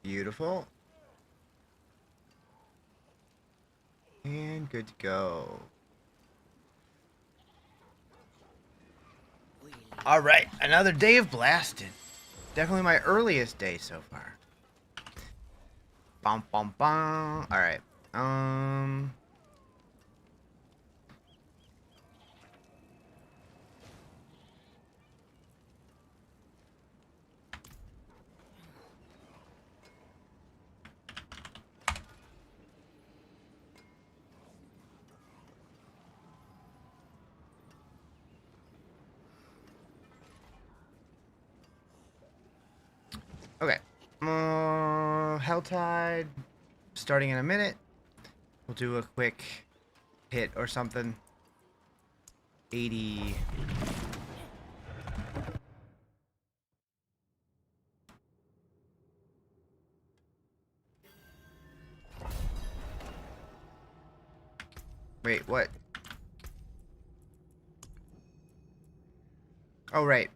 Beautiful. And good to go. Alright, another day of blasting. Definitely my earliest day so far. Bum bum bum. Alright. Okay. Helltide. Starting in a minute. We'll do a quick hit or something. 80. Wait, what? Oh, right.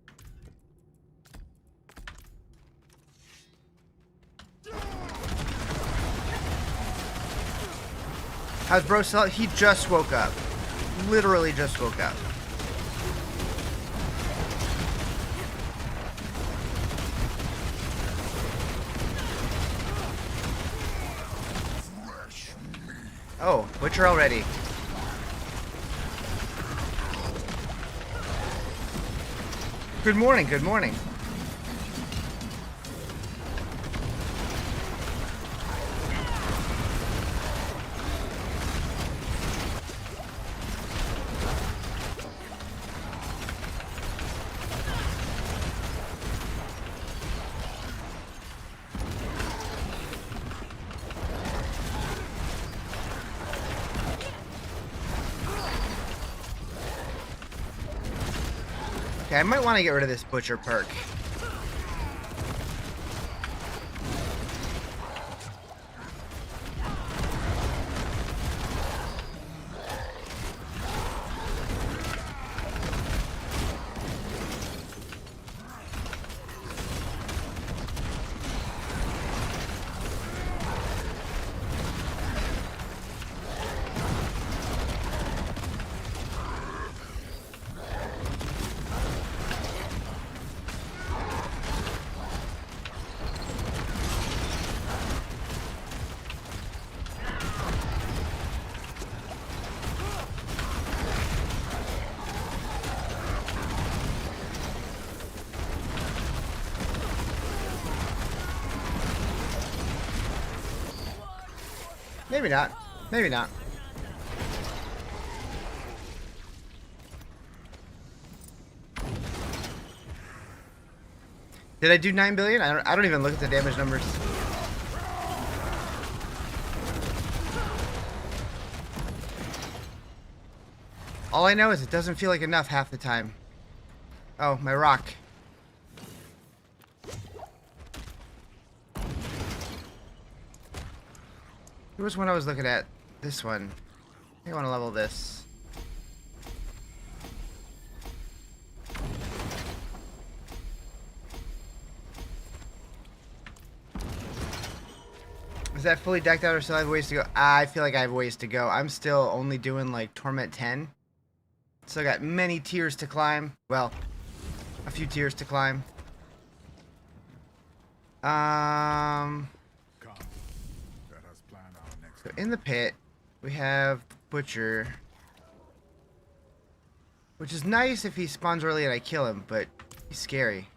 How's bro still? He just woke up. Literally just woke up. Oh, Butcher already. Good morning, good morning. Okay, I might want to get rid of this Butcher perk. Maybe not. Maybe not. Did I do 9 billion? I don't even look at the damage numbers. All I know is it doesn't feel like enough half the time. Oh, my rock. Here was one I was looking at. This one. I want to level this. Is that fully decked out or still have ways to go? I feel like I have ways to go. I'm still only doing like Torment 10. Still got many tiers to climb. Well, a few tiers to climb. So in the pit, we have Butcher. Which is nice if he spawns early and I kill him, but he's scary.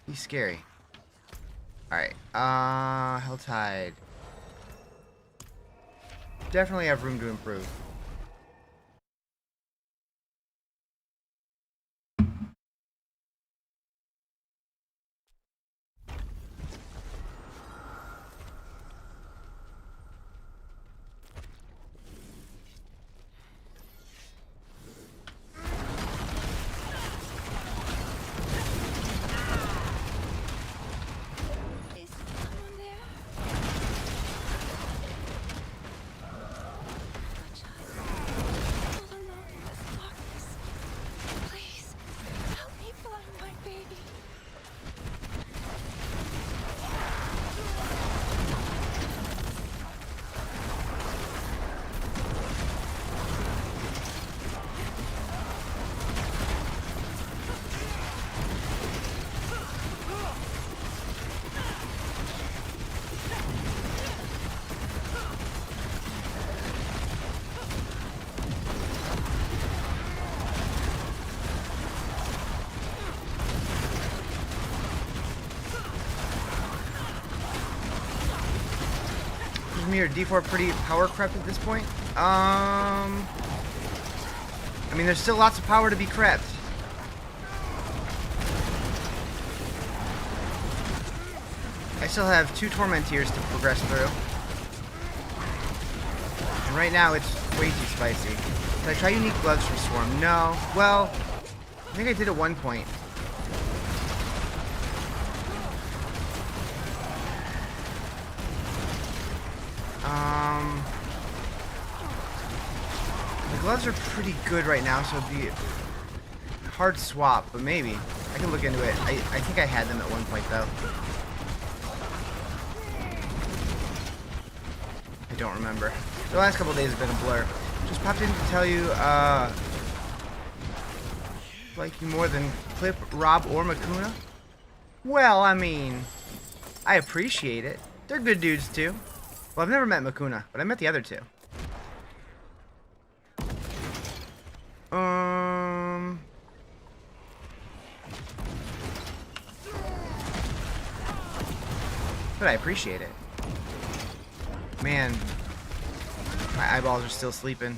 He's scary. Alright, Helltide. Definitely have room to improve. me, are D4 pretty power crept at this point? I mean, there's still lots of power to be crept. I still have 2 Torment Tears to progress through. And right now, it's way too spicy. Did I try Unique Gloves for Swarm? No. Well, I think I did at one point. The gloves are pretty good right now, so it'd be a hard swap, but maybe. I can look into it. I think I had them at one point, though. I don't remember. The last couple of days have been a blur. Just popped in to tell you, like you more than Clip, Rob, or Makuna? Well, I mean, I appreciate it. They're good dudes, too. Well, I've never met Makuna, but I met the other 2. But I appreciate it. Man, my eyeballs are still sleeping.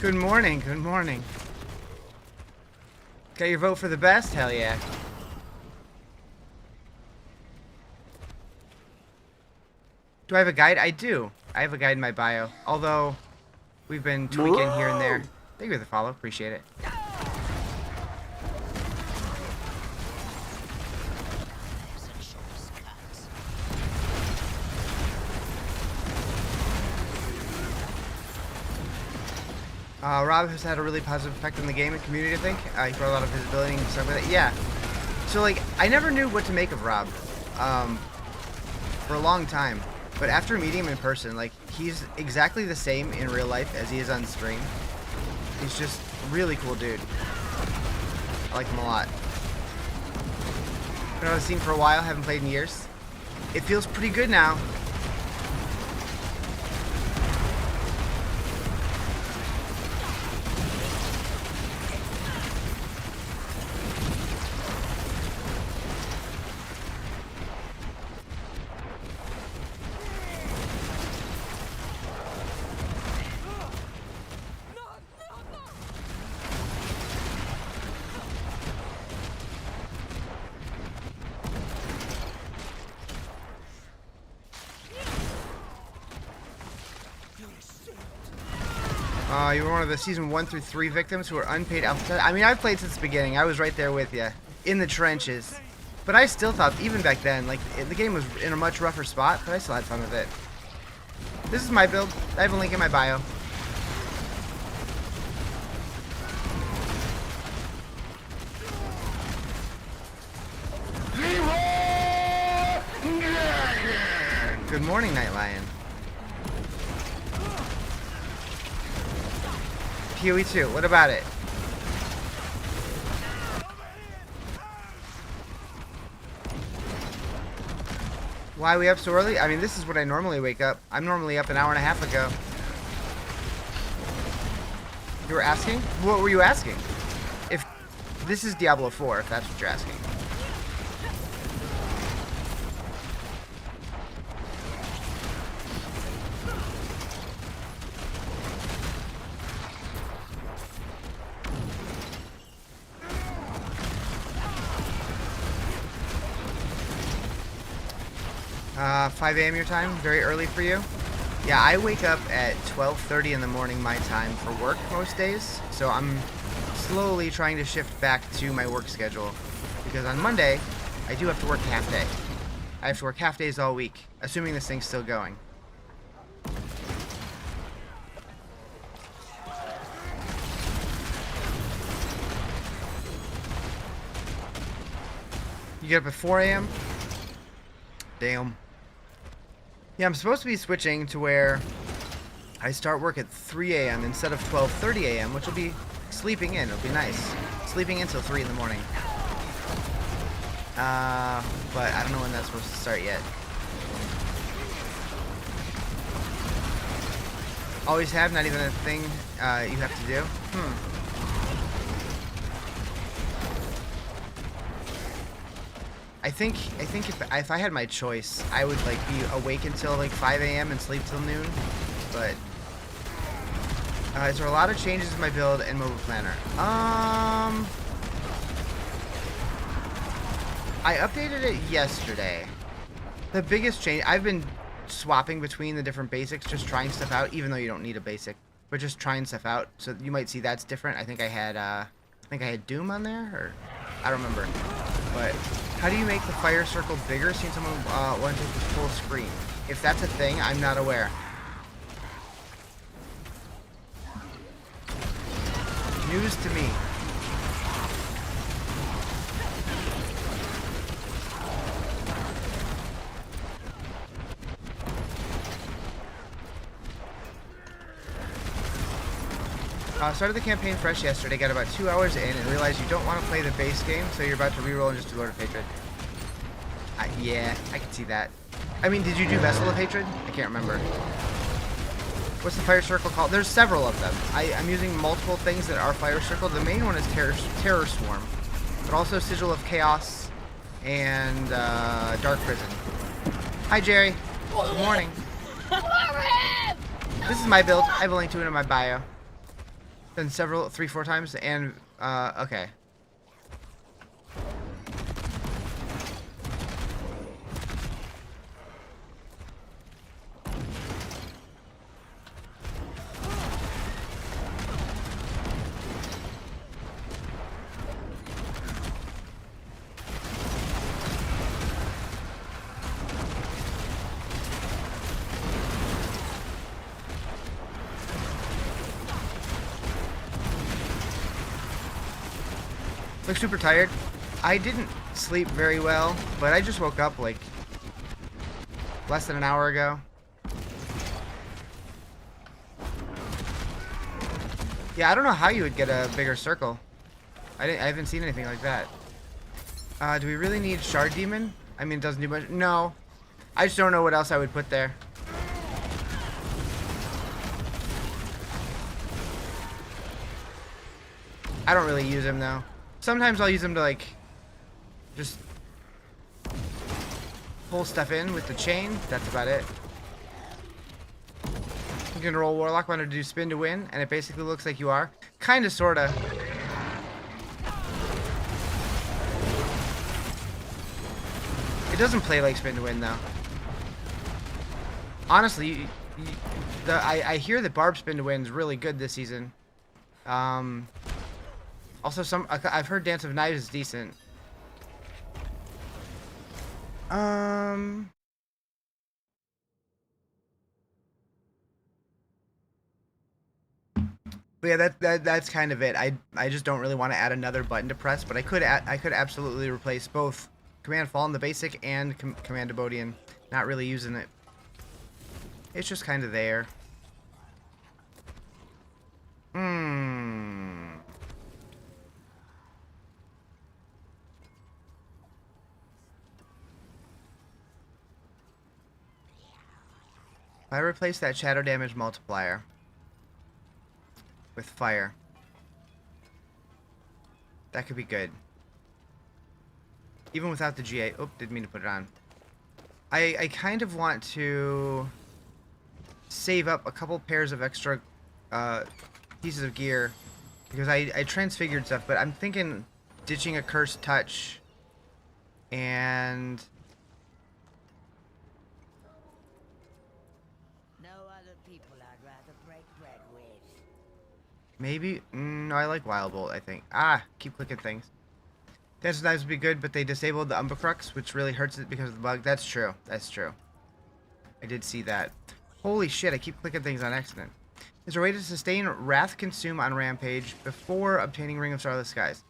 Good morning, good morning. Got your vote for the best? Hell yeah. Do I have a guide? I do. I have a guide in my bio. Although, we've been tweaking here and there. Thank you for the follow. Appreciate it. Rob has had a really positive effect on the game and community, I think. He brought a lot of visibility and stuff like that. Yeah. So, like, I never knew what to make of Rob for a long time. But after meeting him in person, like, he's exactly the same in real life as he is on stream. He's just a really cool dude. I like him a lot. Been on the scene for a while, haven't played in years. It feels pretty good now. You were one of the season 1 through 3 victims who were unpaid alpha. I mean, I've played since the beginning. I was right there with you, in the trenches. But I still thought, even back then, like, the game was in a much rougher spot, but I still had fun with it. This is my build. I have a link in my bio. Good morning, Night Lion. PoE 2, what about it? Why are we up so early? I mean, this is what I normally wake up. I'm normally up an hour and a half ago. You were asking? What were you asking? If this is Diablo 4, if that's what you're asking. Uh, 5 a.m. your time? Very early for you? Yeah, I wake up at 12:30 in the morning my time for work most days, so I'm slowly trying to shift back to my work schedule. Because on Monday, I do have to work half day. I have to work half days all week, assuming this thing's still going. You get up at 4 a.m.? Damn. Yeah, I'm supposed to be switching to where I start work at 3 a.m. instead of 12:30 a.m., which will be sleeping in. It'll be nice. Sleeping in till 3 in the morning. But I don't know when that's supposed to start yet. Always have, not even a thing you have to do. I think if I had my choice, I would like be awake until like 5 a.m. and sleep till noon. But is there a lot of changes in my build and mobile planner? I updated it yesterday. The biggest change, I've been swapping between the different basics, just trying stuff out, even though you don't need a basic, but just trying stuff out. So you might see that's different. I think I had Doom on there, or I don't remember. But how do you make the fire circle bigger? Seeing someone want to take the full screen. If that's a thing, I'm not aware. News to me. Started the campaign fresh yesterday, got about 2 hours in, and realized you don't want to play the base game, so you're about to reroll and just do Lord of Hatred. Yeah, I can see that. I mean, did you do Vessel of Hatred? I can't remember. What's the fire circle called? There's several of them. I'm using multiple things that are fire circle. The main one is Terror Swarm, but also Sigil of Chaos and Dark Prison. Hi, Jerry. Good morning. This is my build. I have a link to it in my bio. Done 3-4 times, and okay. Look super tired. I didn't sleep very well, but I just woke up like less than an hour ago. Yeah, I don't know how you would get a bigger circle. I haven't seen anything like that. Do we really need Shard Demon? I mean, it doesn't do much. No. I just don't know what else I would put there. I don't really use him though. Sometimes I'll use them to like just pull stuff in with the chain. That's about it. You can roll Warlock, wanted to do spin to win, and it basically looks like you are. Kinda, sorta. It doesn't play like spin to win though. Honestly, I hear that Barb spin to win is really good this season. Also, I've heard Dance of Knives is decent. But yeah, that's kind of it. I just don't really want to add another button to press, but I could absolutely replace both Command Fall in the basic and Command Abodian. Not really using it. It's just kind of there. If I replace that shadow damage multiplier with fire, that could be good. Even without the GA. Oh, didn't mean to put it on. I kind of want to save up a couple pairs of extra pieces of gear because I transfigured stuff, but I'm thinking ditching a Cursed Touch and maybe, no, I like Wild Bolt, I think. Keep clicking things. Dance Knives would be good, but they disabled the Umbacrux, which really hurts it because of the bug. That's true. That's true. I did see that. Holy shit, I keep clicking things on accident. Is there a way to sustain Wrath Consume on Rampage before obtaining Ring of Starless Skies?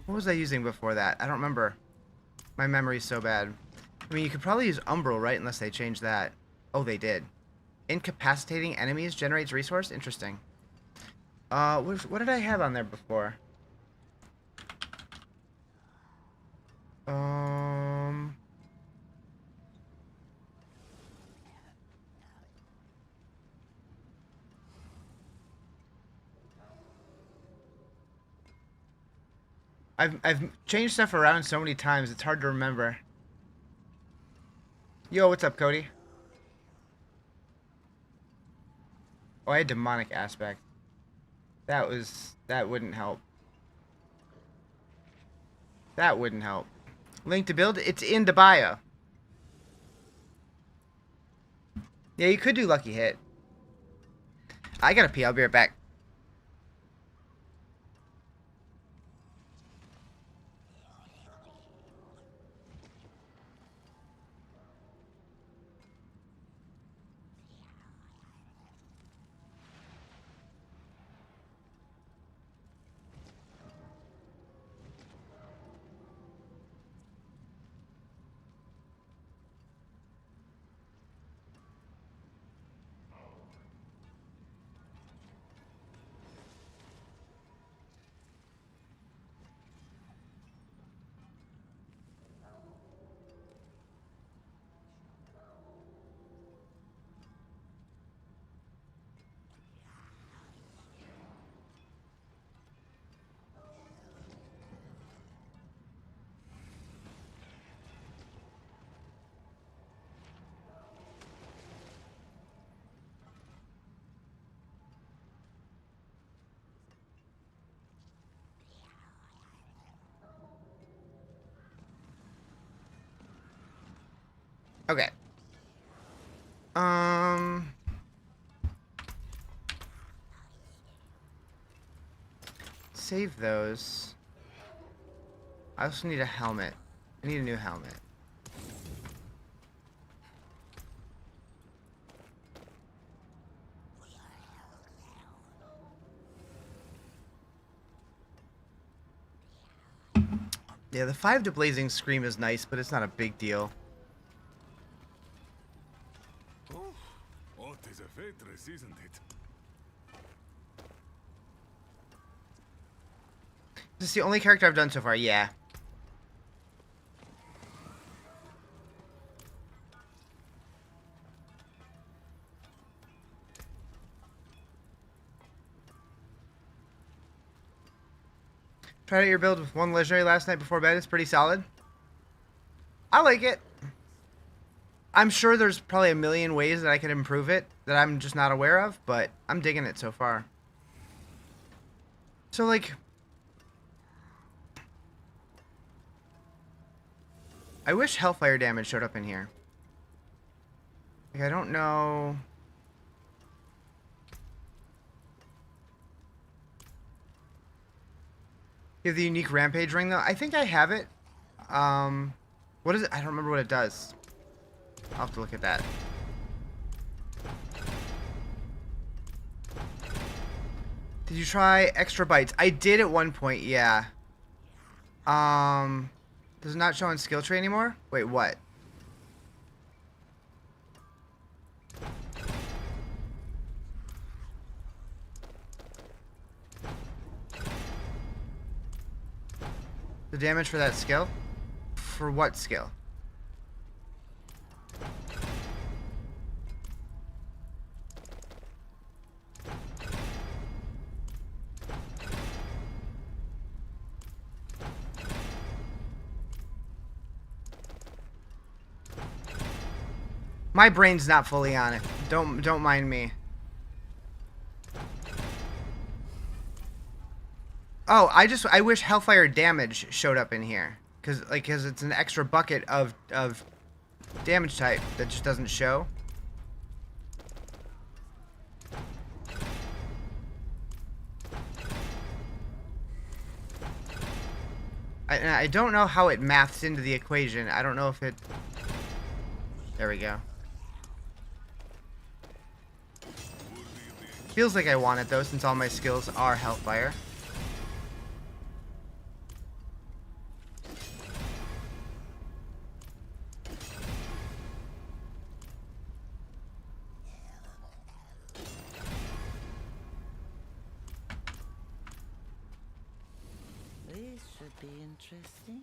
What was I using before that? I don't remember. My memory's so bad. I mean, you could probably use Umbral, right? Unless they changed that. Oh, they did. Incapacitating enemies generates resource. Interesting. What did I have on there before? Um. I've changed stuff around so many times, it's hard to remember. Yo, what's up, Cody? Oh, I had demonic aspect. That wouldn't help. That wouldn't help. Link to build, it's in the bio. Yeah, you could do lucky hit. I gotta pee, I'll be right back. Okay. Save those. I also need a helmet. I need a new helmet. Yeah, the 5 to Blazing Scream is nice, but it's not a big deal. Oh, what is a waitress, isn't it? This is the only character I've done so far, yeah. Tried out your build with 1 legendary last night before bed. It's pretty solid. I like it. I'm sure there's probably a million ways that I could improve it that I'm just not aware of, but I'm digging it so far. So, like, I wish Hellfire damage showed up in here. Like, I don't know. You have the unique Rampage ring, though? I think I have it. What is it? I don't remember what it does. I'll have to look at that. Did you try extra bites? I did at one point, yeah. Does it not show on skill tree anymore? Wait, what? The damage for that skill? For what skill? My brain's not fully on it. Don't mind me. Oh, I wish Hellfire damage showed up in here, cause it's an extra bucket of damage type that just doesn't show. I don't know how it maths into the equation. I don't know if it. There we go. Feels like I want it though, since all my skills are Hellfire. should be interesting.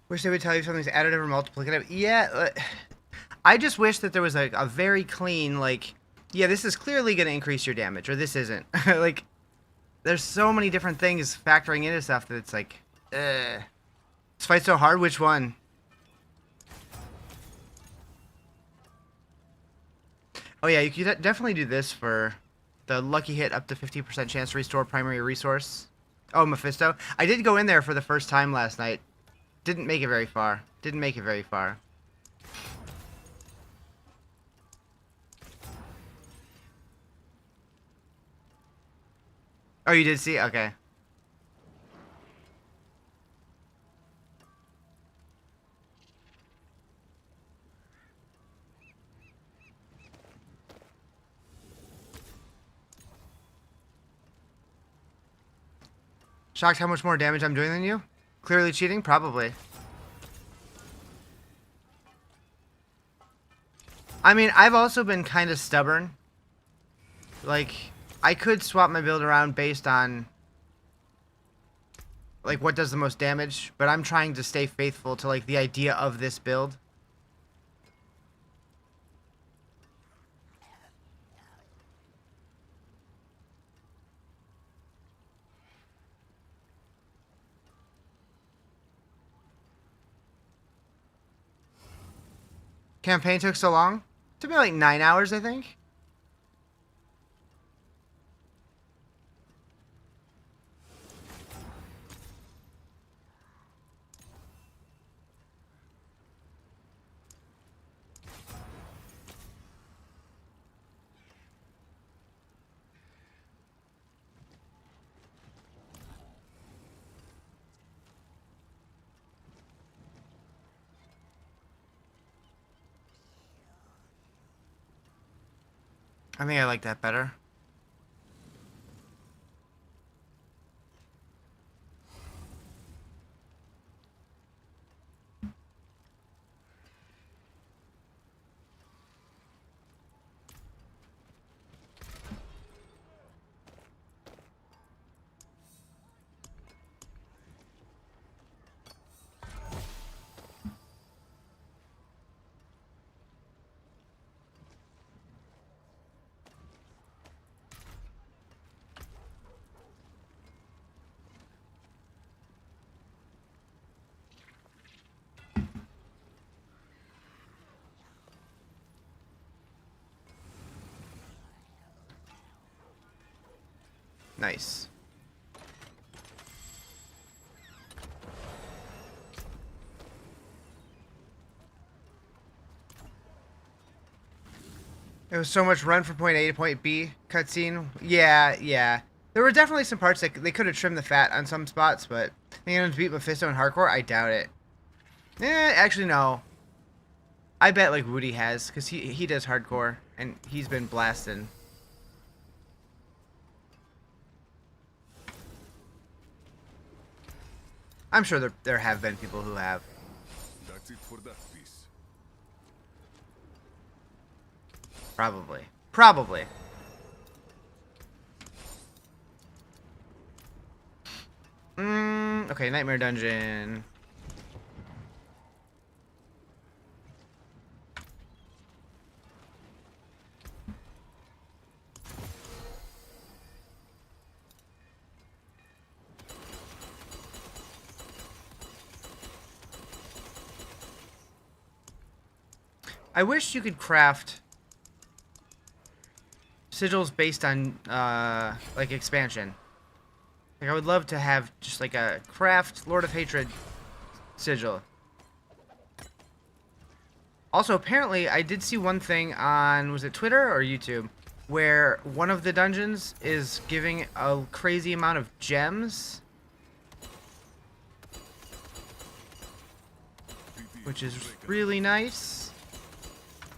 Wish they would tell you something's additive or multiplicative. Yeah, I just wish that there was a very clean, like, yeah, this is clearly going to increase your damage, or this isn't. Like, there's so many different things factoring into stuff that it's like, this fight's so hard, which one? Oh yeah, you could definitely do this for the lucky hit up to 50% chance to restore primary resource. Oh, Mephisto. I did go in there for the first time last night. Didn't make it very far. Didn't make it very far. Oh, you did see? Okay. Shocked how much more damage I'm doing than you? Clearly cheating? Probably. I mean, I've also been kind of stubborn. Like, I could swap my build around based on, like, what does the most damage, but I'm trying to stay faithful to, like, the idea of this build. Campaign took so long? It took me like 9 hours, I think. I think I like that better. Nice. It was so much run from point A to point B cutscene. Yeah, yeah. There were definitely some parts that they could have trimmed the fat on some spots, but they going to beat Mephisto in hardcore? I doubt it. Actually, no. I bet, like, Woody has, because he does hardcore, and he's been blasted. I'm sure there have been people who have. That's it for that piece. Probably. Probably. Okay, Nightmare Dungeon. I wish you could craft sigils based on, like, expansion. Like, I would love to have just, like, a craft Lord of Hatred sigil. Also, apparently, I did see one thing on, was it Twitter or YouTube, where one of the dungeons is giving a crazy amount of gems, which is really nice.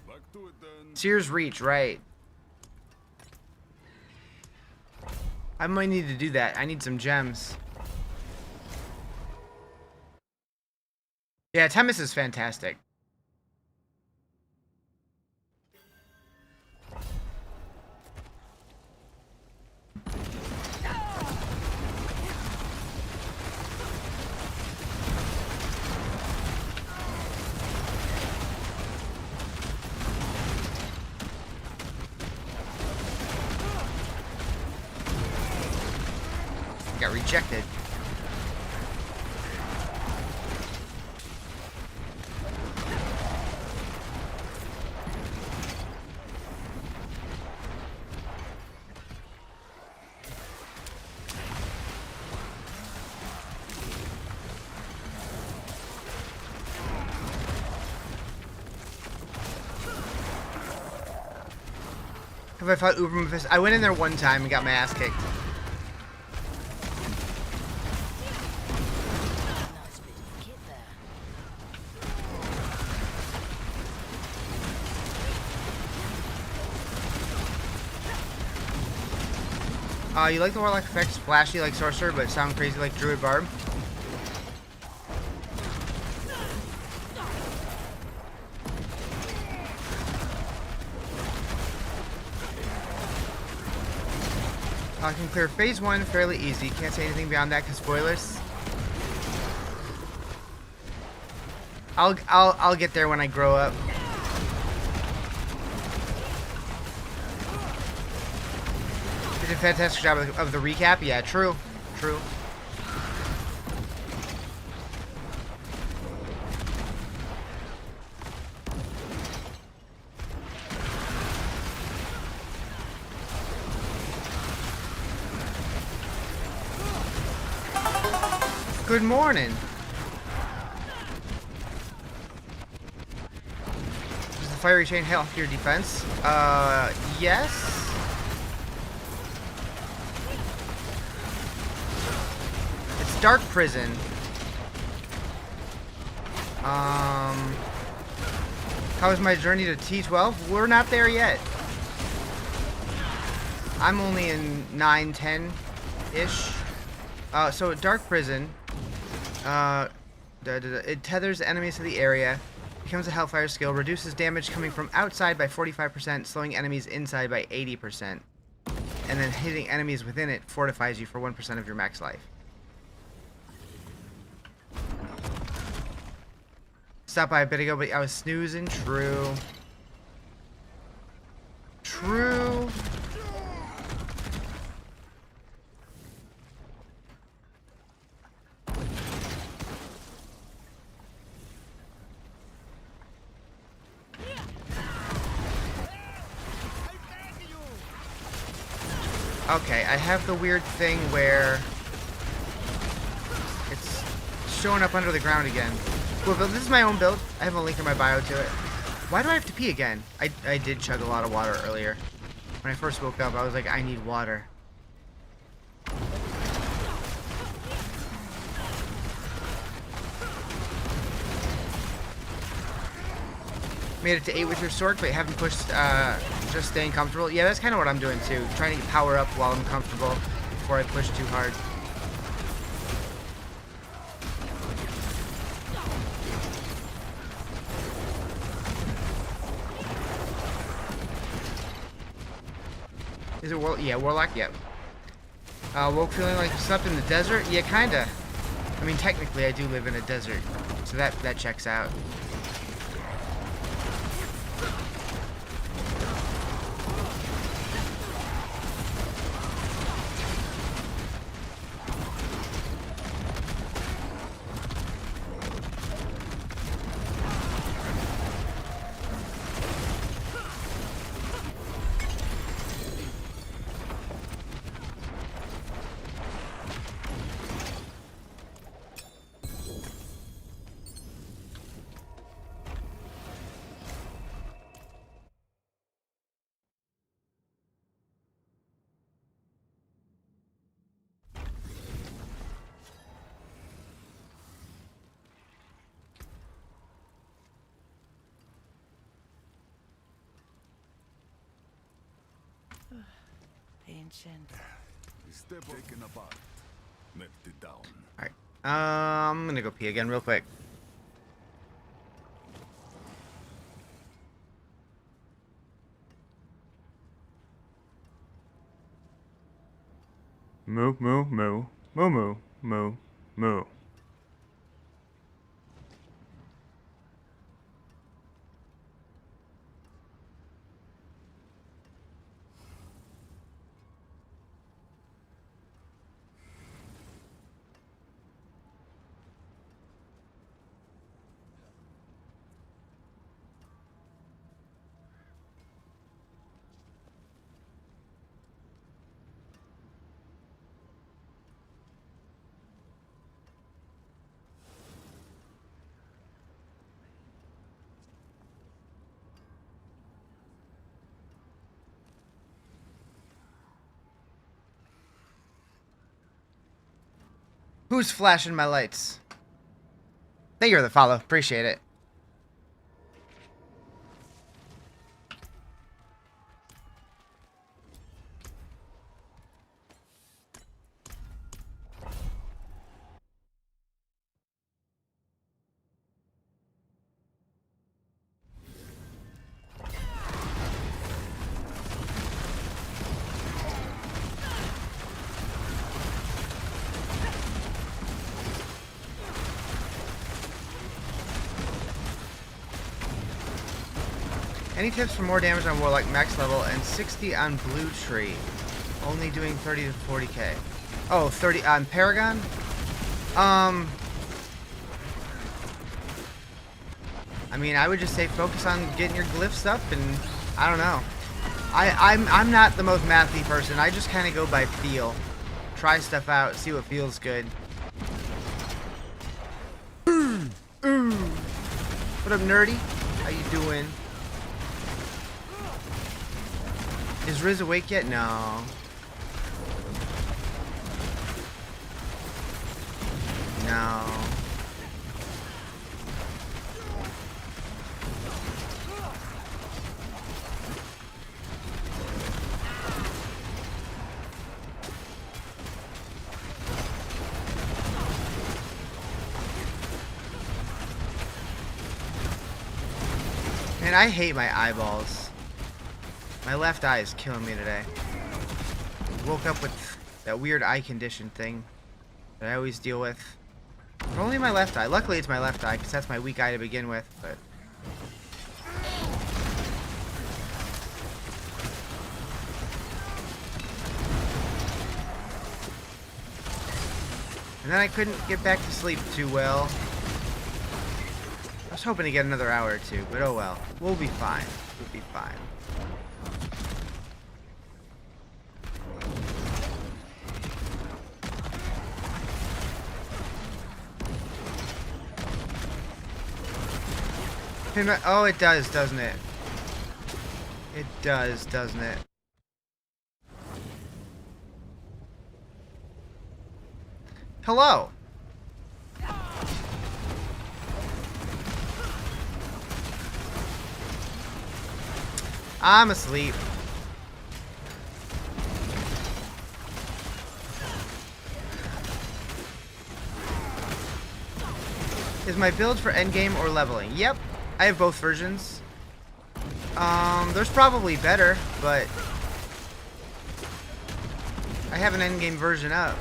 Back to it then. Sears Reach, right. I might need to do that. I need some gems. Yeah, Temis is fantastic. Got rejected. Have I fought Uber Mephisto? I went in there one time and got my ass kicked. You like the Warlock effects, flashy like Sorcerer, but sound crazy like Druid Barb? I can clear phase 1 fairly easy. Can't say anything beyond that because spoilers. I'll get there when I grow up. Did a fantastic job of the recap. Yeah, true. Good morning. Does the fiery chain help your defense? Yes. It's Dark Prison. How is my journey to T12? We're not there yet. I'm only in 9, 10-ish. So Dark Prison, it tethers enemies to the area, becomes a Hellfire skill, reduces damage coming from outside by 45%, slowing enemies inside by 80%, and then hitting enemies within it fortifies you for 1% of your max life. Stopped by a bit ago, but I was snoozing. True. Okay, I have the weird thing where it's showing up under the ground again. Cool, but this is my own build. I have a link in my bio to it. Why do I have to pee again? I did chug a lot of water earlier. When I first woke up, I was like, I need water. Made it to 8 with your sword, but haven't pushed, just staying comfortable. Yeah, that's kind of what I'm doing too. Trying to power up while I'm comfortable before I push too hard. Is it yeah, Warlock? Yep. Woke feeling like you slept in the desert? Yeah, kinda. I mean, technically I do live in a desert, so that checks out. Ancient. Step taken apart. Melted down. Alright. I'm gonna go pee again real quick. Moo, moo, moo. Moo, moo, moo, moo. Who's flashing my lights? Thank you for the follow. Appreciate it. Any tips for more damage on Warlock max level and 60 on Blue Tree? Only doing 30 to 40k. Oh, 30 on Paragon? I mean, I would just say focus on getting your glyphs up, and I don't know. I'm not the most mathy person. I just kind of go by feel. Try stuff out, see what feels good. What up, nerdy? How you doing? Is Riz awake yet? No. No. Man, I hate my eyeballs. My left eye is killing me today. Woke up with that weird eye condition thing that I always deal with. But only my left eye. Luckily it's my left eye because that's my weak eye to begin with, but... And then I couldn't get back to sleep too well. I was hoping to get another hour or two, but oh well. We'll be fine. We'll be fine. Oh, it does, doesn't it? It does, doesn't it? Hello. I'm asleep. Is my build for endgame or leveling? Yep. I have both versions. There's probably better, but I have an endgame version up.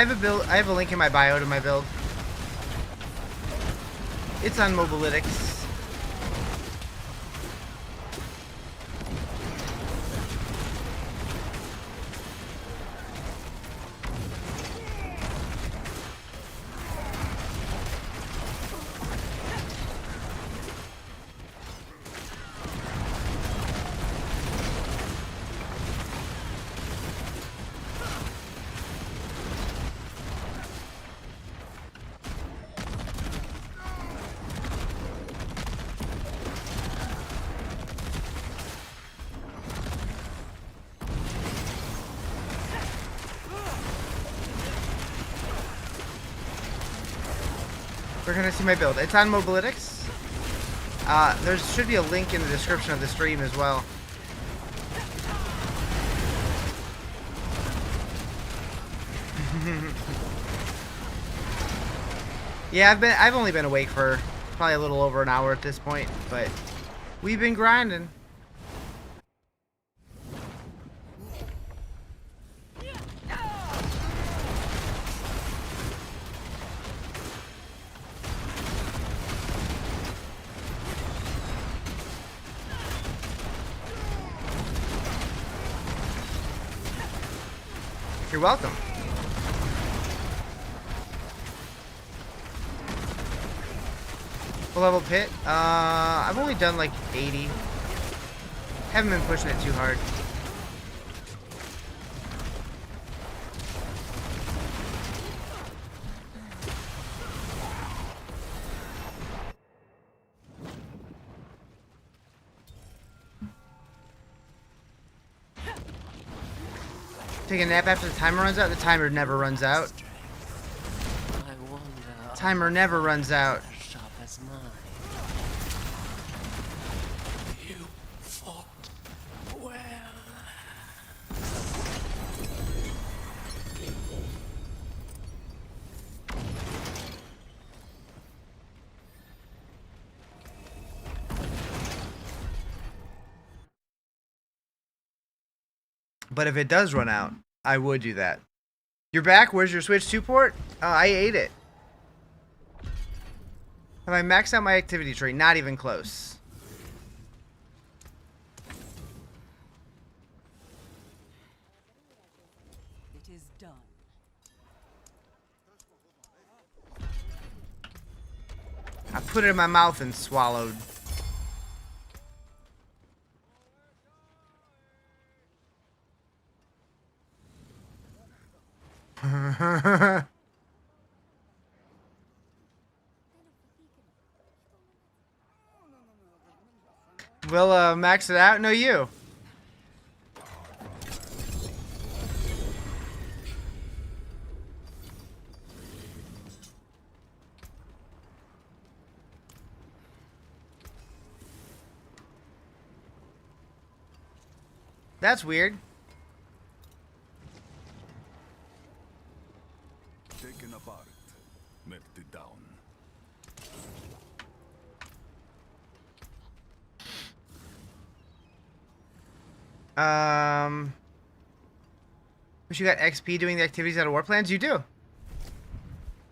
I have a link in my bio to my build. It's on Mobilytics. We're gonna see my build. It's on Mobilytics. There should be a link in the description of the stream as well. Yeah, I've only been awake for probably a little over an hour at this point, but we've been grinding. You're welcome. Full level pit? I've only done like 80. Haven't been pushing it too hard. Take a nap after the timer runs out? The timer never runs out. Timer never runs out. You fought well. But if it does run out, I would do that. You're back? Where's your Switch 2 port? I ate it. Have I maxed out my activity tree? Not even close. It is done. I put it in my mouth and swallowed. We'll max it out. No, you. That's weird. Taken apart, melted down. Wish you got XP doing the activities out of war plans? You do.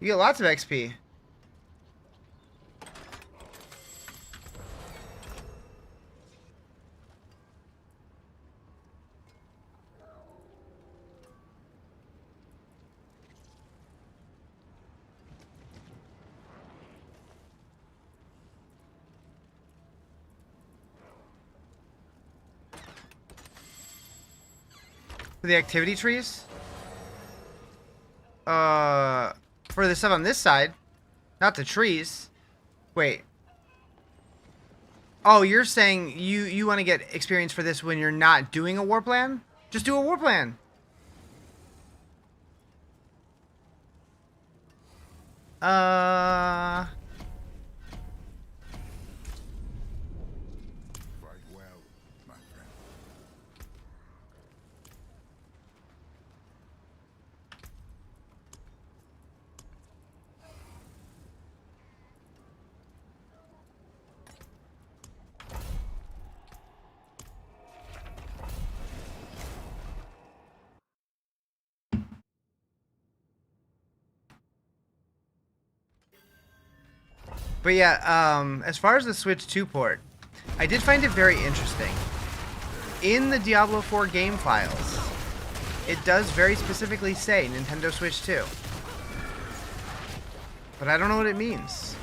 You get lots of XP. For the activity trees? For the stuff on this side. Not the trees. Wait. Oh, you're saying you want to get experience for this when you're not doing a war plan? Just do a war plan. Fight well, my friend. But yeah, as far as the Switch 2 port, I did find it very interesting. In the Diablo 4 game files, it does very specifically say Nintendo Switch 2. But I don't know what it means.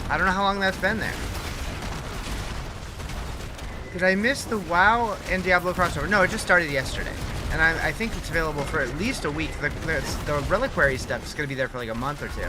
I don't know how long that's been there. Did I miss the WoW and Diablo crossover? No, it just started yesterday. And I think it's available for at least a week. The Reliquary stuff is going to be there for like a month or two.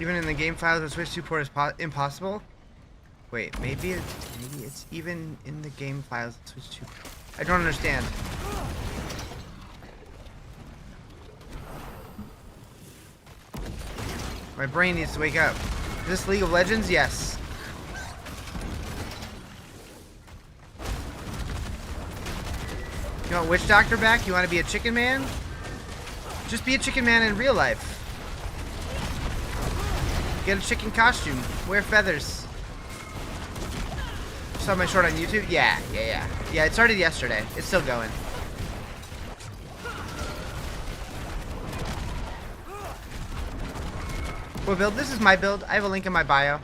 Even in the game files, the Switch support is impossible. Wait, maybe it's even in the game files. Switch support. I don't understand. My brain needs to wake up. Is this League of Legends? Yes. You want Witch Doctor back? You want to be a chicken man? Just be a chicken man in real life. Get a chicken costume. Wear feathers. Saw my short on YouTube? Yeah, it started yesterday. It's still going. What build? This is my build. I have a link in my bio.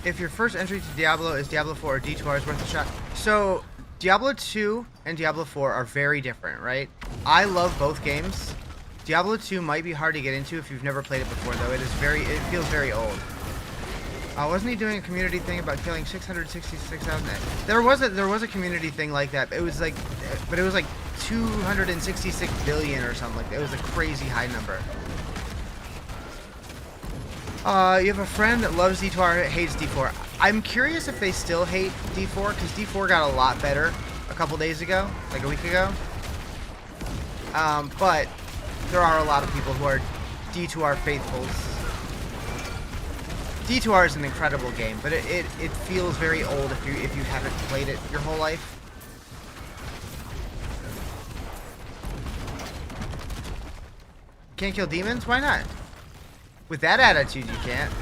If your first entry to Diablo is Diablo 4 or D2R is worth a shot. So, Diablo 2 and Diablo 4 are very different, right? I love both games. Diablo 2 might be hard to get into if you've never played it before, though. It feels very old. Wasn't he doing a community thing about killing 666,000? There was a community thing like that. It was like, but it was like 266 billion or something like that. It was a crazy high number. You have a friend that loves D2R, hates D4. I'm curious if they still hate D4, because D4 got a lot better a couple days ago, like a week ago. But there are a lot of people who are D2R faithfuls. D2R is an incredible game, but it feels very old if you haven't played it your whole life. Can't kill demons? Why not? With that attitude, you can't.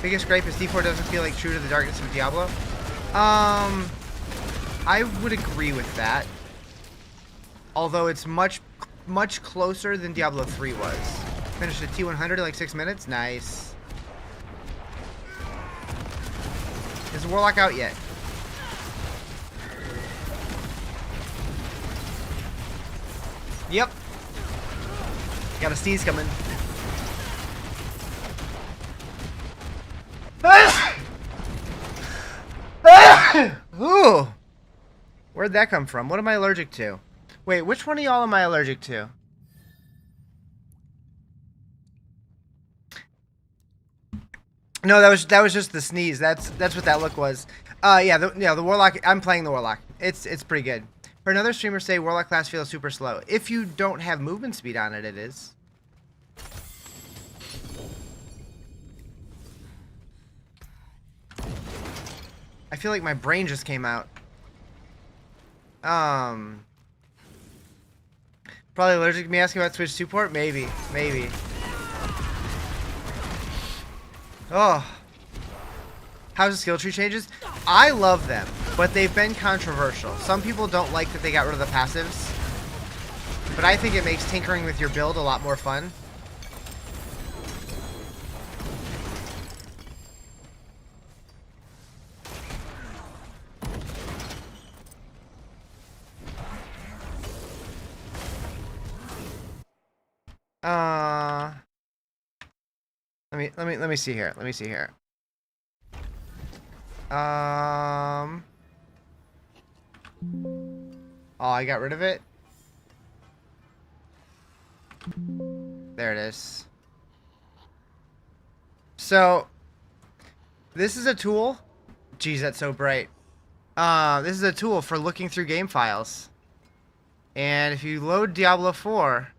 Biggest gripe is D4 doesn't feel like true to the darkness of Diablo. I would agree with that. Although it's much closer than Diablo 3 was. Finished at T100 in like 6 minutes. Nice. Is the Warlock out yet? Yep. Got a sneeze coming. Ooh. Where'd that come from? What am I allergic to? Wait, which one of y'all am I allergic to? No, that was just the sneeze. That's what that look was. The Warlock. I'm playing the Warlock. It's pretty good. Heard another streamer say Warlock class feels super slow. If you don't have movement speed on it, it is. I feel like my brain just came out. Probably allergic to me asking about Switch support? Maybe. Oh. How's the skill tree changes? I love them, but they've been controversial. Some people don't like that they got rid of the passives. But I think it makes tinkering with your build a lot more fun. Let me see here. Oh, I got rid of it. There it is. So, this is a tool. Jeez, that's so bright. This is a tool for looking through game files. And if you load Diablo 4,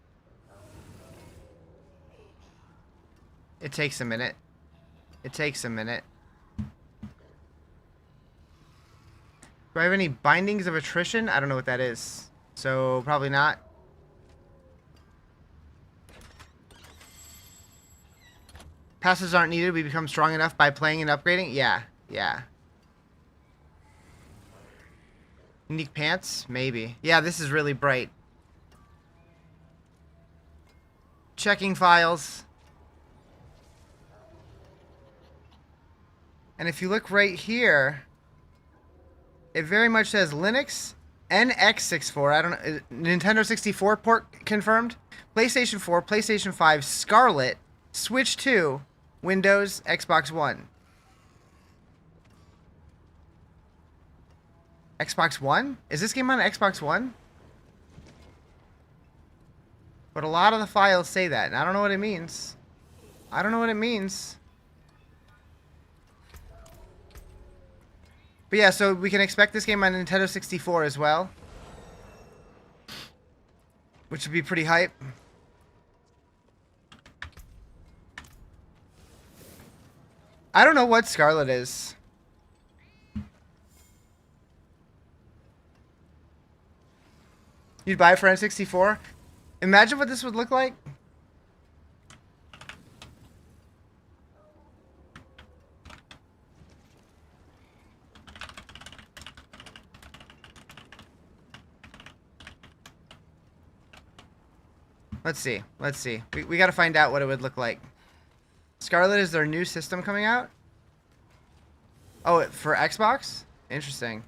it takes a minute. Do I have any bindings of attrition? I don't know what that is. So, probably not. Passes aren't needed. We become strong enough by playing and upgrading. Yeah, yeah. Unique pants? Maybe. Yeah, this is really bright. Checking files. And if you look right here, it very much says Linux, NX64. I don't know. Nintendo 64 port confirmed. PlayStation 4, PlayStation 5, Scarlet, Switch 2, Windows, Xbox One. Xbox One? Is this game on Xbox One? But a lot of the files say that, and I don't know what it means. I don't know what it means. But yeah, so we can expect this game on Nintendo 64 as well. Which would be pretty hype. I don't know what Scarlet is. You'd buy it for N64? Imagine what this would look like. Let's see. Let's see. We got to find out what it would look like. Scarlet is their new system coming out? Oh, for Xbox? Interesting.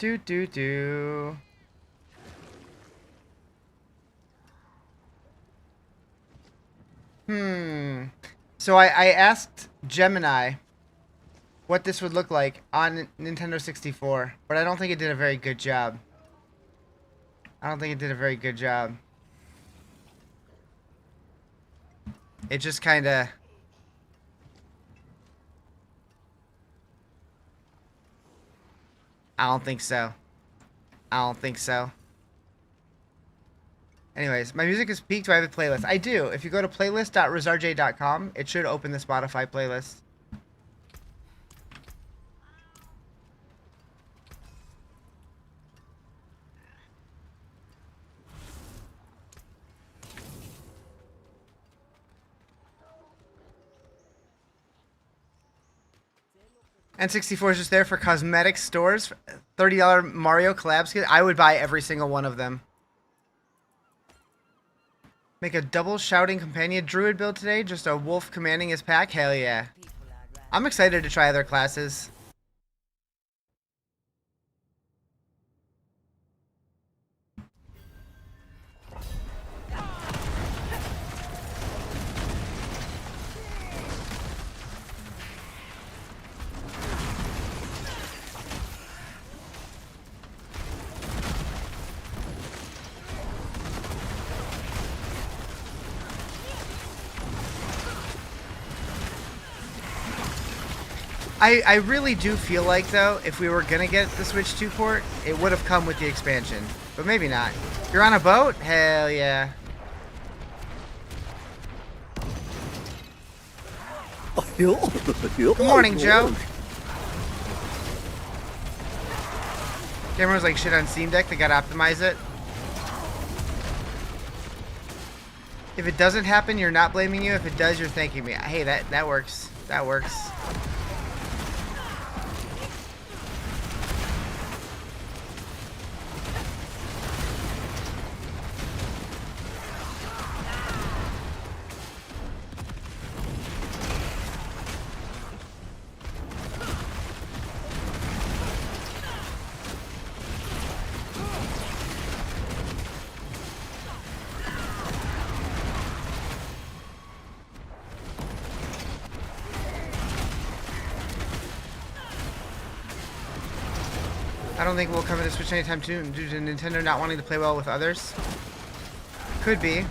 Do. So I asked Gemini what this would look like on Nintendo 64, but I don't think it did a very good job. It just kind of... I don't think so. Anyways, my music is peaked. Do I have a playlist? I do. If you go to playlist.rizarjay.com, it should open the Spotify playlist. N64 is just there for cosmetic stores. $30 Mario collab skins. I would buy every single one of them. Make a double shouting companion druid build today. Just a wolf commanding his pack. Hell yeah. I'm excited to try other classes. I really do feel like, though, if we were going to get the Switch 2 port, it would have come with the expansion. But maybe not. You're on a boat? Hell yeah. Good morning, Joe. Camera's like shit on Steam Deck. They gotta optimize it. If it doesn't happen, you're not blaming you. If it does, you're thanking me. Hey, that works. That works. I don't think we'll come to Switch anytime soon due to Nintendo not wanting to play well with others. Could be.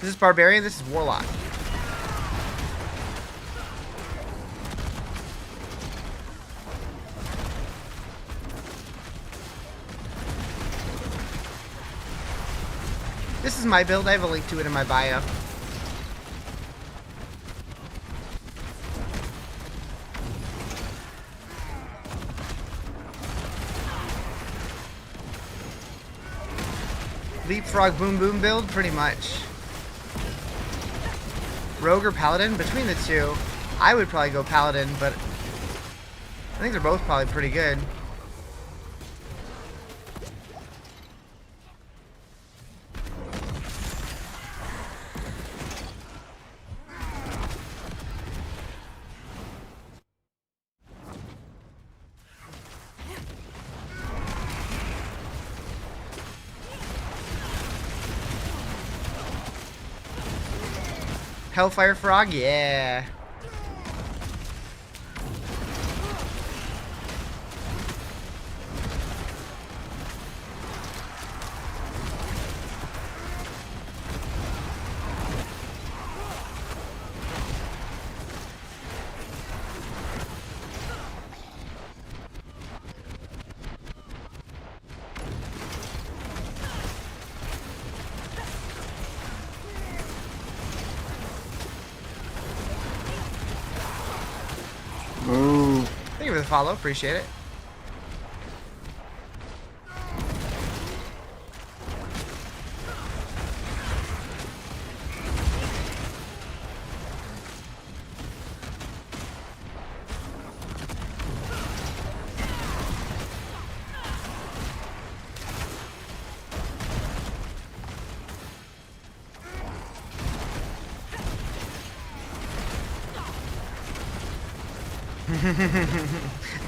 This is Barbarian, this is Warlock. This is my build. I have a link to it in my bio. Leapfrog boom boom build, pretty much. Rogue or Paladin? Between the two, I would probably go Paladin, but I think they're both probably pretty good. Hellfire Frog, yeah. Ooh. Thank you for the follow, appreciate it.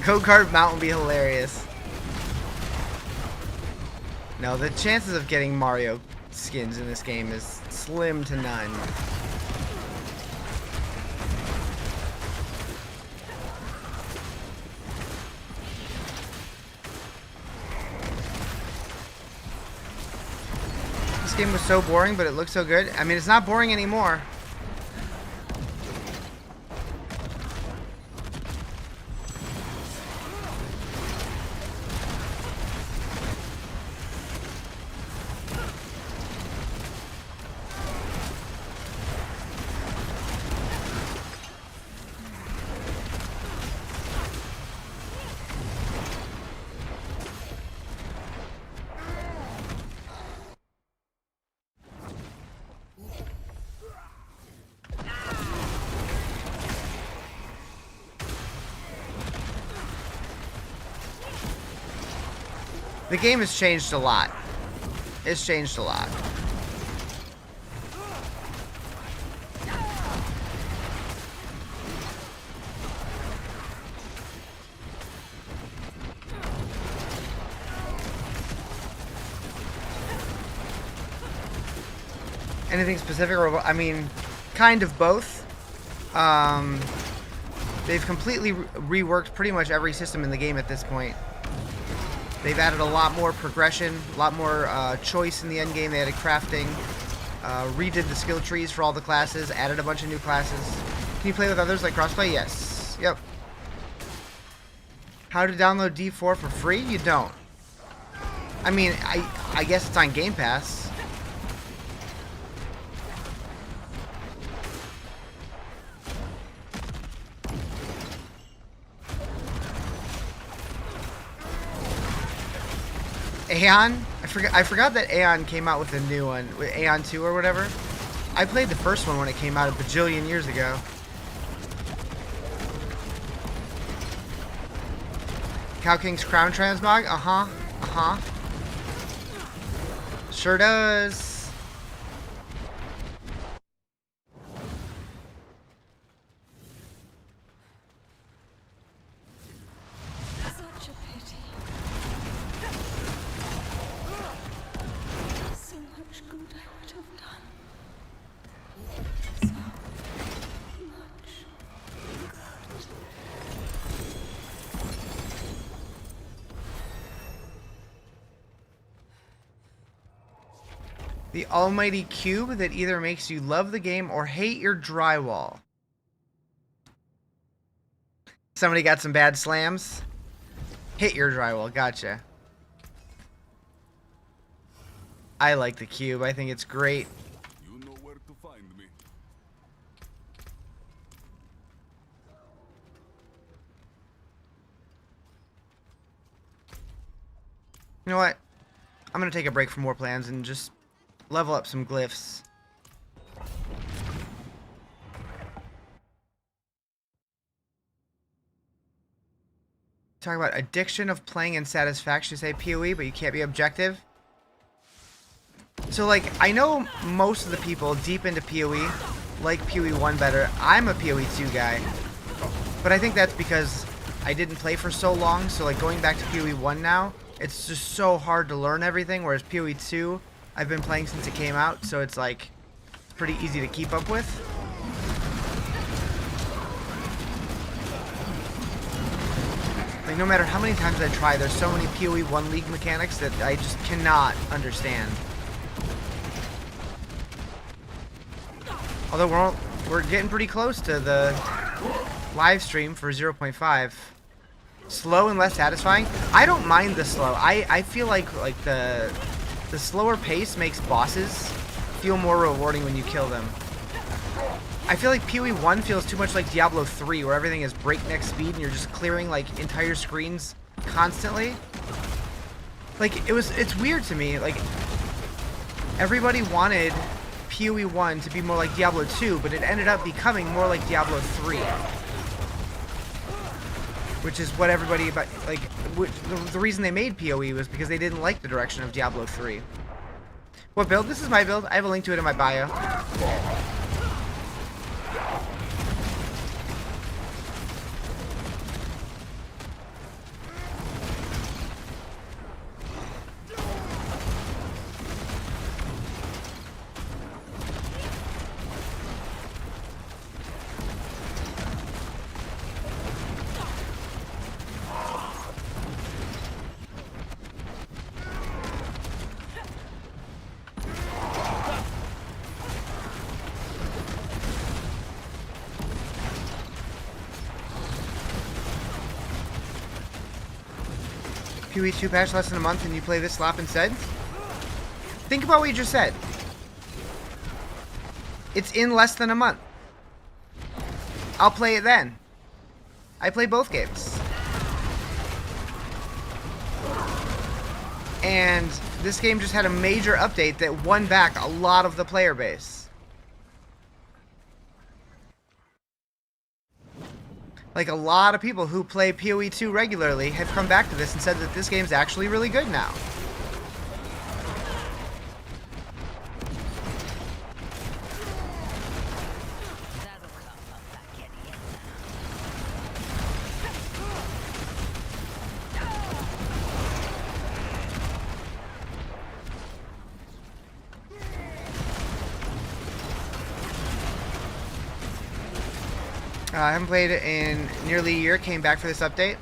Go-kart mount would be hilarious. No, the chances of getting Mario skins in this game is slim to none. This game was so boring, but it looked so good. I mean, it's not boring anymore. The game has changed a lot. It's changed a lot. Anything specific? Or, I mean, kind of both. They've completely reworked pretty much every system in the game at this point. They've added a lot more progression, a lot more choice in the end game. They added crafting, redid the skill trees for all the classes, added a bunch of new classes. Can you play with others like crossplay? Yes. Yep. How to download D4 for free? You don't. I mean, I guess it's on Game Pass. Aeon? I forgot that Aeon came out with a new one, with Aeon 2 or whatever. I played the first one when it came out a bajillion years ago. Cow King's Crown Transmog? Uh-huh. Uh-huh. Sure does. Such a pity. So much good I would have done. So much good. The almighty cube that either makes you love the game or hate your drywall. Somebody got some bad slams? Hit your drywall, gotcha. I like the cube, I think it's great. You know where to find me. You know what? I'm gonna take a break from war plans and just level up some glyphs. Talk about addiction of playing and satisfaction. You say PoE, but you can't be objective. So, like, I know most of the people deep into PoE like PoE 1 better. I'm a PoE 2 guy. But I think that's because I didn't play for so long. So, like, going back to PoE 1 now, it's just so hard to learn everything. Whereas PoE 2, I've been playing since it came out. So, it's, like, pretty easy to keep up with. Like, no matter how many times I try, there's so many PoE 1 League mechanics that I just cannot understand. Although we're getting pretty close to the live stream for 0.5. Slow and less satisfying. I don't mind the slow. I feel like the slower pace makes bosses feel more rewarding when you kill them. I feel like PoE 1 feels too much like Diablo 3, where everything is breakneck speed and you're just clearing like entire screens constantly. Like it's weird to me. Like everybody wanted PoE 1 to be more like Diablo 2, but it ended up becoming more like Diablo 3. Which is what everybody about, like, the reason they made PoE was because they didn't like the direction of Diablo 3. What build? This is my build. I have a link to it in my bio. PoE 2 patch less than a month and you play this slop instead? Think about what you just said. It's in less than a month. I'll play it then. I play both games. And this game just had a major update that won back a lot of the player base. Like, a lot of people who play PoE 2 regularly have come back to this and said that this game's actually really good now. I haven't played it in nearly a year. Came back for this update.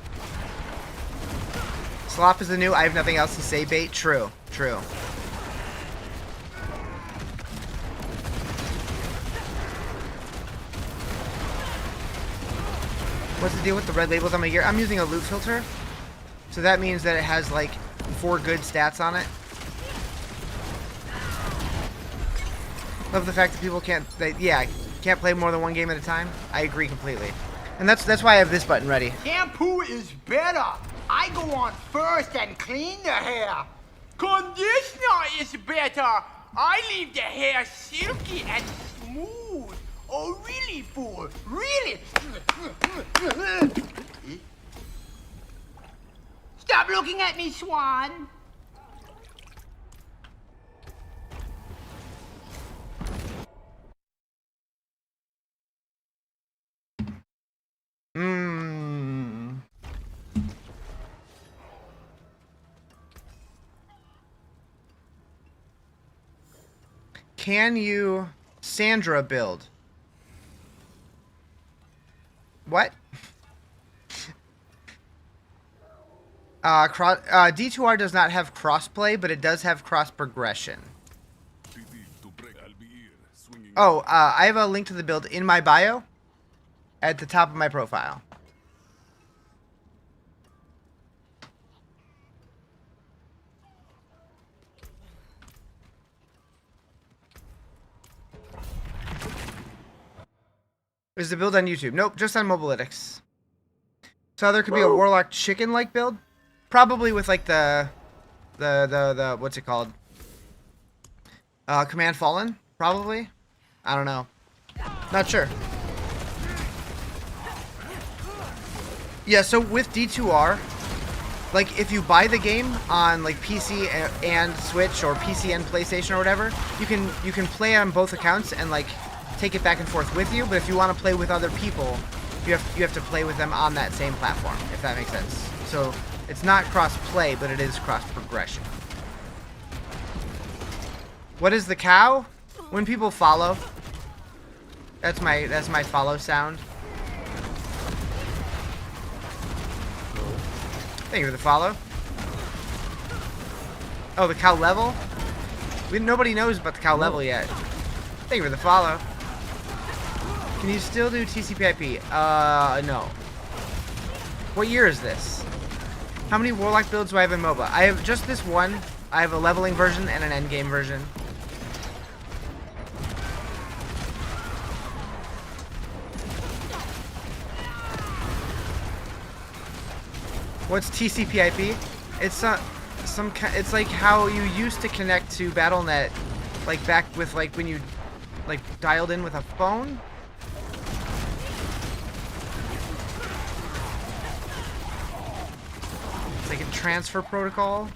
Slop is the new I have nothing else to say bait. True. True. What's the deal with the red labels on my gear? I'm using a loot filter. So that means that it has like 4 good stats on it. Love the fact that people can't play more than one game at a time. I agree completely. And that's why I have this button ready. Shampoo is better. I go on first and clean the hair. Conditioner is better. I leave the hair silky and smooth. Oh, really, fool? Really? Stop looking at me, Swan. Can you Sandra build? What? D2R does not have crossplay, but it does have cross progression. Did Oh, I have a link to the build in my bio at the top of my profile. Is the build on YouTube? Nope, just on Mobalytics. So there could be a Warlock chicken-like build, probably with like the what's it called? Command Fallen, probably. I don't know. Not sure. Yeah, so with D2R, like if you buy the game on like PC and Switch or PC and PlayStation or whatever, you can play on both accounts and like take it back and forth with you. But if you want to play with other people, you have to play with them on that same platform, if that makes sense. So it's not cross-play, but it is cross-progression. What is the cow? When people follow. That's my follow sound. Thank you for the follow. Oh, the cow level? Nobody knows about the cow level yet. Thank you for the follow. Can you still do TCP/IP? No. What year is this? How many Warlock builds do I have in MOBA? I have just this one. I have a leveling version and an endgame version. What's TCP/IP? It's it's like how you used to connect to BattleNet, like back with like when you like dialed in with a phone. It's like a transfer protocol.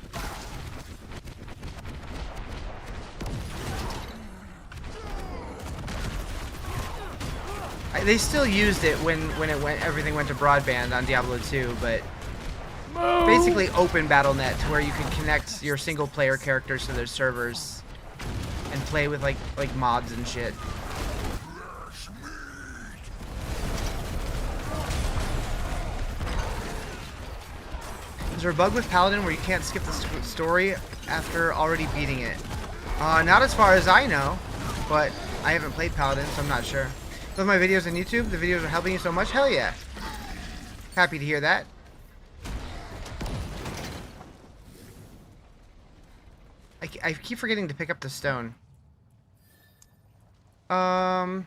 They still used it when everything went to broadband on Diablo 2, but basically open BattleNet to where you can connect your single player characters to their servers and play with like mods and shit. Is there a bug with Paladin where you can't skip the story after already beating it? Not as far as I know, but I haven't played Paladin, so I'm not sure. Love my videos on YouTube. The videos are helping you so much. Hell yeah. Happy to hear that. I keep forgetting to pick up the stone. You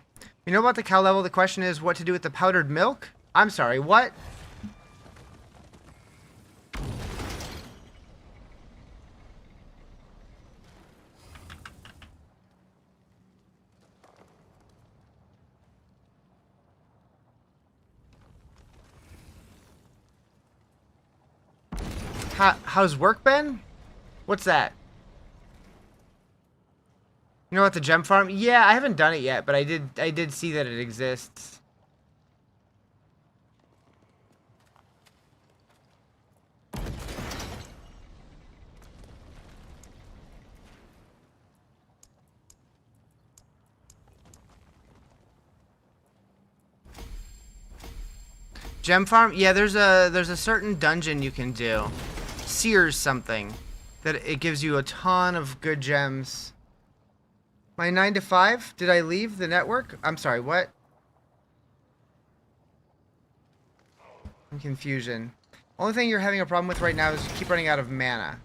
know about the cow level? The question is what to do with the powdered milk? I'm sorry, what? How's work been? What's that? You know what, the gem farm? Yeah, I haven't done it yet, but I did see that it exists. Gem farm? Yeah, there's a certain dungeon you can do. Sears something. That it gives you a ton of good gems. My 9 to 5? Did I leave the network? I'm sorry, what? I'm confusion. Only thing you're having a problem with right now is you keep running out of mana.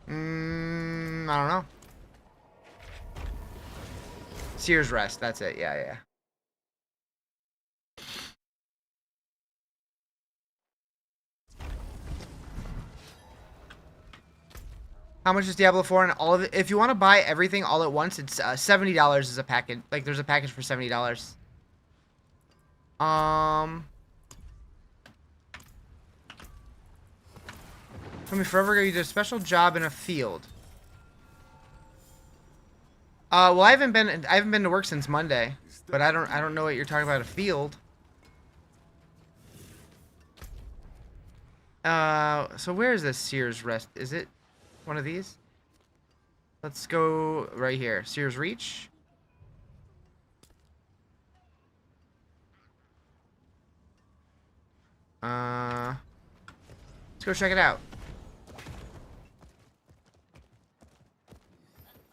I don't know. Sears Rest, that's it. Yeah. How much is Diablo 4 and all of it? If you want to buy everything all at once, it's $70 is a package. Like, there's a package for $70. Told me forever ago you did a special job in a field. Well, I haven't been to work since Monday, but I don't know what you're talking about, a field. So where is this Sears Rest? Is it one of these? Let's go right here. Sears Reach. Let's go check it out.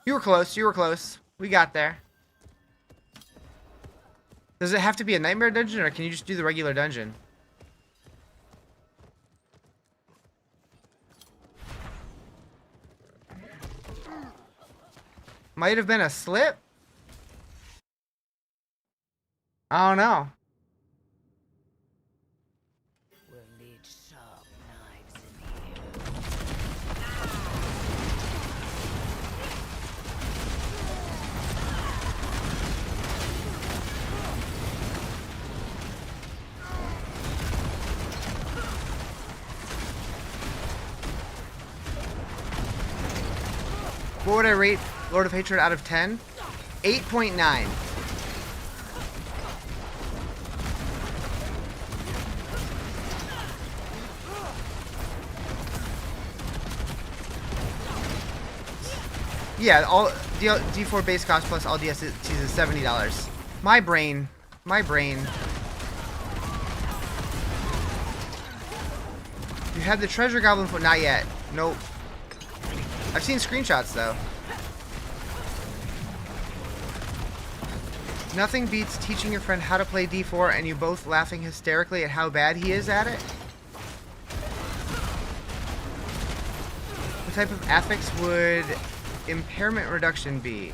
You were close. You were close. We got there. Does it have to be a nightmare dungeon, or can you just do the regular dungeon? Might have been a slip? I don't know. We'll need sharp knives in here. What would I rate Lord of Hatred out of 10? 8.9. Yeah, all D4 base cost plus all DLCs is $70. My brain. My brain. You have the treasure goblin foot? Not yet. Nope. I've seen screenshots though. Nothing beats teaching your friend how to play D4 and you both laughing hysterically at how bad he is at it. What type of affix would impairment reduction be?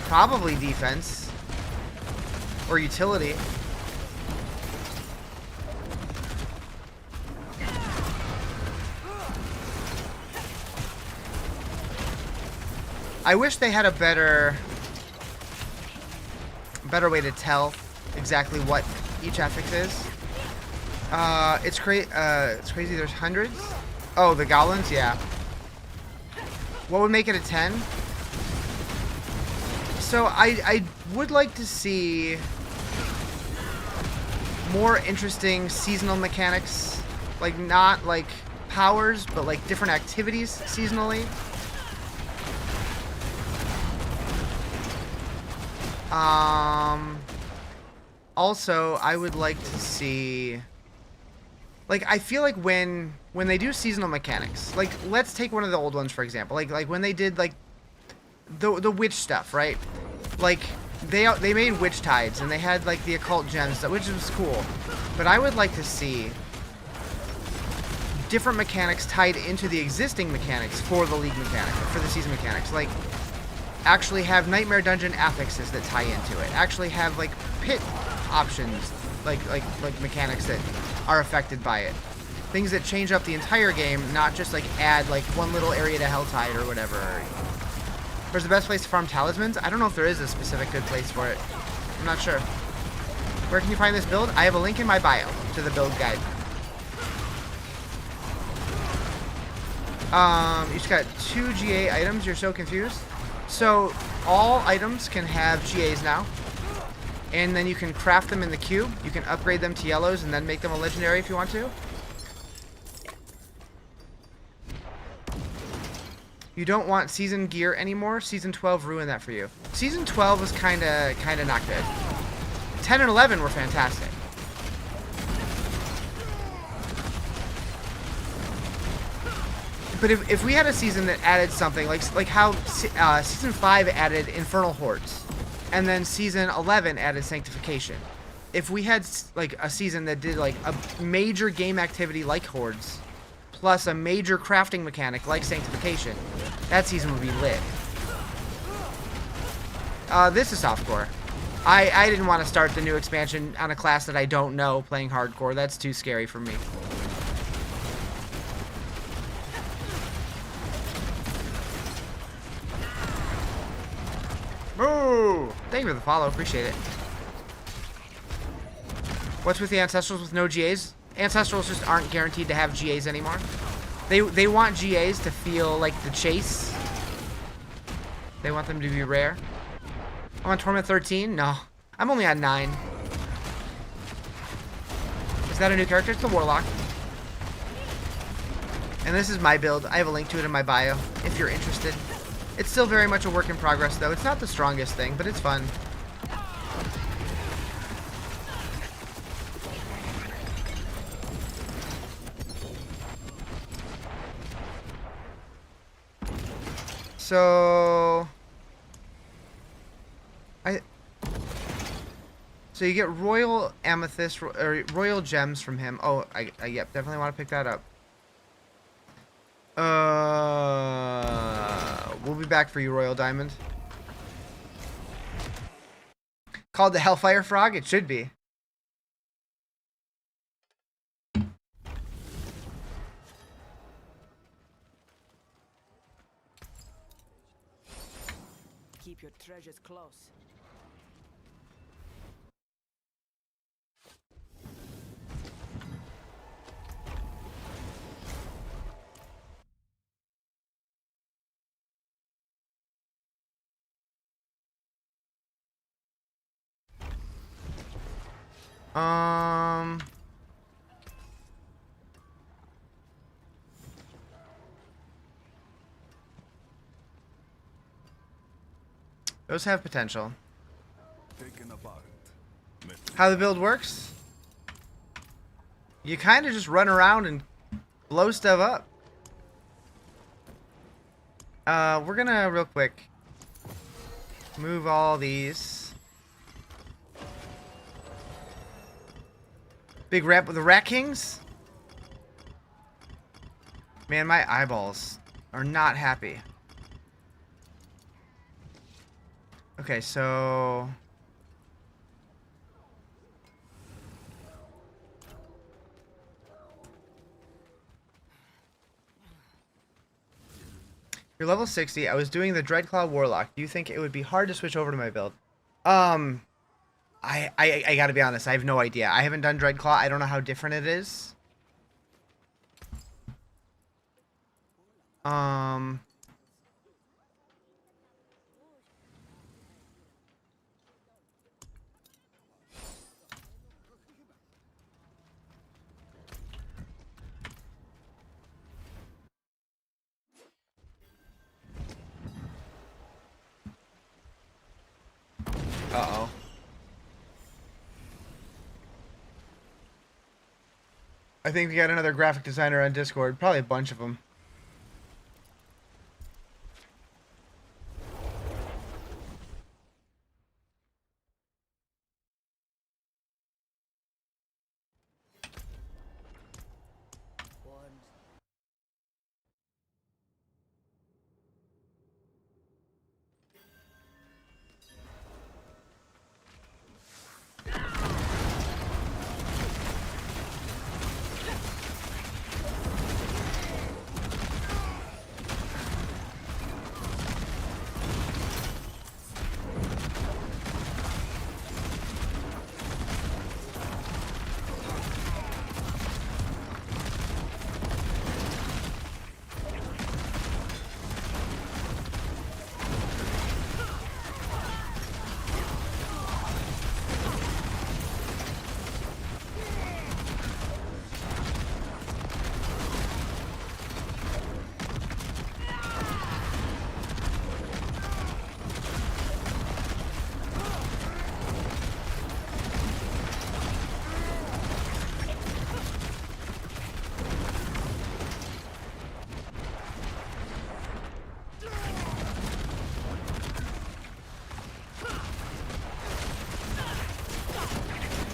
Probably defense. Or utility. I wish they had a better way to tell exactly what each affix is. It's crazy. There's hundreds. Oh, the goblins, yeah. What would make it a 10? So I would like to see more interesting seasonal mechanics, like not like powers, but like different activities seasonally. Also, I would like to see, like, I feel like when they do seasonal mechanics, like, let's take one of the old ones, for example, like when they did, like, the witch stuff, right? Like, they made witch tides, and they had, like, the occult gems, which was cool. But I would like to see different mechanics tied into the existing mechanics for the league mechanic, for the season mechanics. Like, actually have Nightmare Dungeon affixes that tie into it. Actually have, like, pit options, like mechanics that are affected by it. Things that change up the entire game, not just, like, add, like, one little area to Helltide or whatever. Where's the best place to farm talismans? I don't know if there is a specific good place for it. I'm not sure. Where can you find this build? I have a link in my bio to the build guide. You just got 2 GA items. You're so confused. So all items can have GAs now, and then you can craft them in the cube. You can upgrade them to yellows and then make them a legendary if you want to. You don't want season gear anymore. Season 12 ruined that for you. Season 12 was kind of not good. 10 and 11 were fantastic. But if we had a season that added something, like how Season 5 added Infernal Hordes, and then Season 11 added Sanctification. If we had, like, a season that did, like, a major game activity like Hordes, plus a major crafting mechanic like Sanctification, that season would be lit. This is softcore. I didn't want to start the new expansion on a class that I don't know playing hardcore. That's too scary for me. Ooh, thank you for the follow. Appreciate it. What's with the Ancestrals with no GAs? Ancestrals just aren't guaranteed to have GAs anymore. They want GAs to feel like the chase. They want them to be rare. I'm on Torment 13? No. I'm only on 9. Is that a new character? It's the Warlock. And this is my build. I have a link to it in my bio if you're interested. It's still very much a work in progress, though. It's not the strongest thing, but it's fun. So So you get royal amethyst or royal gems from him. Oh, I yep, definitely want to pick that up. We'll be back for you, Royal Diamond. Called the Hellfire Frog? It should be. Keep your treasures close. Those have potential. Taken apart. How the build works? You kind of just run around and blow stuff up. We're gonna real quick move all these. Big rap with the Rat Kings. Man, my eyeballs are not happy. Okay, so you're level 60. I was doing the Dreadclaw Warlock. Do you think it would be hard to switch over to my build? I gotta be honest. I have no idea. I haven't done Dreadclaw. I don't know how different it is. Uh-oh. I think we got another graphic designer on Discord. Probably a bunch of them.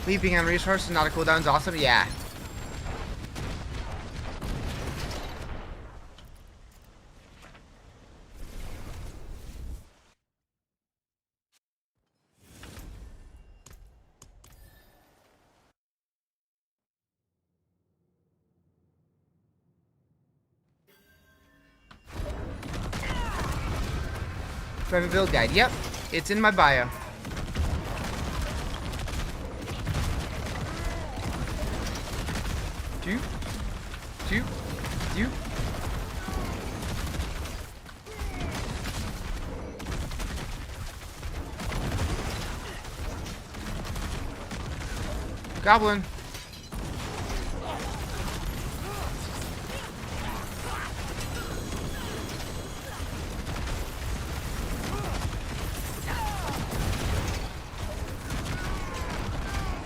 Leaping on resources, not a cooldown's awesome. Yeah. Private build guide. Yep, it's in my bio. You. Goblin.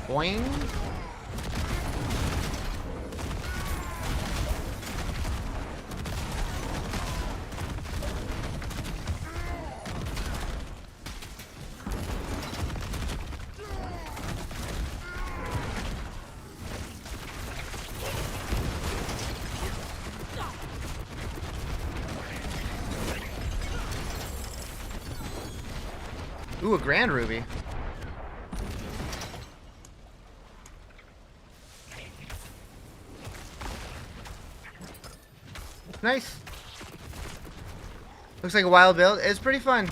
Boing. Ooh, a grand ruby. Nice. Looks like a wild build. It's pretty fun.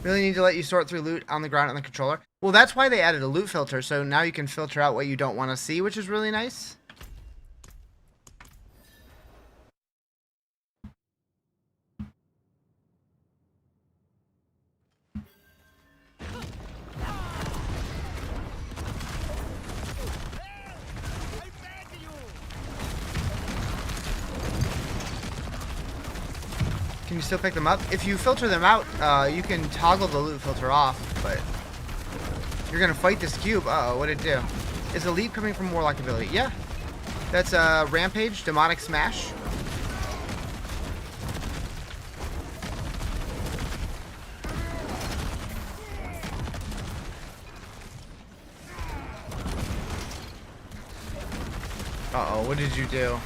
Really need to let you sort through loot on the ground on the controller. Well, that's why they added a loot filter, so now you can filter out what you don't want to see, which is really nice. Can you still pick them up? If you filter them out, you can toggle the loot filter off, but you're gonna fight this cube. Uh-oh, what'd it do? Is a leap coming from Warlock ability? Yeah. That's Rampage, Demonic Smash. Uh-oh, what did you do?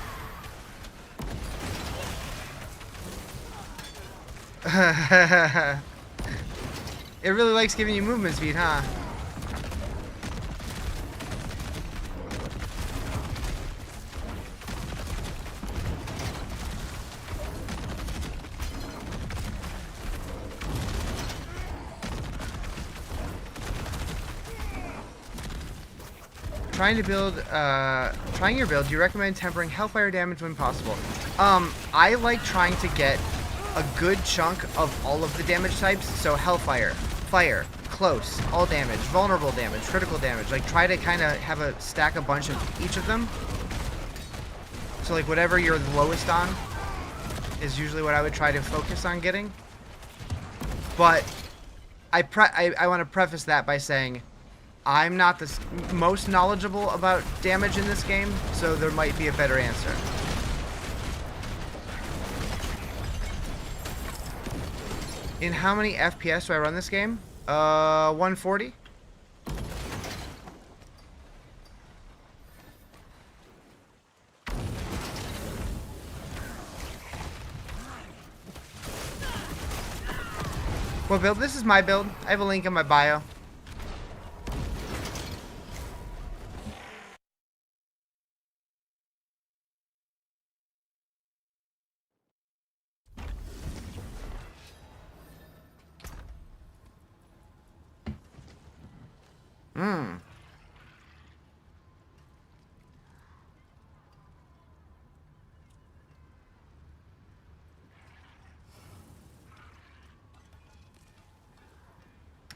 It really likes giving you movement speed, huh? Trying your build, do you recommend tempering hellfire damage when possible? I like trying to get a good chunk of all of the damage types, so hellfire, fire, close, all damage, vulnerable damage, critical damage. Like, try to kind of have a stack a bunch of each of them. So, like, whatever you're the lowest on is usually what I would try to focus on getting. But I want to preface that by saying I'm not the most knowledgeable about damage in this game, so there might be a better answer. In how many FPS do I run this game? 140. What build? This is my build. I have a link in my bio.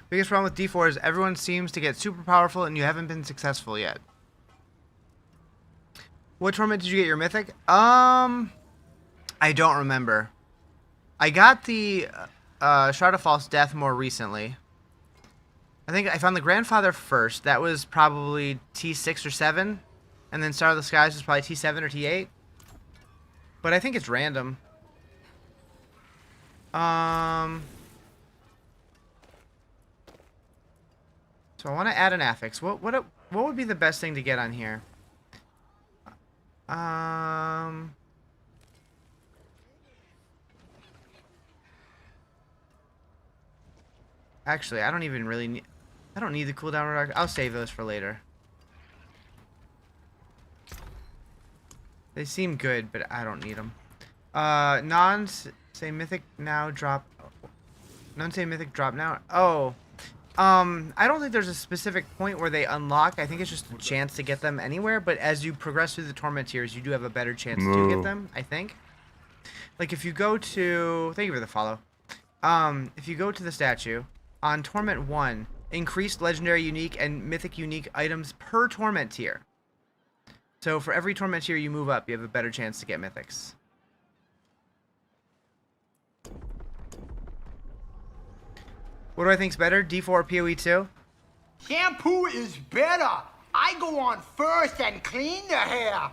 Biggest problem with D4 is everyone seems to get super powerful and you haven't been successful yet. What tournament did you get your mythic? I don't remember. I got the Shard of False Death more recently. I think I found the Grandfather first. That was probably T6 or 7. And then Star of the Skies was probably T7 or T8. But I think it's random. So I want to add an affix. What would be the best thing to get on here? Actually, I don't even really need... I don't need the cooldown reduction. I'll save those for later. They seem good, but I don't need them. Say mythic now drop... None say mythic drop now. Oh. I don't think there's a specific point where they unlock. I think it's just a chance to get them anywhere, but as you progress through the torment tiers, you do have a better chance to get them, I think. Like, if you go to... Thank you for the follow. If you go to the statue, on Torment 1, increased legendary unique and mythic unique items per torment tier. So for every torment tier you move up, you have a better chance to get mythics. What do I think's better, D4 or PoE2? Shampoo is better. I go on first and clean the hair.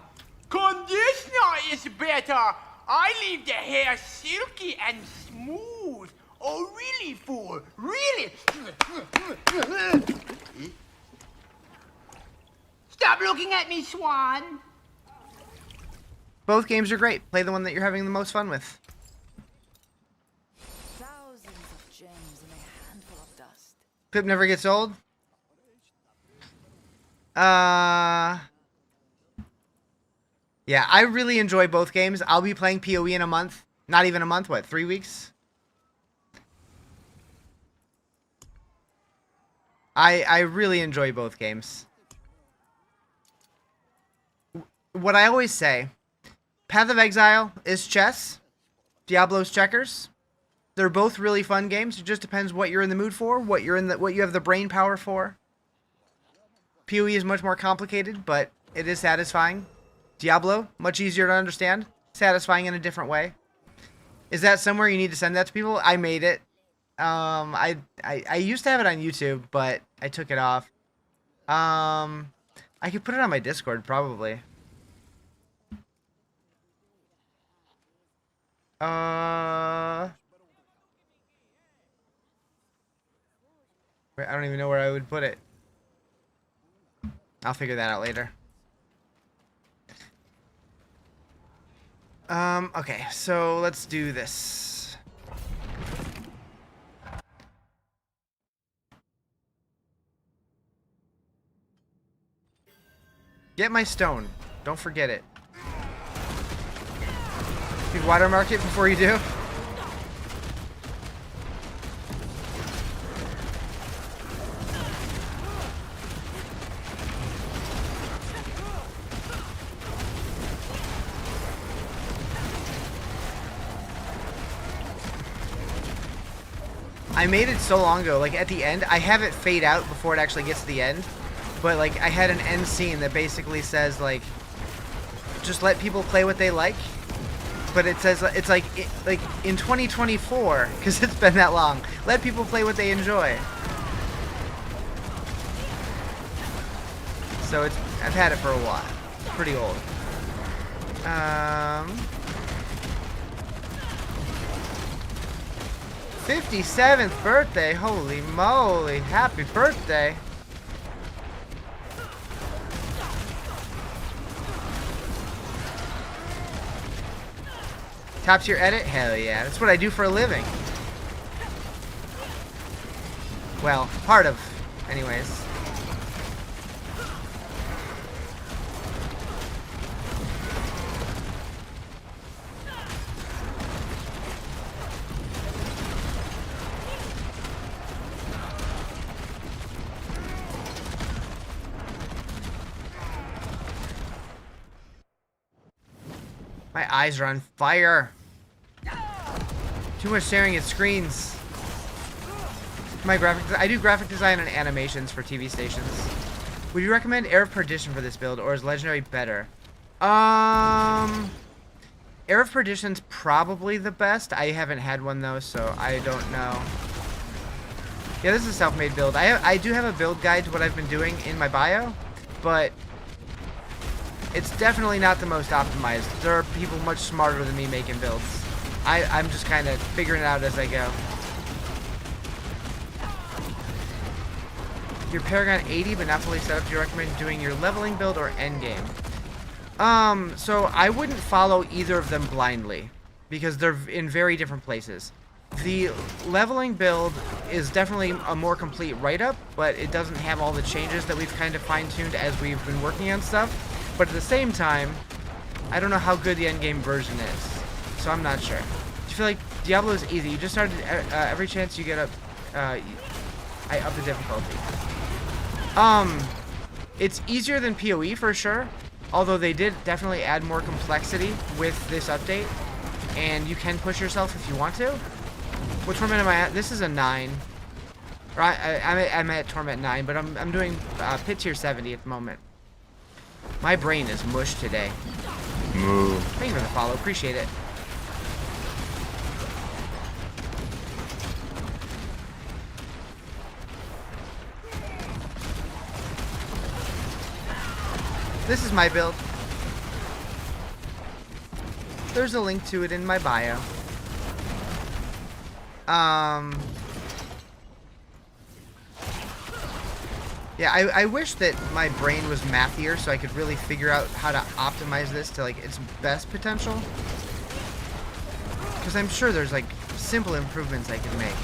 Conditioner is better. I leave the hair silky and smooth. Oh, really, fool? Really? Stop looking at me, Swan. Both games are great. Play the one that you're having the most fun with. Thousands of gems Clip never gets old. Yeah, I really enjoy both games. I'll be playing PoE in a month. Not even a month, what, 3 weeks? I really enjoy both games. What I always say, Path of Exile is chess, Diablo's checkers. They're both really fun games. It just depends what you're in the mood for, what you have the brain power for. PoE is much more complicated, but it is satisfying. Diablo, much easier to understand, satisfying in a different way. Is that somewhere you need to send that to people? I made it. I used to have it on YouTube, but I took it off. I could put it on my Discord, probably. I don't even know where I would put it. I'll figure that out later. Okay, so let's do this. Get my stone. Don't forget it. You watermark it before you do. I made it so long ago, like at the end, I have it fade out before it actually gets to the end, but like I had an end scene that basically says like, just let people play what they like, but it says, it's like in 2024, because it's been that long, let people play what they enjoy. So I've had it for a while, it's pretty old. 57th birthday, holy moly, happy birthday. Top tier edit? Hell yeah, that's what I do for a living. Well, part of, anyways. My eyes are on fire. Too much staring at screens. I do graphic design and animations for TV stations. Would you recommend Air of Perdition for this build, or is Legendary better? Air of Perdition's probably the best. I haven't had one though, so I don't know. Yeah, this is a self-made build. I do have a build guide to what I've been doing in my bio, but it's definitely not the most optimized. There are people much smarter than me making builds. I'm just kind of figuring it out as I go. Your Paragon 80 but not fully set up, do you recommend doing your leveling build or endgame? So I wouldn't follow either of them blindly, because they're in very different places. The leveling build is definitely a more complete write-up, but it doesn't have all the changes that we've kind of fine-tuned as we've been working on stuff. But at the same time, I don't know how good the endgame version is, so I'm not sure. I feel like Diablo is easy. You just started every chance you get up, I up the difficulty. It's easier than PoE for sure, although they did definitely add more complexity with this update, and you can push yourself if you want to. What torment am I at? This is a 9. Or I'm at torment 9, but I'm doing pit tier 70 at the moment. My brain is mush today. Moo. Thank you for the follow. Appreciate it. This is my build. There's a link to it in my bio. Yeah, I wish that my brain was mathier so I could really figure out how to optimize this to like its best potential. Because I'm sure there's like simple improvements I can make.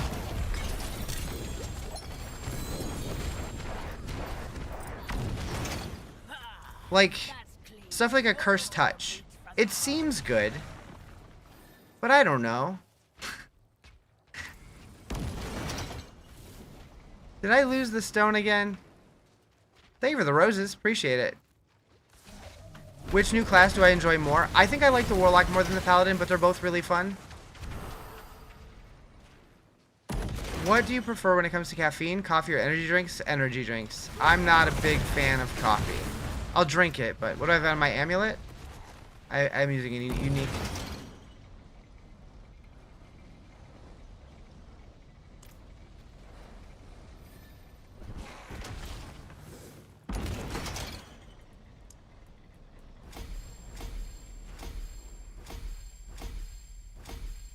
Like, stuff like a Cursed Touch. It seems good, but I don't know. Did I lose the stone again? Thank you for the roses. Appreciate it. Which new class do I enjoy more? I think I like the Warlock more than the Paladin, but they're both really fun. What do you prefer when it comes to caffeine? Coffee or energy drinks? Energy drinks. I'm not a big fan of coffee. I'll drink it, but what do I have on my amulet? I'm using a unique.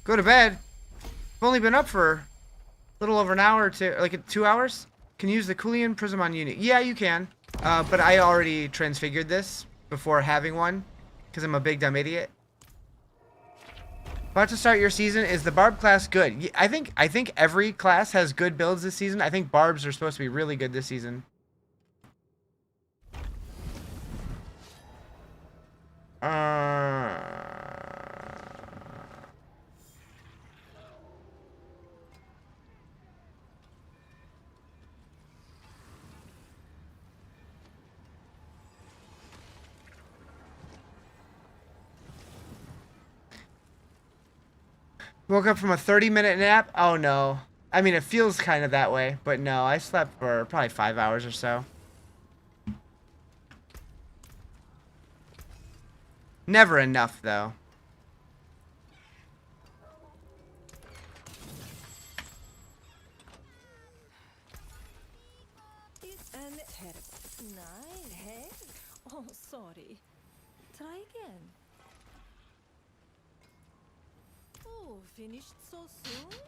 Go to bed. I've only been up for a little over an hour or two, like 2 hours. Can you use the Kulian Prism on Unique? Yeah, you can. But I already transfigured this before having one, because I'm a big dumb idiot. About to start your season. Is the Barb class good? I think every class has good builds this season. I think Barbs are supposed to be really good this season. Woke up from a 30-minute nap? Oh no. I mean, it feels kind of that way, but no, I slept for probably 5 hours or so. Never enough, though. And nine, hey? Oh, sorry. Try again. Oh, finished so soon?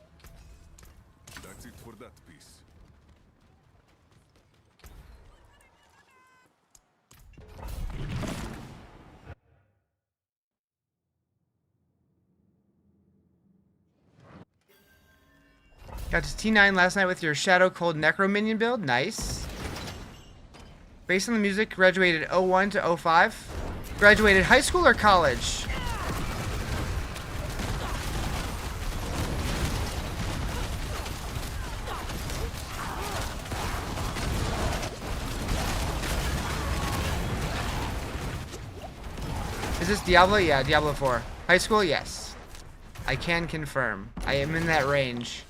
That's it for that piece. Got to T9 last night with your Shadow Cold Necro Minion build. Nice. Based on the music, graduated 01 to 05. Graduated high school or college? Is this Diablo? Yeah, Diablo 4. High school? Yes. I can confirm. I am in that range.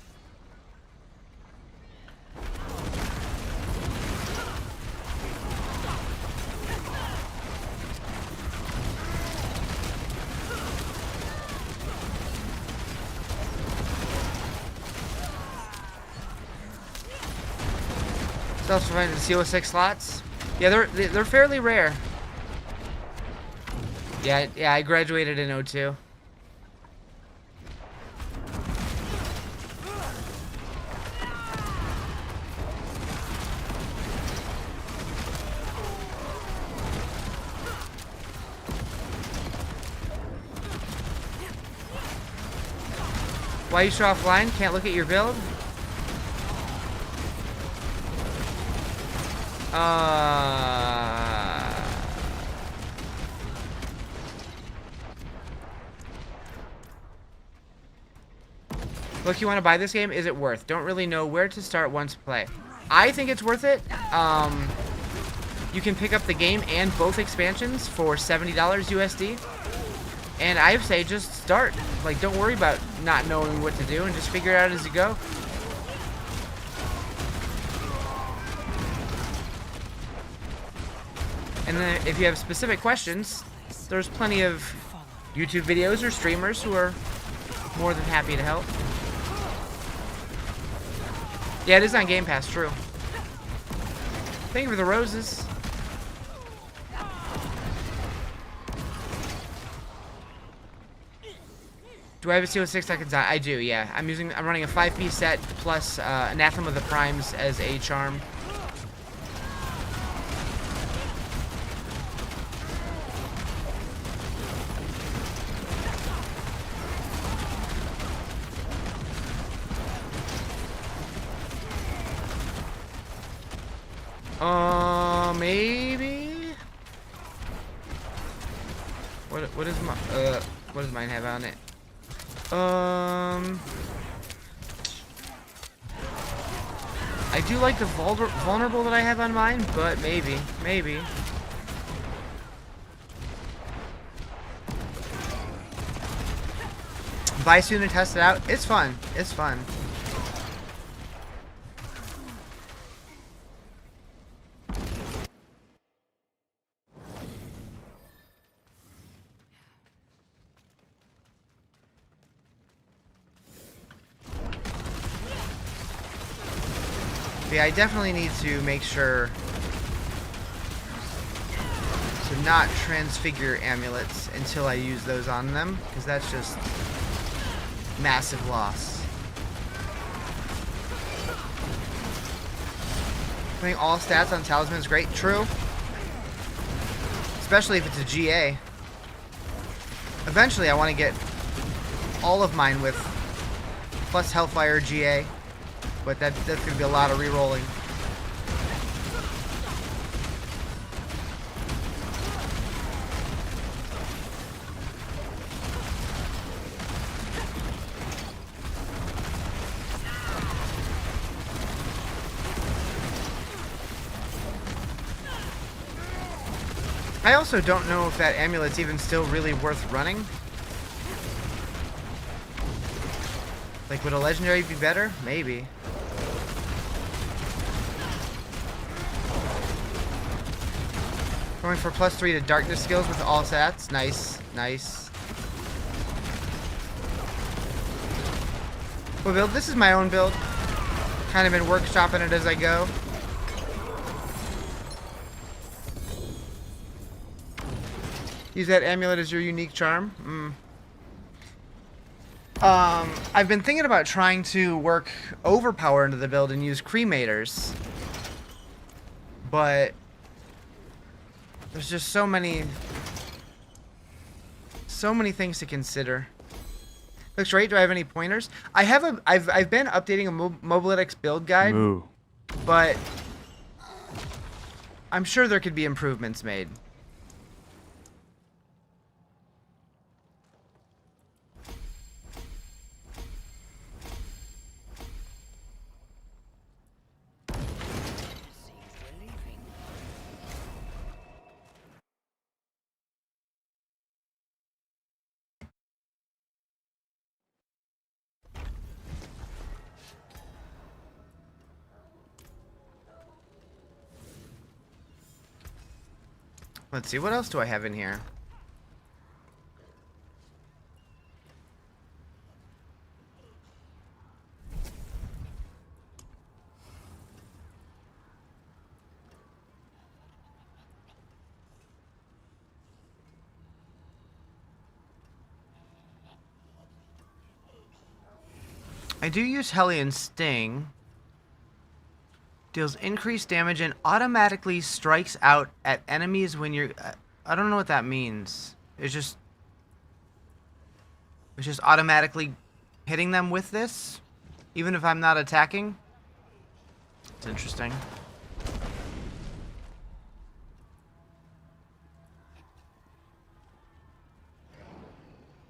Self-sufficient CO6 slots? Yeah, they're fairly rare. Yeah, I graduated in 02. Why you show offline? Can't look at your build? Look, you want to buy this game? Is it worth? Don't really know where to start once play. I think it's worth it. You can pick up the game and both expansions for $70 USD. And I say just start. Like, don't worry about not knowing what to do and just figure it out as you go. And then if you have specific questions, there's plenty of YouTube videos or streamers who are more than happy to help. Yeah, it is on Game Pass, true. Thank you for the roses. Do I have a CO6 I can design? I do, yeah. I'm running a 5-piece set plus Anathema of the Primes as a charm. Maybe? What is my what does mine have on it? I do like the vulnerable that I have on mine, but maybe. Buy soon and test it out. It's fun. It's fun. Yeah, I definitely need to make sure to not transfigure amulets until I use those on them, because that's just massive loss. Putting all stats on talisman is great. True. Especially if it's a GA. Eventually I want to get all of mine with plus Hellfire GA. But that's going to be a lot of re-rolling. I also don't know if that amulet's even still really worth running. Like, would a legendary be better? Maybe. Going for +3 to darkness skills with all stats. Nice, nice. Well, build. This is my own build. Kind of been workshopping it as I go. Use that amulet as your unique charm. I've been thinking about trying to work overpower into the build and use cremators, but there's just so many things to consider. Looks great. Do I have any pointers? I've been updating a Mobalytics build guide, but I'm sure there could be improvements made. Let's see, what else do I have in here? I do use Hellion Sting. Deals increased damage and automatically strikes out at enemies when you're... I don't know what that means. It's just automatically hitting them with this, even if I'm not attacking. It's interesting.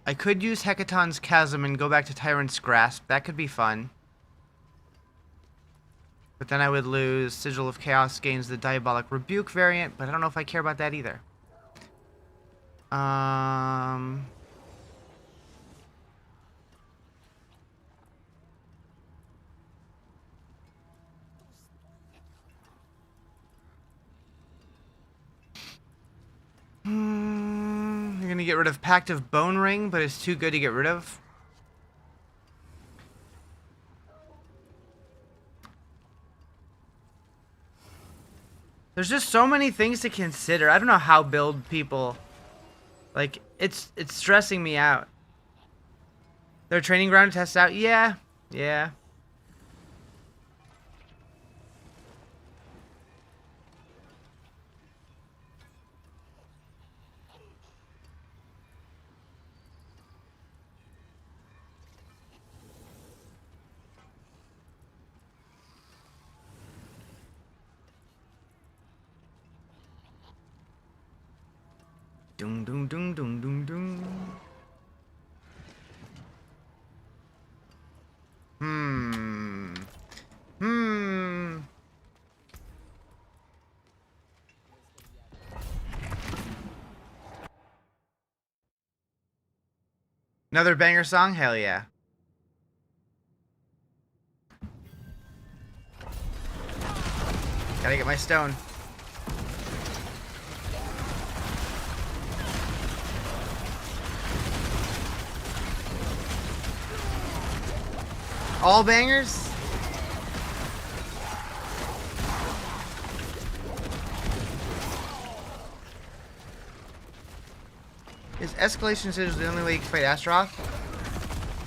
I could use Hecaton's Chasm and go back to Tyrant's Grasp. That could be fun. But then I would lose Sigil of Chaos gains the Diabolic Rebuke variant, but I don't know if I care about that either. You're gonna get rid of Pact of Bone Ring, but it's too good to get rid of. There's just so many things to consider. I don't know how build people... Like, it's stressing me out. Their training ground to test out? Yeah. Yeah. Dum dum dum dum dum Another banger song? Hell yeah. Gotta get my stone. All bangers? Is escalation scissors the only way you can fight Astaroth?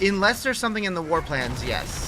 Unless there's something in the war plans, yes.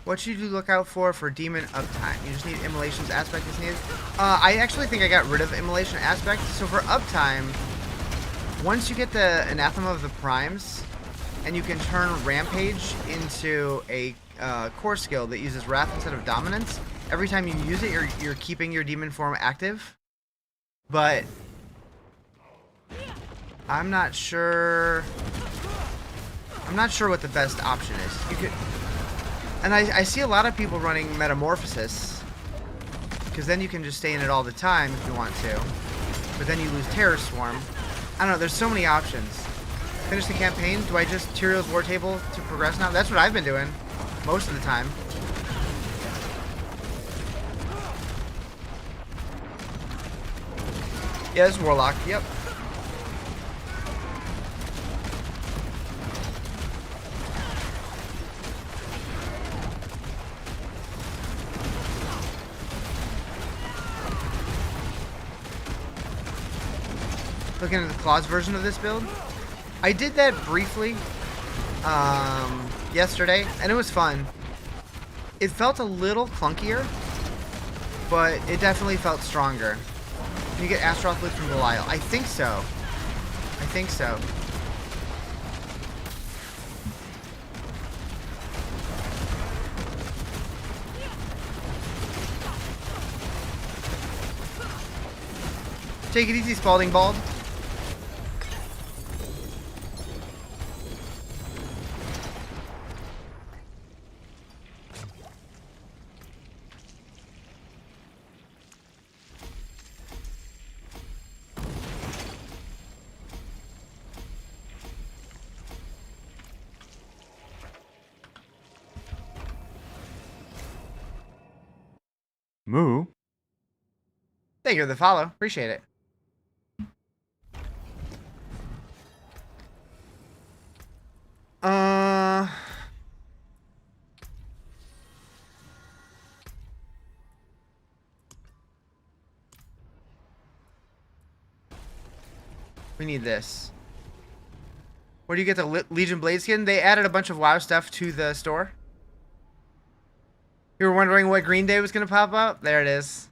What should you look out for demon uptime? You just need immolation's aspect is needed. I actually think I got rid of immolation aspect. So for uptime, once you get the anathema of the primes, and you can turn rampage into a core skill that uses wrath instead of dominance. Every time you use it, you're keeping your demon form active. But I'm not sure. I'm not sure what the best option is. You could. And I see a lot of people running Metamorphosis, because then you can just stay in it all the time if you want to. But then you lose Terror Swarm. I don't know, there's so many options. Finish the campaign? Do I just Tyrio's War Table to progress now? That's what I've been doing, most of the time. Yeah, this is Warlock, yep. Looking at the Claws version of this build. I did that briefly yesterday, and it was fun. It felt a little clunkier, but it definitely felt stronger. Can you get Astaroth Loot from Belial? I think so. I think so. Take it easy, Spalding Bald. Moo. Thank you for the follow. Appreciate it. We need this. Where do you get the Legion Blade skin? They added a bunch of WoW stuff to the store. You were wondering what Green Day was going to pop up? There it is.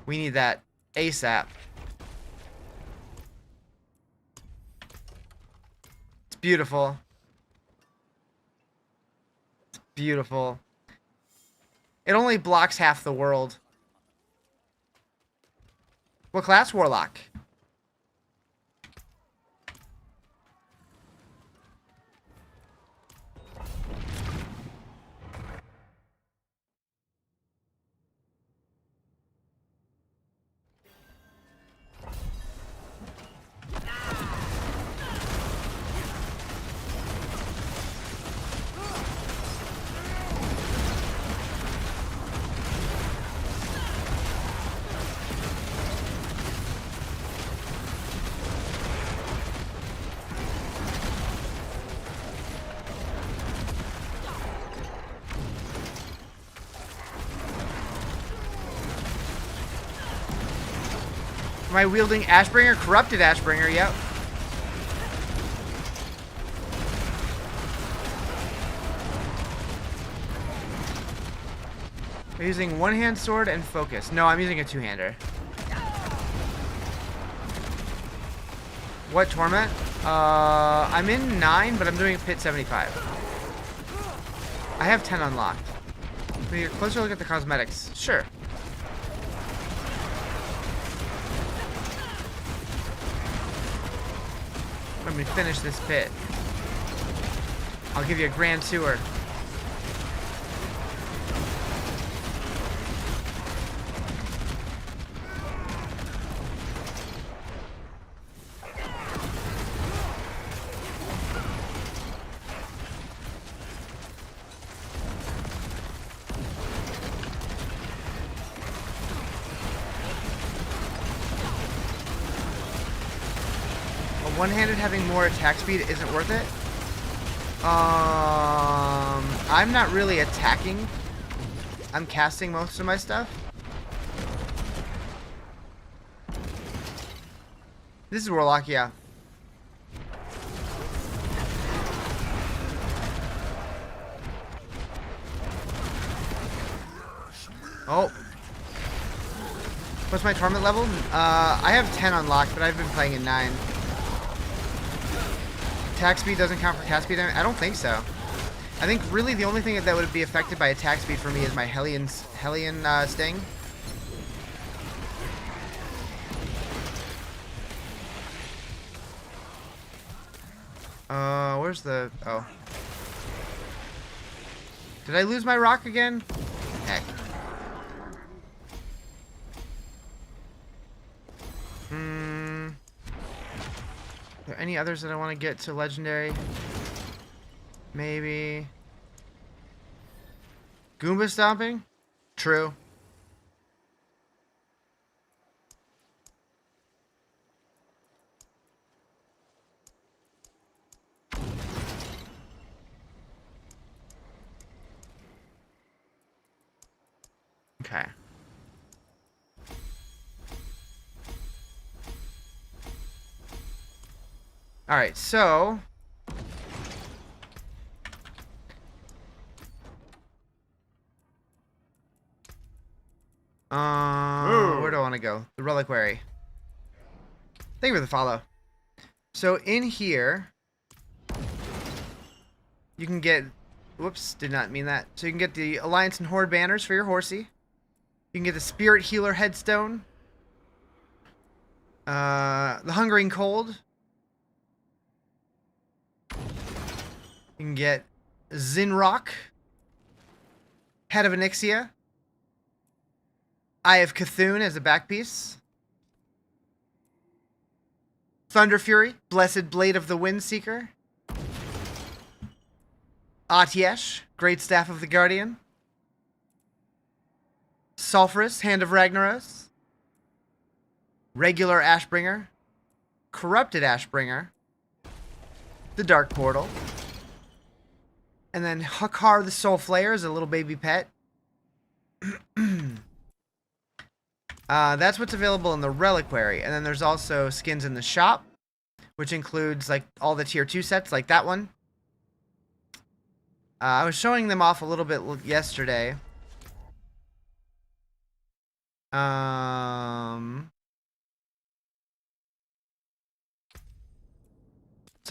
We need that ASAP. It's beautiful. It's beautiful. It only blocks half the world. What class? Warlock. Am I wielding Ashbringer? Corrupted Ashbringer, yep. I'm using one-hand sword and focus. No, I'm using a two-hander. What torment? I'm in 9, but I'm doing pit 75. I have 10 unlocked. Can we get a closer look at the cosmetics? Sure. When we finish this pit, I'll give you a grand tour. One-handed having more attack speed isn't worth it. I'm not really attacking. I'm casting most of my stuff. This is Warlock, yeah. Oh. What's my torment level? I have 10 unlocked, but I've been playing in 9. Attack speed doesn't count for cast speed? I don't think so. I think really the only thing that would be affected by attack speed for me is my Hellion Sting. Where's the... Oh. Did I lose my rock again? Heck. Are there any others that I want to get to legendary? Maybe. Goomba stomping? True. Okay. Alright, so... where do I want to go? The Reliquary. Thank you for the follow. So in here, you can get... Whoops, did not mean that. So you can get the Alliance and Horde banners for your horsey. You can get the Spirit Healer headstone. The Hungering Cold. You can get Zinrock, Head of Onyxia, Eye of Cthulhu as a back piece, Thunder Fury, Blessed Blade of the Windseeker, Atiesh, Great Staff of the Guardian, Sulphurus, Hand of Ragnaros, Regular Ashbringer, Corrupted Ashbringer, the Dark Portal, and then Hakar the Soul Flayer is a little baby pet. That's what's available in the Reliquary. And then there's also skins in the shop, which includes like all the tier 2 sets, like that one. I was showing them off a little bit yesterday. So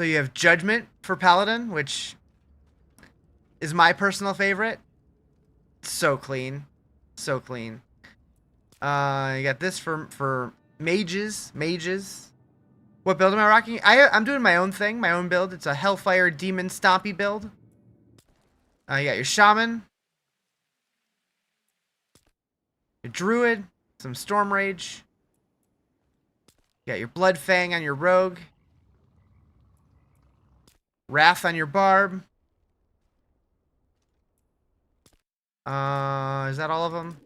you have Judgment for Paladin, which is my personal favorite. So clean. So clean. You got this for mages. What build am I rocking? I'm doing my own thing, my own build. It's a Hellfire Demon Stompy build. You got your Shaman. Your Druid. Some Storm Rage. You got your Blood Fang on your Rogue. Wrath on your Barb. Is that all of them?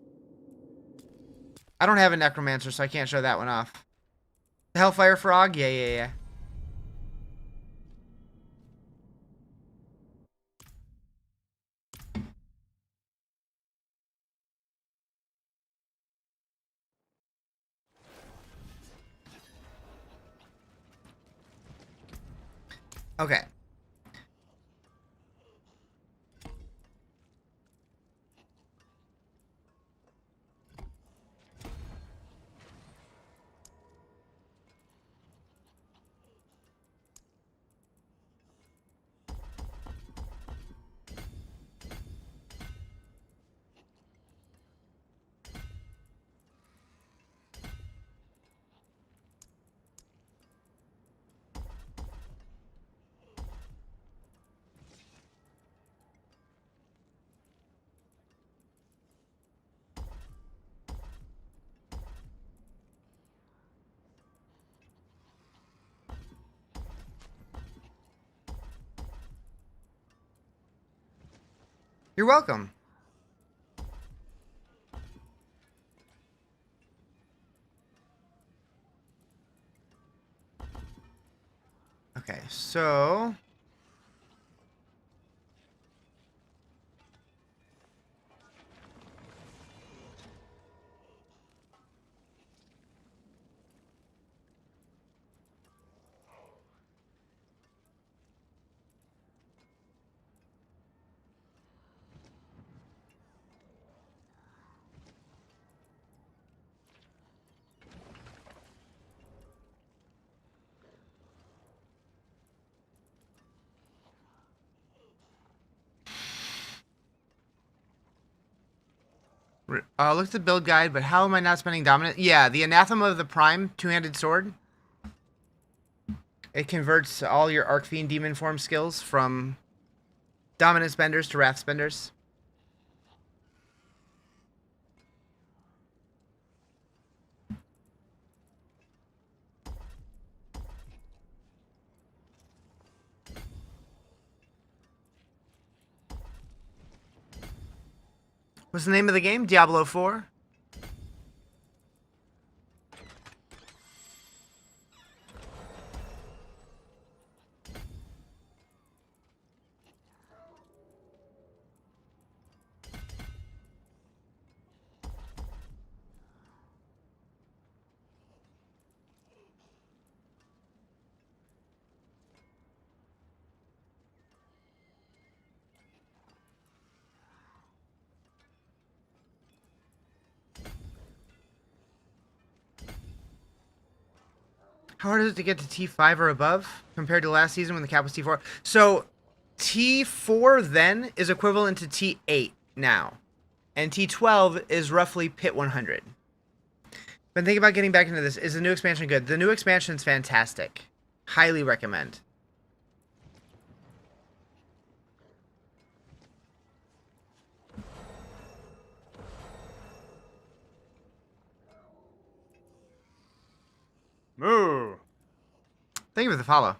I don't have a Necromancer, so I can't show that one off. The Hellfire Frog? Yeah. Okay. You're welcome. Okay, so... look at the build guide, but how am I not spending dominant? Yeah, the Anathema of the Prime two-handed sword. It converts all your Arcfiend demon form skills from dominant spenders to wrath spenders. What's the name of the game? Diablo 4? How hard is it to get to T5 or above compared to last season when the cap was T4? So T4 then is equivalent to T8 now. And T12 is roughly Pit 100. Been thinking about getting back into this. Is the new expansion good? The new expansion's fantastic. Highly recommend. Moo. Thank you for the follow.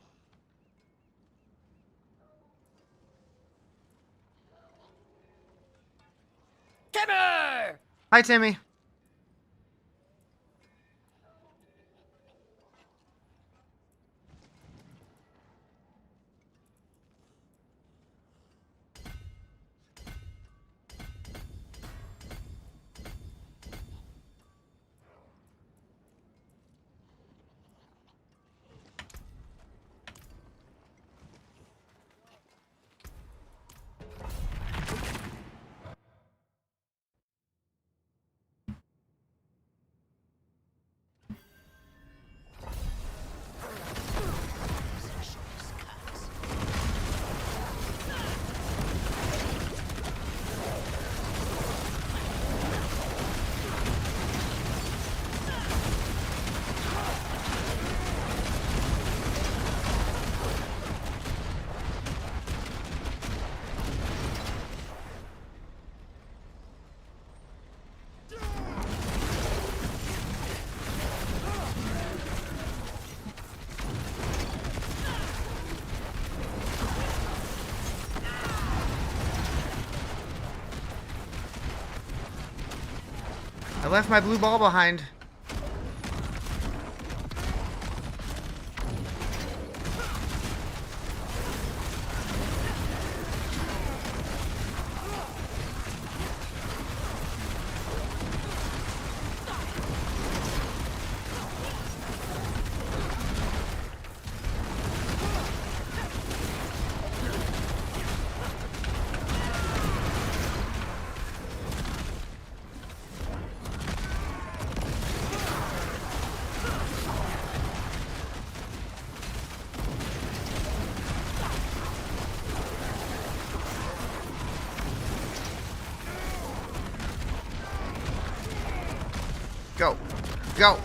Timmy! Hi, Timmy. I left my blue ball behind. Go.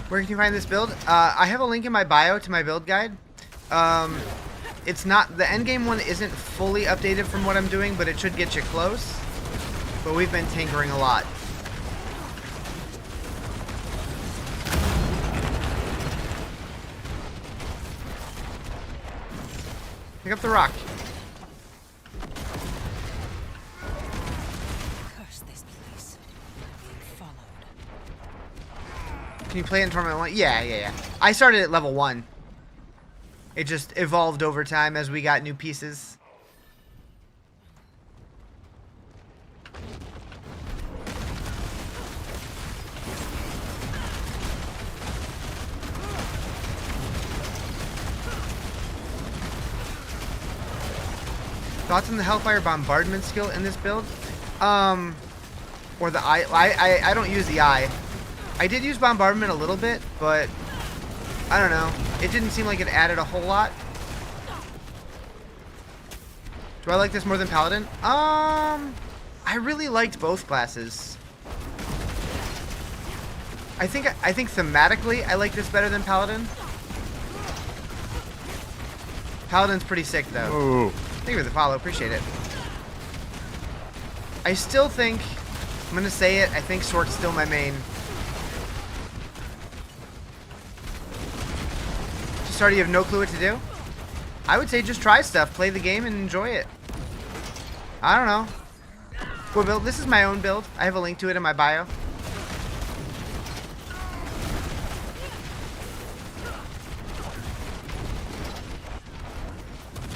Where can you find this build? I have a link in my bio to my build guide. It's not, the endgame one isn't fully updated from what I'm doing, but it should get you close. But we've been tinkering a lot. Pick up the rock. Curse this place. Being followed. Can you play it in Tournament 1? Yeah. I started at level 1. It just evolved over time as we got new pieces. Thoughts on the Hellfire Bombardment skill in this build? Or the eye. I don't use the eye. I did use Bombardment a little bit, but I don't know. It didn't seem like it added a whole lot. Do I like this more than Paladin? I really liked both classes. I think thematically I like this better than Paladin. Paladin's pretty sick though. Ooh. Thank you for the follow, appreciate it. I still think, I'm gonna say it, I think Sork's still my main. Start, you have no clue what to do? I would say just try stuff, play the game and enjoy it. I don't know. What build? This is my own build. I have a link to it in my bio.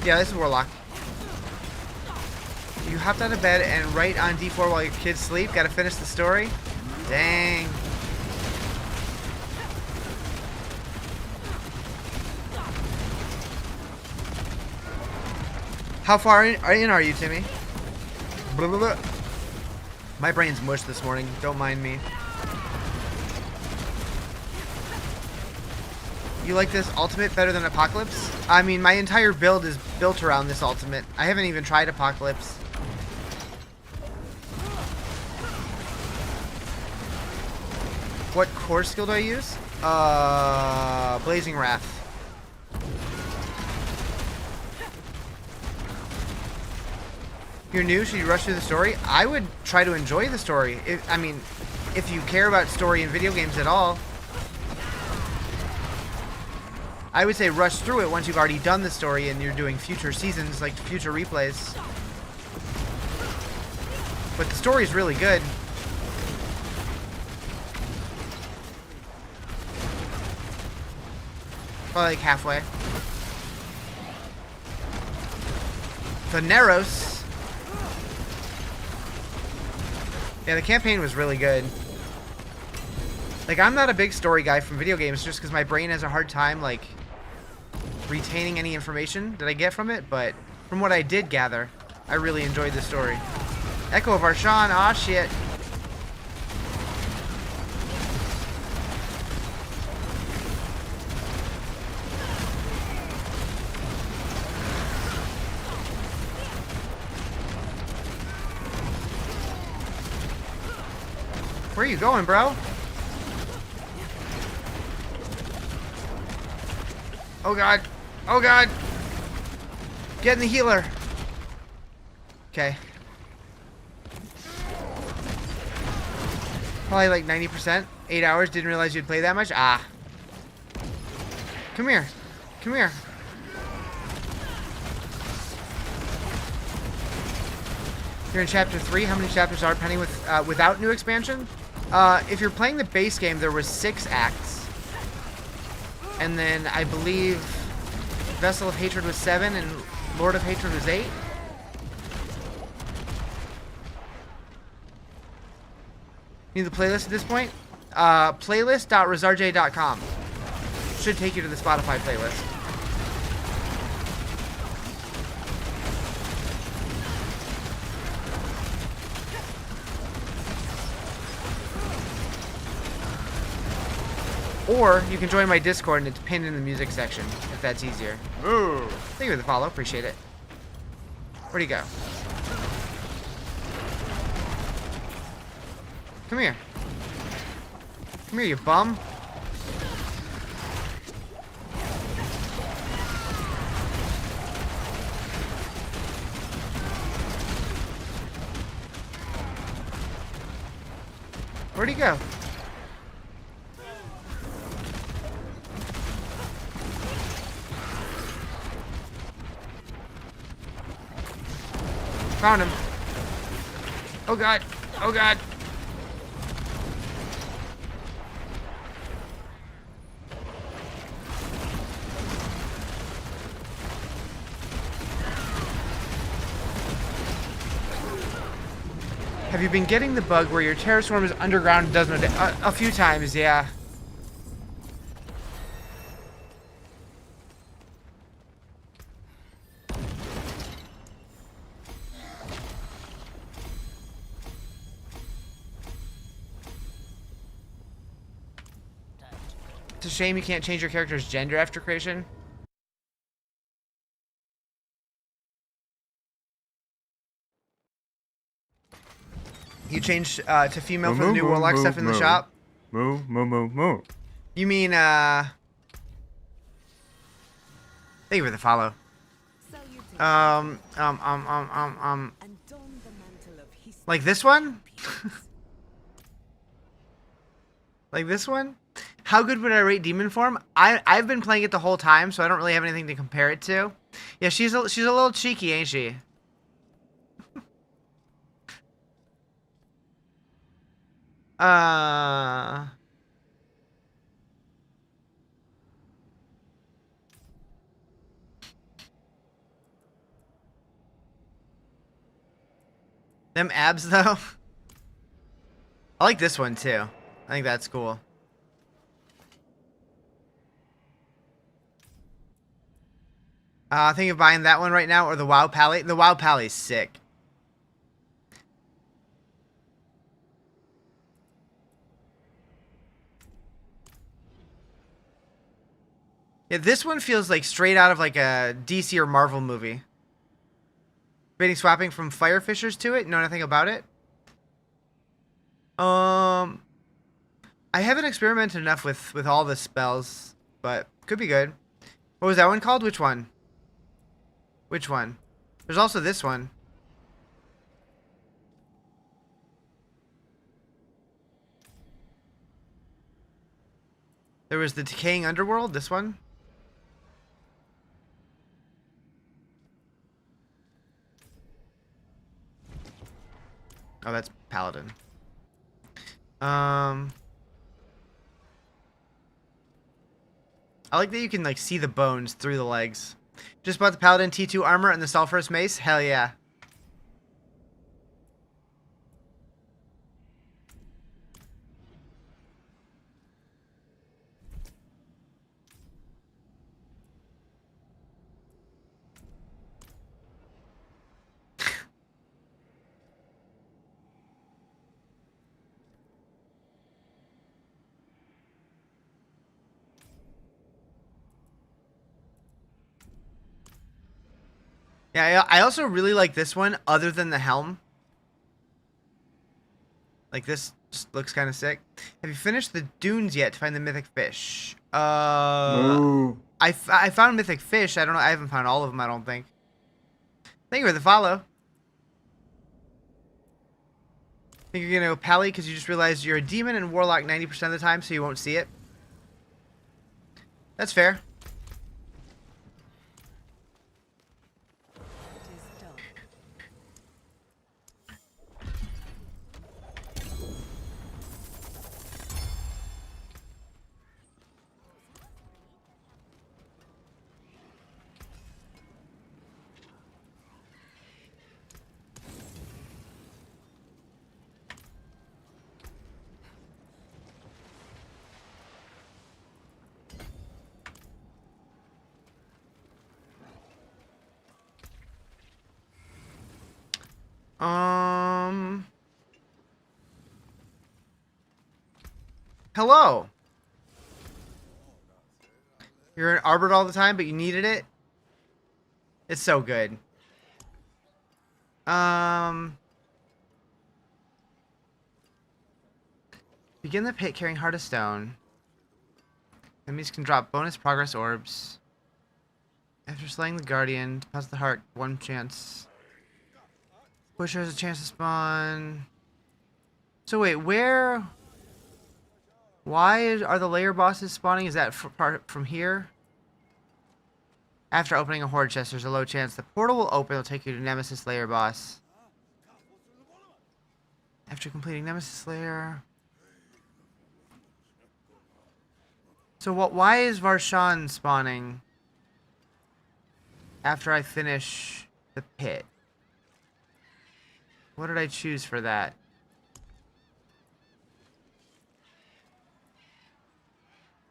Yeah, this is Warlock. You hopped out of bed and right on D4 while your kids sleep. Gotta finish the story. Dang. How far in are you, Timmy? Blah, blah, blah. My brain's mush this morning. Don't mind me. You like this ultimate better than Apocalypse? I mean, my entire build is built around this ultimate. I haven't even tried Apocalypse. What core skill do I use? Blazing Wrath. You're new, should you rush through the story? I would try to enjoy the story. If you care about story in video games at all, I would say rush through it once you've already done the story and you're doing future seasons, like future replays. But the story is really good. Probably like halfway. Veneros. Yeah, the campaign was really good. Like, I'm not a big story guy from video games just because my brain has a hard time, like, retaining any information that I get from it, but from what I did gather, I really enjoyed the story. Echo of Arshan, aw shit. Where are you going, bro? Oh god. Oh god. Get in the healer. Okay. Probably like 90%. 8 hours. Didn't realize you'd play that much. Ah. Come here. Come here. You're in chapter 3. How many chapters are pending without new expansion? If you're playing the base game, there was 6 acts. And then I believe Vessel of Hatred was 7 and Lord of Hatred was 8. Need the playlist at this point? Playlist.rizarjay.com. Should take you to the Spotify playlist. Or you can join my Discord and it's pinned in the music section, if that's easier. Ooh. Thank you for the follow. Appreciate it. Where'd he go? Come here. Come here, you bum. Where'd he go? Found him. Oh god. Oh god. Have you been getting the bug where your terror swarm is underground and does no damage? A few times, yeah. It's a shame you can't change your character's gender after creation. You changed to female for the new warlock stuff in the shop? Moo. You mean, thank you for the follow. And don the mantle of history. Like this one? Like this one? How good would I rate demon form? I've been playing it the whole time, so I don't really have anything to compare it to. Yeah, she's a little cheeky, ain't she? Them abs though. I like this one too. I think that's cool. Think of buying that one right now or the WoW Pally. The WoW Pally's sick. Yeah, this one feels like straight out of like a DC or Marvel movie. Debating swapping from Firefishers to it? Know nothing about it? I haven't experimented enough with all the spells, but could be good. What was that one called? Which one? Which one? There's also this one. There was the Decaying Underworld, this one. Oh, that's Paladin. I like that you can like see the bones through the legs. Just bought the Paladin T2 armor and the Sulphurous Mace. Hell yeah. Yeah, I also really like this one, other than the helm. Like, this just looks kind of sick. Have you finished the dunes yet to find the mythic fish? I found mythic fish. I don't know. I haven't found all of them, I don't think. Thank you for the follow. Think you're gonna go Pally because you just realized you're a demon and warlock 90% of the time, so you won't see it? That's fair. It is done. Hello. You're in Arbored all the time, but you needed it. It's so good. Begin the pit carrying Heart of Stone. Enemies can drop bonus progress orbs. After slaying the Guardian, deposit the heart, 1 chance. Pusher has a chance to spawn. So wait, where... Why are the layer bosses spawning? Is that part from here? After opening a horde chest, there's a low chance the portal will open. It'll take you to Nemesis layer boss. After completing Nemesis layer... So what? Why is Varshan spawning after I finish the pit? What did I choose for that?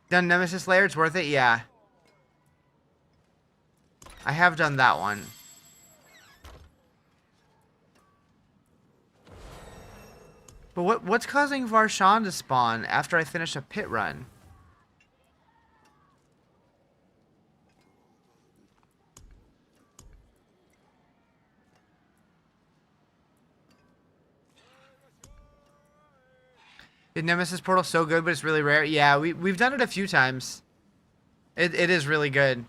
Done Nemesis layer, it's worth it? Yeah. I have done that one. But what's causing Varshan to spawn after I finish a pit run? The Nemesis portal so good, but it's really rare. Yeah, we've done it a few times. It is really good.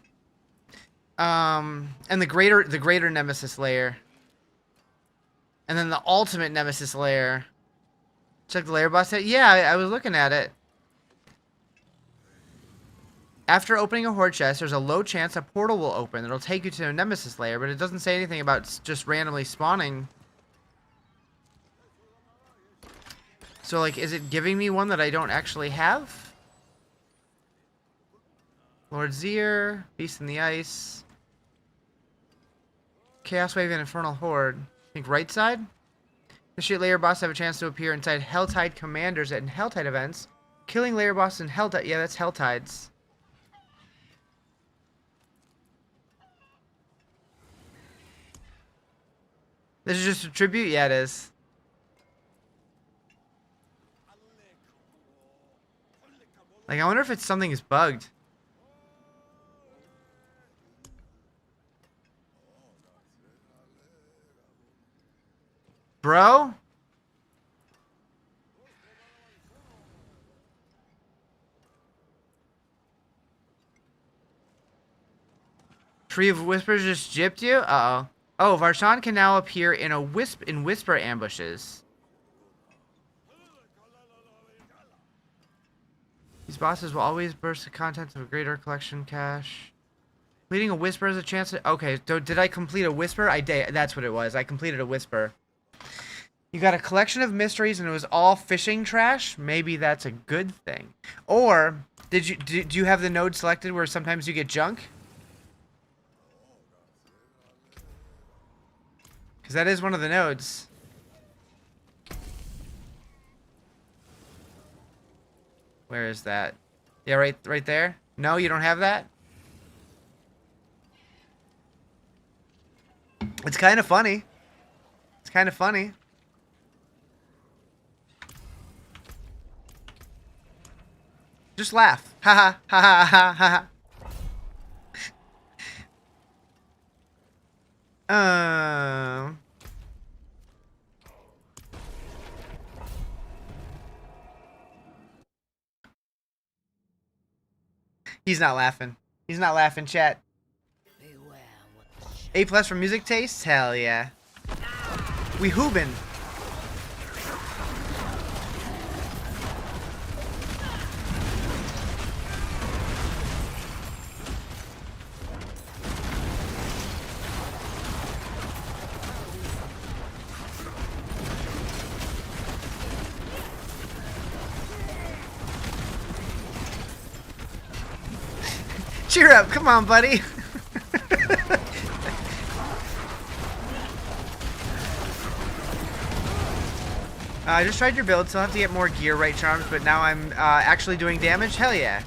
And the greater Nemesis layer. And then the ultimate Nemesis layer. Check the layer boss set. Yeah, I was looking at it. After opening a horde chest, there's a low chance a portal will open. It'll take you to a Nemesis layer, but it doesn't say anything about just randomly spawning. So, like, is it giving me one that I don't actually have? Lord Zier, Beast in the Ice, Chaos Wave and Infernal Horde. I think right side? Initiate layer boss have a chance to appear inside Helltide commanders at Helltide events. Killing layer boss in Helltide. Yeah, that's Helltides. This is just a tribute? Yeah, it is. Like, I wonder if it's something is bugged. Bro? Tree of Whispers just gypped you? Uh-oh. Oh, Varshan can now appear in whisper ambushes. These bosses will always burst the contents of a greater collection cache. Completing a whisper has a chance to... Okay, so did I complete a whisper? I did. That's what it was. I completed a whisper. You got a collection of mysteries and it was all fishing trash? Maybe that's a good thing. Or, do you have the node selected where sometimes you get junk? Because that is one of the nodes. Where is that? Yeah, right there. No, you don't have that? It's kind of funny. It's kind of funny. Just laugh. Ha ha ha ha ha ha. He's not laughing. He's not laughing, chat. A+ for music tastes? Hell yeah. We hoobin'. Cheer up, come on, buddy. I just tried your build, so I'll have to get more gear, right, Charms, but now I'm actually doing damage? Hell yeah.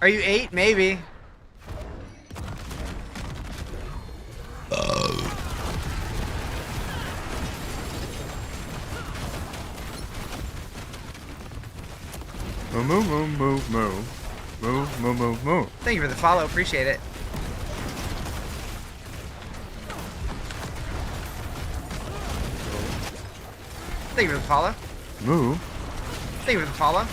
Are you 8? Maybe. Moo, moo, moo, moo, moo. Moo, moo, moo, moo. Thank you for the follow. Appreciate it. Thank you for the follow. Moo. Thank you for the follow.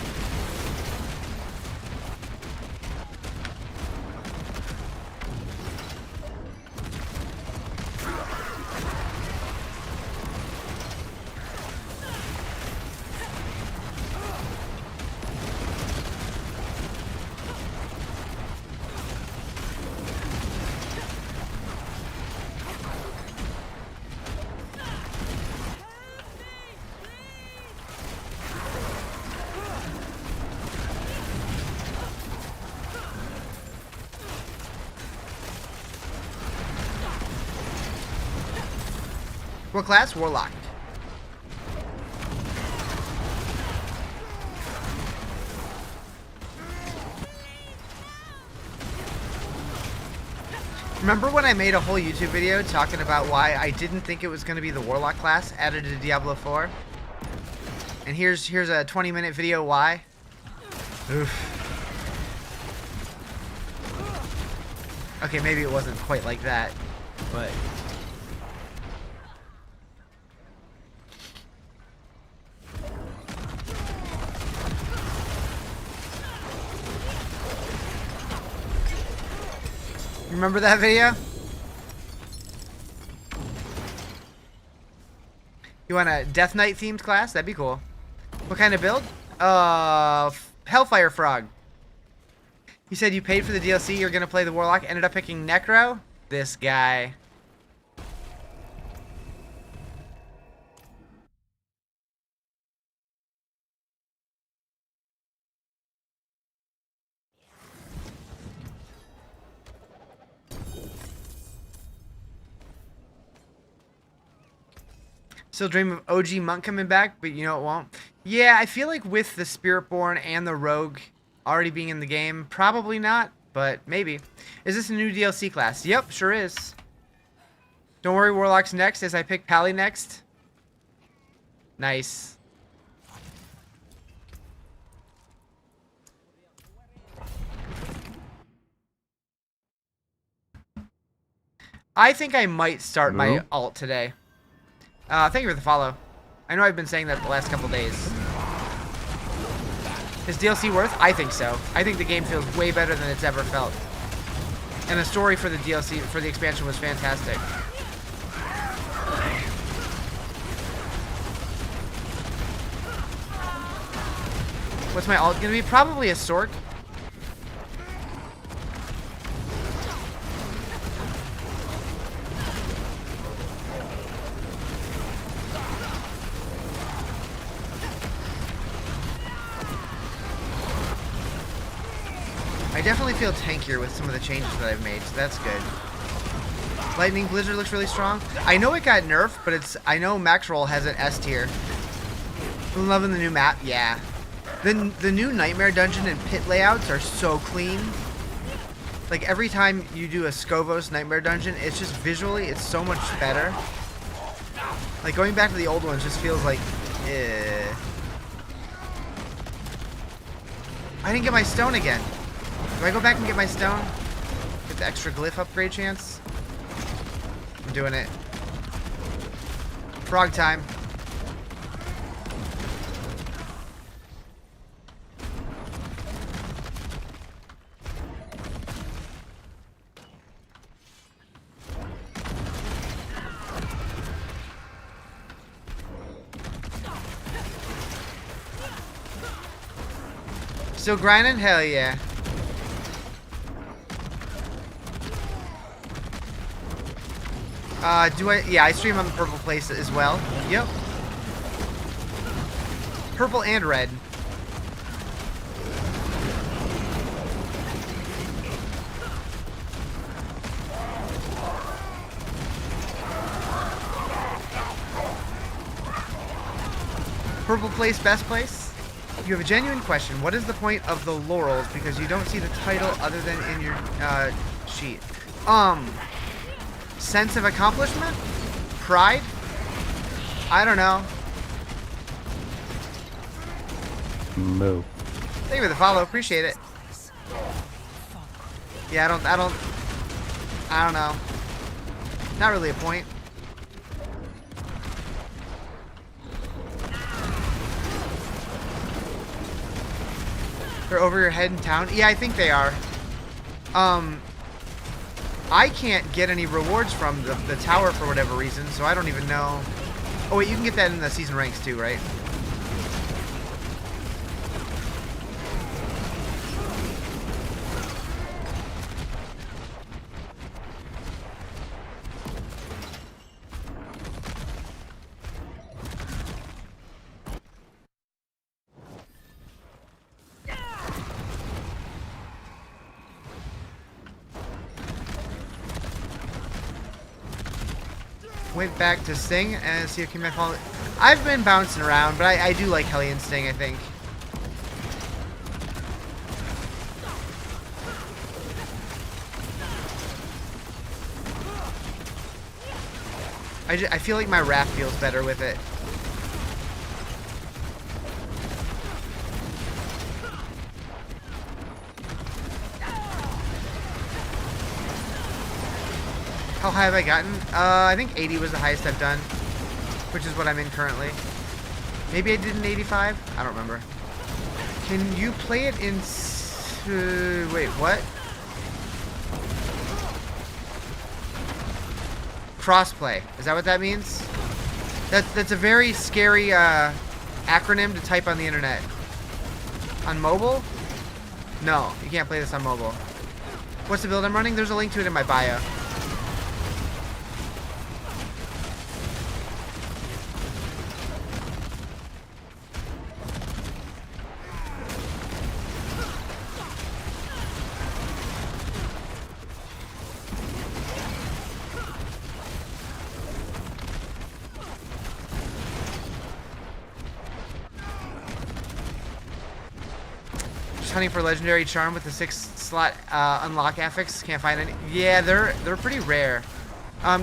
What class? Warlock. Remember when I made a whole YouTube video talking about why I didn't think it was going to be the Warlock class added to Diablo 4? And here's a 20-minute video why. Oof. Okay, maybe it wasn't quite like that, but... Remember that video? You want a Death Knight themed class? That'd be cool. What kind of build? Hellfire Frog. You said you paid for the DLC, you're gonna play the Warlock, ended up picking Necro? This guy. Still dream of OG Monk coming back, but you know it won't. Yeah, I feel like with the Spiritborn and the Rogue already being in the game, probably not, but maybe. Is this a new DLC class? Yep, sure is. Don't worry, Warlock's next as I pick Pally next. Nice. I think I might start my alt today. Thank you for the follow. I know I've been saying that the last couple days. Is DLC worth? I think so. I think the game feels way better than it's ever felt. And the story for the DLC, for the expansion, was fantastic. What's my alt gonna be? Probably a Sork. I definitely feel tankier with some of the changes that I've made, so that's good. Lightning Blizzard looks really strong. I know it got nerfed, but I know Max Roll has an S tier. I'm loving the new map, yeah. The new Nightmare Dungeon and pit layouts are so clean. Like every time you do a Scovos Nightmare Dungeon, it's just visually, it's so much better. Like going back to the old ones just feels like, eh. I didn't get my stone again. Do I go back and get my stone? Get the extra glyph upgrade chance? I'm doing it. Frog time. Still grinding? Hell yeah. Yeah, I stream on the purple place as well. Yep. Purple and red. Purple place, best place? You have a genuine question. What is the point of the laurels? Because you don't see the title other than in your sheet. Sense of accomplishment? Pride? I don't know. Moo. Thank you for the follow. Appreciate it. Yeah, I don't know. Not really a point. They're over your head in town? Yeah, I think they are. I can't get any rewards from the tower for whatever reason, so I don't even know. Oh wait, you can get that in the season ranks too, right? Went back to Sting and see if I can follow. I've been bouncing around, but I do like Hellion Sting, I think. I feel like my wrath feels better with it. How high have I gotten? I think 80 was the highest I've done, which is what I'm in currently. Maybe I did an 85? I don't remember. Can you play it in... wait, what? Crossplay. Is that what that means? That's a very scary acronym to type on the internet. On mobile? No, you can't play this on mobile. What's the build I'm running? There's a link to it in my bio. Hunting for legendary charm with the 6-slot unlock affix. Can't find any. Yeah, they're pretty rare.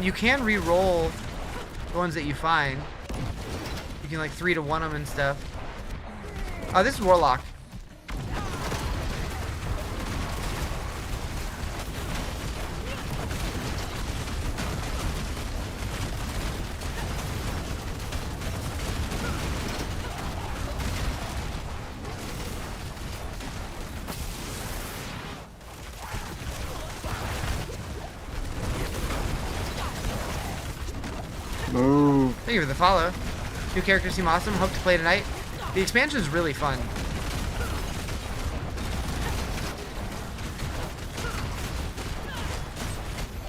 You can re-roll the ones that you find. You can like 3-to-1 them and stuff. Oh, this is Warlock. Move. Thank you for the follow. New characters seem awesome. Hope to play tonight. The expansion is really fun.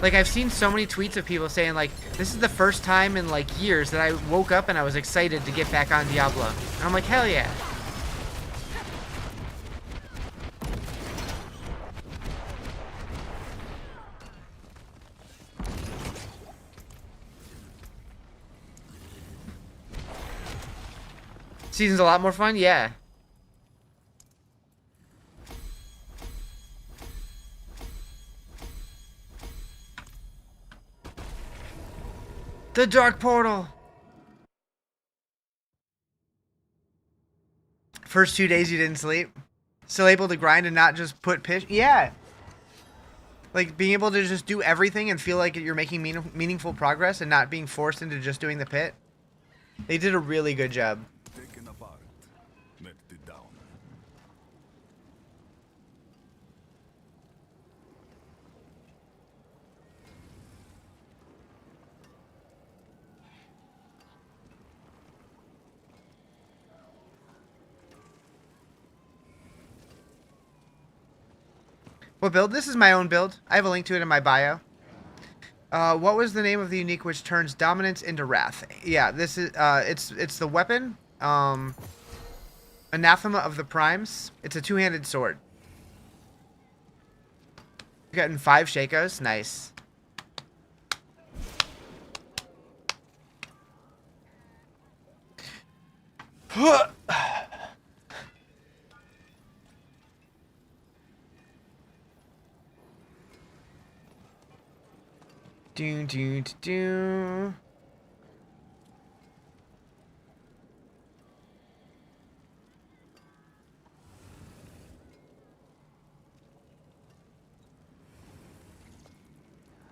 Like, I've seen so many tweets of people saying, like, this is the first time in, like, years that I woke up and I was excited to get back on Diablo. And I'm like, hell yeah. Season's a lot more fun? Yeah. The Dark Portal! First 2 days you didn't sleep? Still able to grind and not just put pitch? Yeah! Like, being able to just do everything and feel like you're making meaningful progress and not being forced into just doing the pit. They did a really good job. Taken apart, melted down. What build? This is my own build. I have a link to it in my bio. What was the name of the unique which turns dominance into wrath? Yeah, this is it's the weapon. Anathema of the Primes. It's a two-handed sword. You've gotten 5 Shakos. Nice. Do do do.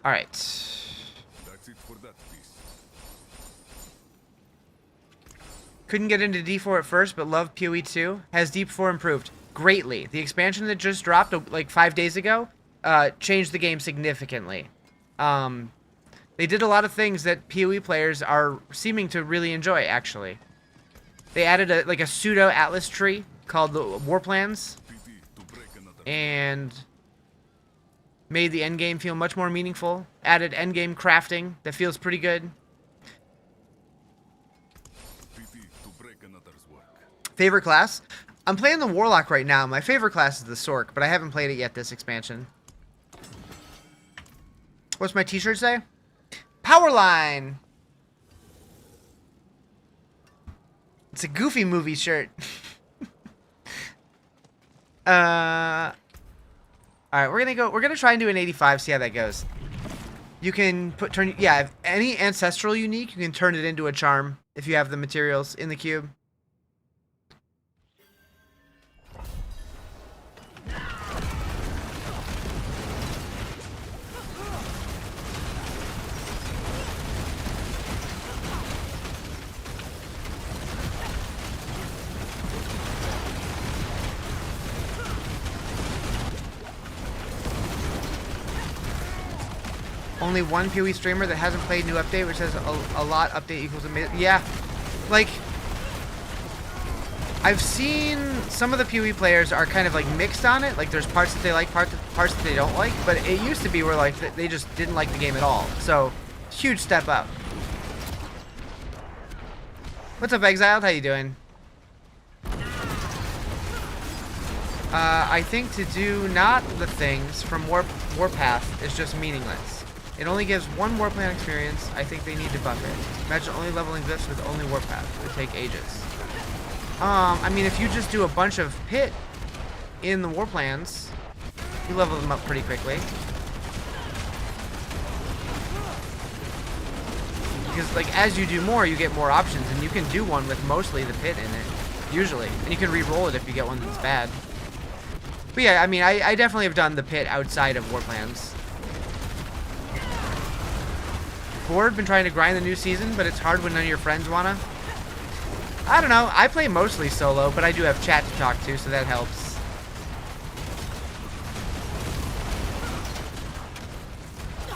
All right. That's it for that piece. Couldn't get into D4 at first, but love PoE 2. Has D4 improved? Greatly. The expansion that just dropped like 5 days ago changed the game significantly. They did a lot of things that PoE players are seeming to really enjoy, actually. They added a pseudo atlas tree called the War Plans, Pity to break another. and made the endgame feel much more meaningful. Added endgame crafting that feels pretty good. Pity to break another's work. Favorite class? I'm playing the Warlock right now. My favorite class is the Sork, but I haven't played it yet this expansion. What's my t-shirt say? Powerline! It's a Goofy movie shirt. Alright, we're gonna try and do an 85, see how that goes. You can if any ancestral unique, you can turn it into a charm if you have the materials in the cube. Only one PoE streamer that hasn't played new update, which says a lot update equals amazing. Yeah, like, I've seen some of the PoE players are kind of like mixed on it. Like, there's parts that they like, parts that they don't like. But it used to be where like they just didn't like the game at all. So, huge step up. What's up, Exiled? How you doing? I think to do not the things from Warpath is just meaningless. It only gives one Warplan experience. I think they need to buff it. Imagine only leveling this with only Warpath. It would take ages. I mean, if you just do a bunch of pit in the Warplans, you level them up pretty quickly. Because, like, as you do more, you get more options, and you can do one with mostly the pit in it, usually. And you can re-roll it if you get one that's bad. But yeah, I mean, I definitely have done the pit outside of Warplans. Bored, been trying to grind the new season, but it's hard when none of your friends wanna. I don't know, I play mostly solo, but I do have chat to talk to, so that helps.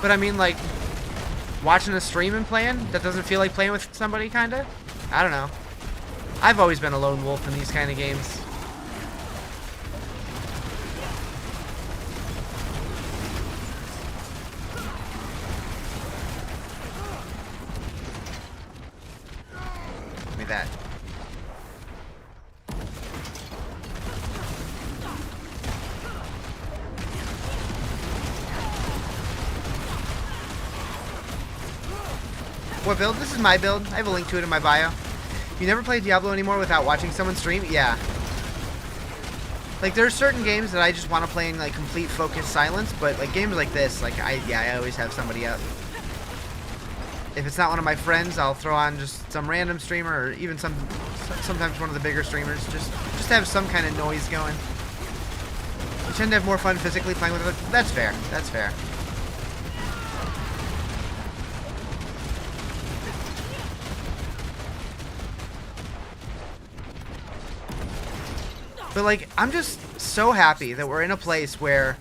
But I mean, like, watching a stream and playing, that doesn't feel like playing with somebody, kinda? I don't know. I've always been a lone wolf in these kind of games. Give me that. What build? This is my build. I have a link to it in my bio. You never play Diablo anymore without watching someone stream? Yeah. Like, there's certain games that I just want to play in, like, complete focused silence, but, like, games like this, like, I always have somebody up. If it's not one of my friends, I'll throw on just some random streamer, or even sometimes one of the bigger streamers, just to have some kind of noise going. You tend to have more fun physically playing with others. That's fair. That's fair. But, like, I'm just so happy that we're in a place where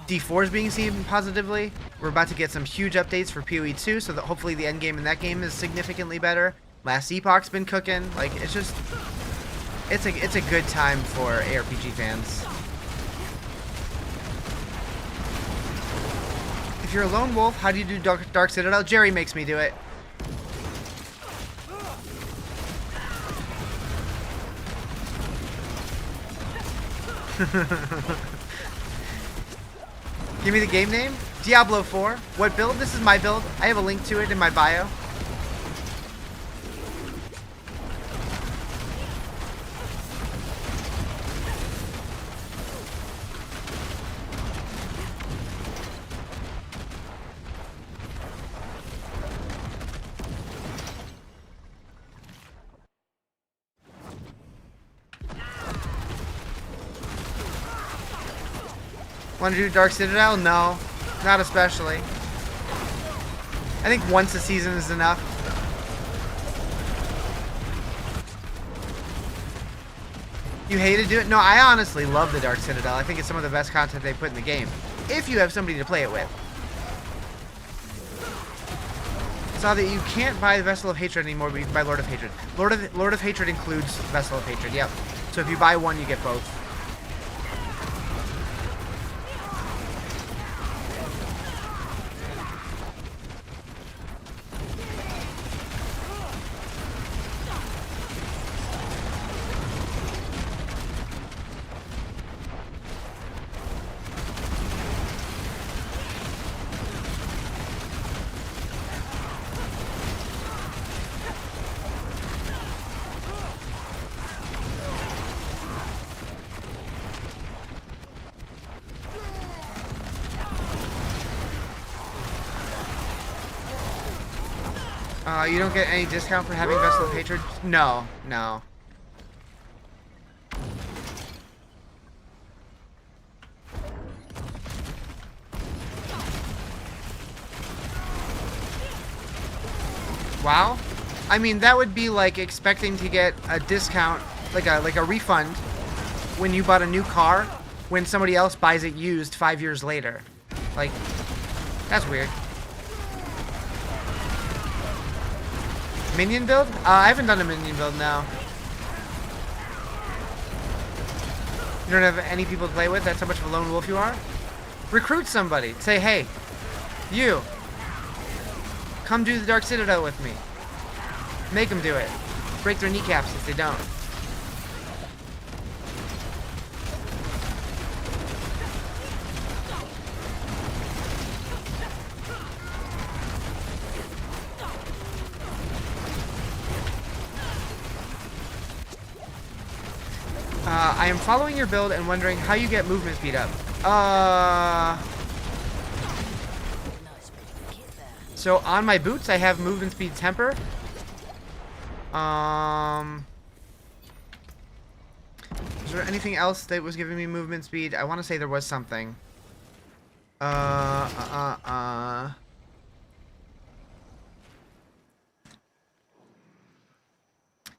D4 is being seen positively. We're about to get some huge updates for PoE 2, so that hopefully the end game in that game is significantly better. Last Epoch's been cooking. Like, it's just, it's a good time for ARPG fans. If you're a lone wolf, how do you do Dark Citadel? Jerry makes me do it. Give me the game name. Diablo 4. What build? This is my build. I have a link to it in my bio. Want to do Dark Citadel? No, not especially. I think once a season is enough. You hated doing it? No, I honestly love the Dark Citadel. I think it's some of the best content they put in the game. If you have somebody to play it with. Saw that you can't buy Vessel of Hatred anymore, but you can buy Lord of Hatred. Lord of Hatred includes Vessel of Hatred, yep. So if you buy one, you get both. You don't get any discount for having Vessel of Hatred? No, no. Wow. I mean, that would be like expecting to get a discount, like a refund, when you bought a new car, when somebody else buys it used 5 years later. Like, that's weird. Minion build? I haven't done a minion build now. You don't have any people to play with? That's how much of a lone wolf you are? Recruit somebody. Say, hey, you, come do the Dark Citadel with me. Make them do it. Break their kneecaps if they don't. I am following your build and wondering how you get movement speed up. So on my boots, I have movement speed temper. Is there anything else that was giving me movement speed? I want to say there was something.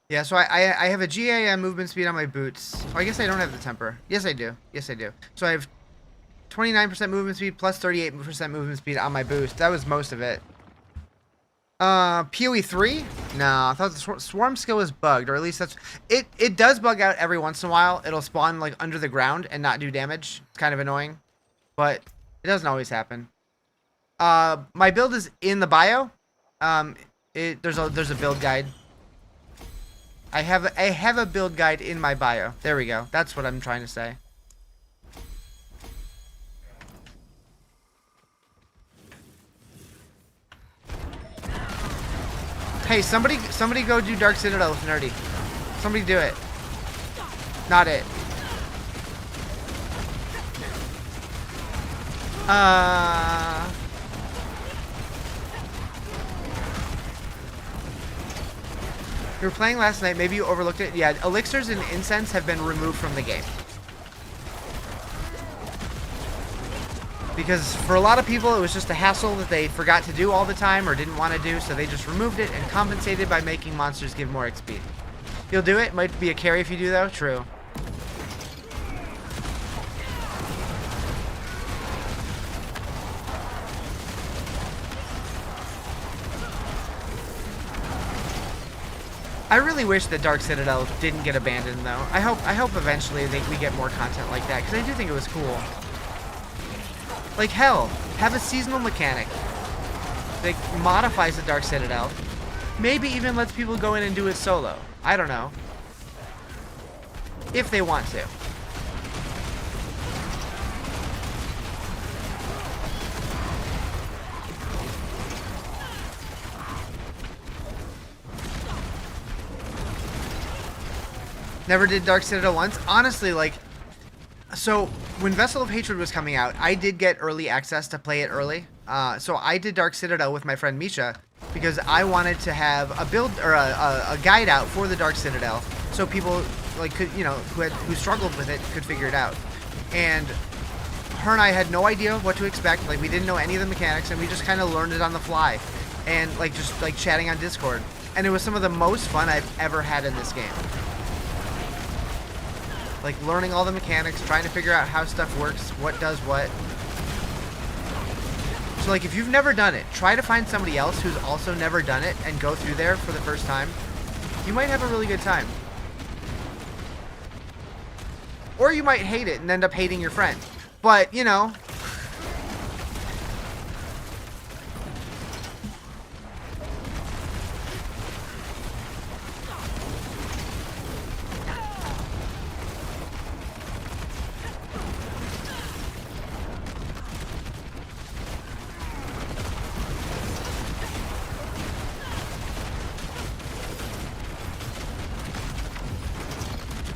Yeah, so I have a GAM movement speed on my boots. Oh, I guess I don't have the temper. Yes, I do. Yes, I do. So I have 29% movement speed plus 38% movement speed on my boost. That was most of it. PoE 3? No, I thought the swarm skill was bugged, or at least that's... It does bug out every once in a while. It'll spawn, like, under the ground and not do damage. It's kind of annoying. But it doesn't always happen. My build is in the bio. There's a build guide. I have a build guide in my bio. There we go. That's what I'm trying to say. Hey, somebody go do Dark Citadel with Nerdy. Somebody do it. Not it. You were playing last night, maybe you overlooked it. Yeah, elixirs and incense have been removed from the game. Because for a lot of people, it was just a hassle that they forgot to do all the time or didn't want to do, so they just removed it and compensated by making monsters give more XP. You'll do it? Might be a carry if you do, though. True. I really wish that Dark Citadel didn't get abandoned, though. I hope eventually we get more content like that, because I do think it was cool. Like, hell, have a seasonal mechanic that modifies the Dark Citadel. Maybe even lets people go in and do it solo. I don't know. If they want to. Never did Dark Citadel once. Honestly, like, so when Vessel of Hatred was coming out, I did get early access to play it early. So I did Dark Citadel with my friend Misha because I wanted to have a build or a guide out for the Dark Citadel, so people like could, you know, who struggled with it could figure it out. And her and I had no idea what to expect. Like, we didn't know any of the mechanics, and we just kind of learned it on the fly. and like just like chatting on Discord. And it was some of the most fun I've ever had in this game. Like learning all the mechanics, trying to figure out how stuff works, what does what. So like if you've never done it, try to find somebody else who's also never done it and go through there for the first time. You might have a really good time. Or you might hate it and end up hating your friend. But, you know.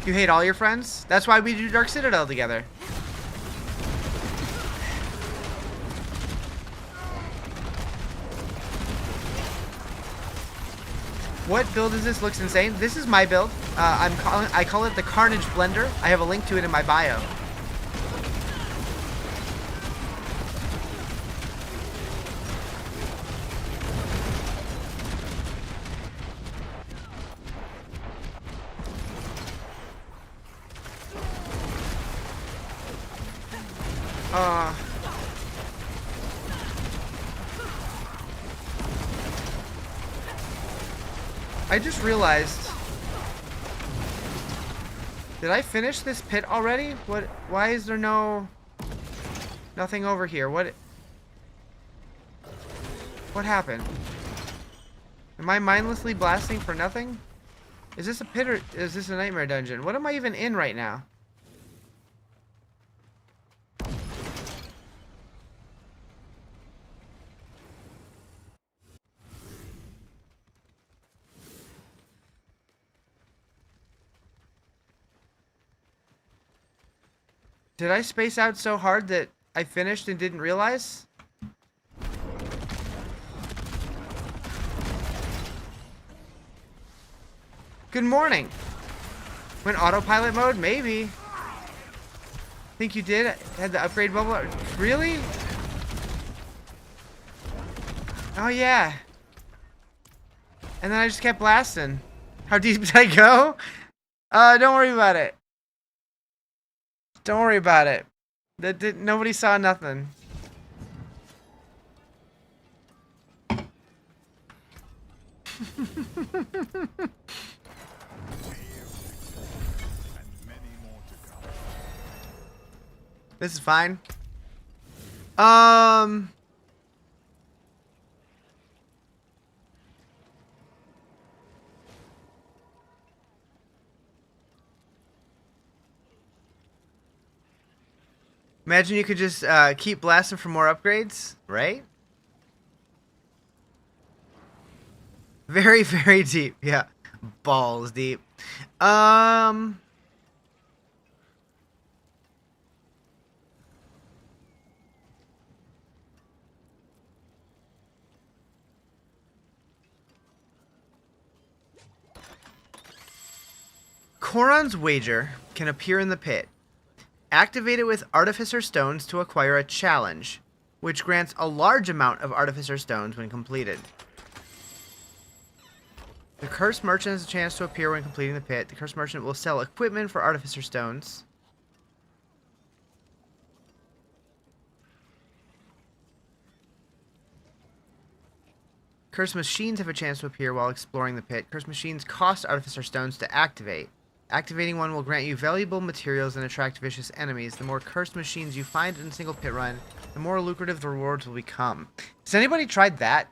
You hate all your friends? That's why we do Dark Citadel together. What build is this? Looks insane. This is my build. I call it the Carnage Blender. I have a link to it in my bio. I just realized. Did I finish this pit already? What? Why is there nothing over here? What happened? Am I mindlessly blasting for nothing? Is this a pit or is this a nightmare dungeon? What am I even in right now? Did I space out so hard that I finished and didn't realize? Good morning. Went autopilot mode? Maybe. Think you did? Had the upgrade bubble? Really? Oh yeah. And then I just kept blasting. How deep did I go? Don't worry about it. Don't worry about it. Nobody saw nothing. This is fine. Imagine you could just keep blasting for more upgrades, right? Very, very deep. Yeah. Balls deep. Koron's Wager can appear in the pit. Activate it with Artificer Stones to acquire a challenge, which grants a large amount of Artificer Stones when completed. The Cursed Merchant has a chance to appear when completing the pit. The Cursed Merchant will sell equipment for Artificer Stones. Cursed Machines have a chance to appear while exploring the pit. Cursed Machines cost Artificer Stones to activate. Activating one will grant you valuable materials and attract vicious enemies. The more cursed machines you find in a single pit run, the more lucrative the rewards will become. Has anybody tried that?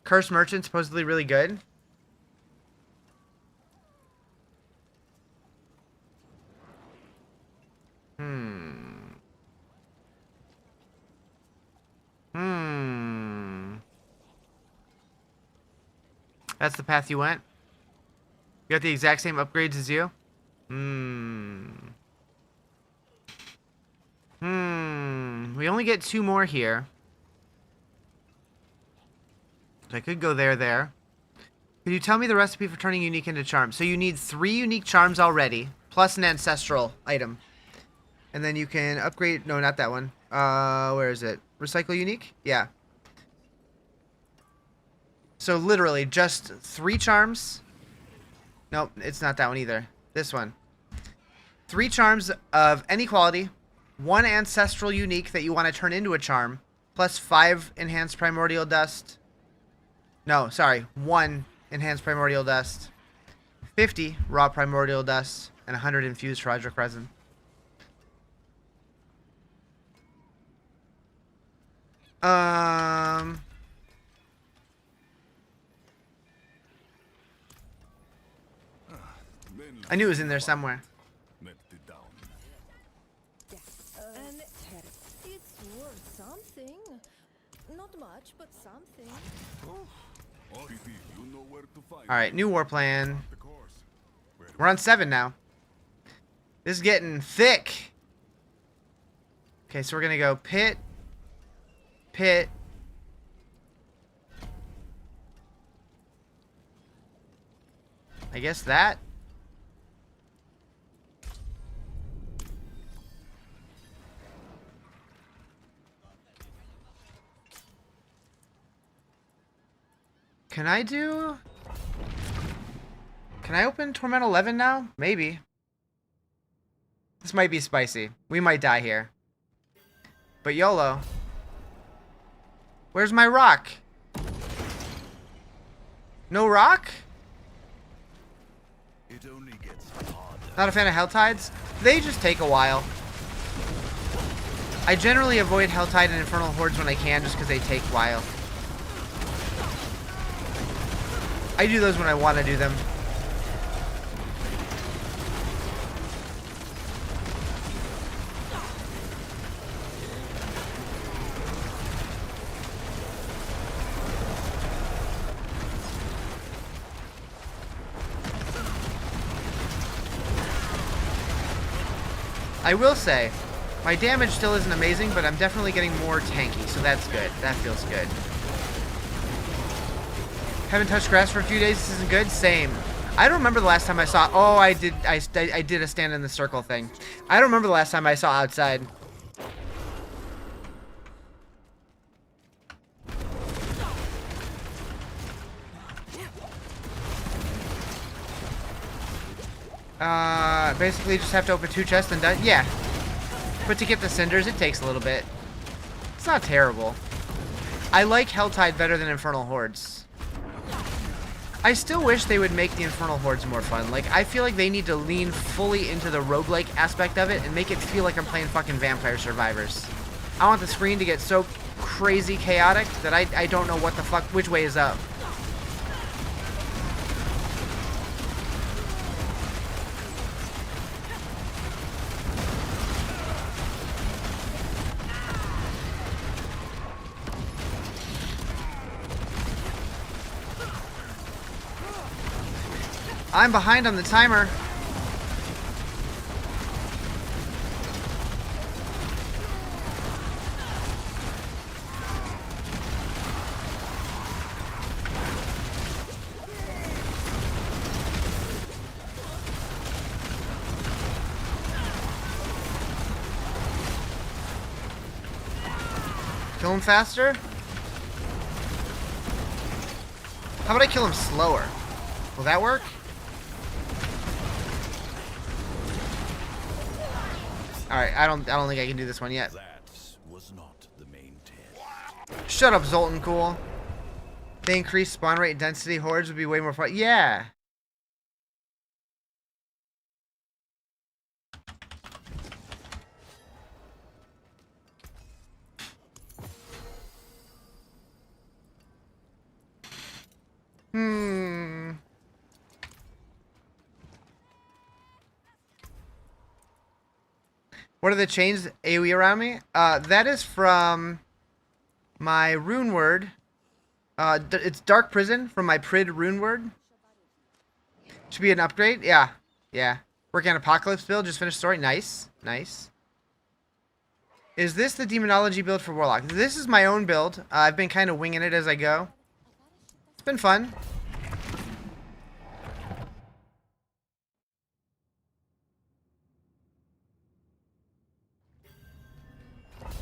Cursed Merchant, supposedly really good. That's the path you went? You got the exact same upgrades as you? We only get 2 more here. So I could go there. Could you tell me the recipe for turning unique into charms? So you need 3 unique charms already, plus an ancestral item. And then you can upgrade... No, not that one. Where is it? Recycle unique? Yeah. So literally just 3 charms. Nope, it's not that one either. This one. 3 charms of any quality. 1 ancestral unique that you want to turn into a charm. Plus 5 enhanced primordial dust. No, sorry. 1 enhanced primordial dust. 50 raw primordial dust. And 100 infused Roderick resin. I knew it was in there somewhere. Met it down. And it's worth something. Not much, but something. Oh, PP, you know where to find Alright, new war plan. the course. We're on 7 now. This is getting thick. Okay, so we're going to go pit. Pit. I guess that. Can I do... Can I open Torment 11 now? Maybe. This might be spicy. We might die here. But YOLO. Where's my rock? No rock? It only gets harder. Not a fan of helltides? They just take a while. I generally avoid helltide and infernal hordes when I can just because they take a while. I do those when I want to do them. I will say, my damage still isn't amazing, but I'm definitely getting more tanky, so that's good. That feels good. Haven't touched grass for a few days. This isn't good. Same. I don't remember the last time I saw... Oh, I did a stand in the circle thing. I don't remember the last time I saw outside. Basically just have to open 2 chests and done. Yeah. But to get the cinders, it takes a little bit. It's not terrible. I like Helltide better than Infernal Hordes. I still wish they would make the Infernal Hordes more fun. Like, I feel like they need to lean fully into the roguelike aspect of it and make it feel like I'm playing fucking Vampire Survivors. I want the screen to get so crazy chaotic that I don't know what the fuck, which way is up. I'm behind on the timer. Kill him faster? How about I kill him slower? Will that work? Alright, I don't think I can do this one yet. That was not the main test. Shut up, Zoltan Cool. They increase spawn rate and density. Hordes would be way more fun. Yeah. What are the chains AoE around me? That is from my rune word. It's Dark Prison from my Prid rune word. Should be an upgrade. Yeah. Yeah. Working on Apocalypse build. Just finished story. Nice. Nice. Is this the Demonology build for Warlock? This is my own build. I've been kind of winging it as I go. It's been fun.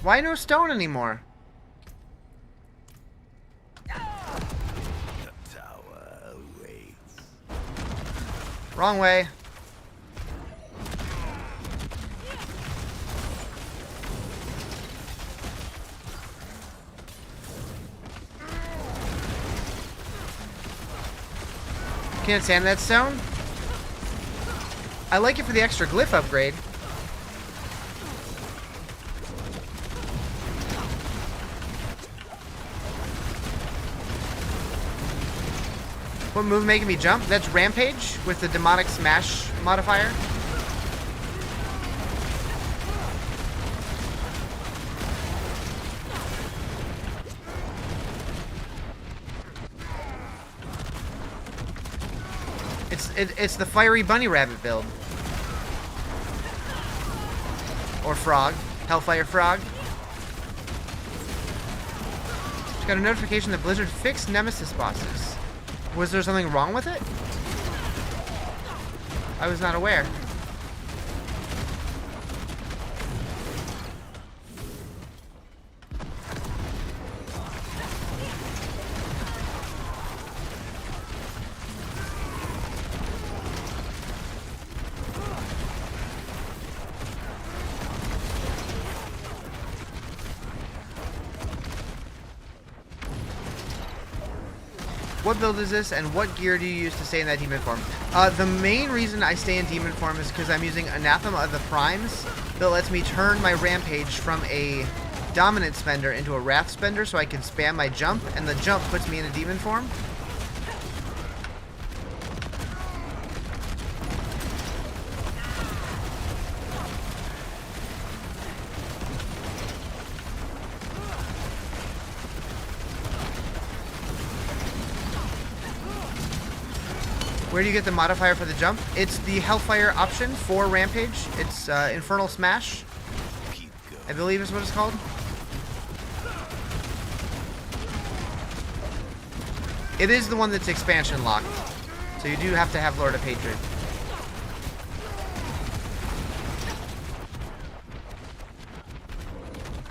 Why no stone anymore? The tower awaits. Wrong way. Can't stand that stone. I like it for the extra glyph upgrade. What move making me jump? That's Rampage with the Demonic Smash modifier. It's the Fiery Bunny Rabbit build. Or Frog. Hellfire Frog. Just got a notification that Blizzard fixed Nemesis bosses. Was there something wrong with it? I was not aware. What build is this, and what gear do you use to stay in that demon form? The main reason I stay in demon form is because I'm using Anathema of the Primes that lets me turn my Rampage from a dominant spender into a wrath spender so I can spam my jump, and the jump puts me in a demon form. Where do you get the modifier for the jump? It's the Hellfire option for Rampage. It's Infernal Smash, I believe is what it's called. It is the one that's expansion locked, so you do have to have Lord of Hatred.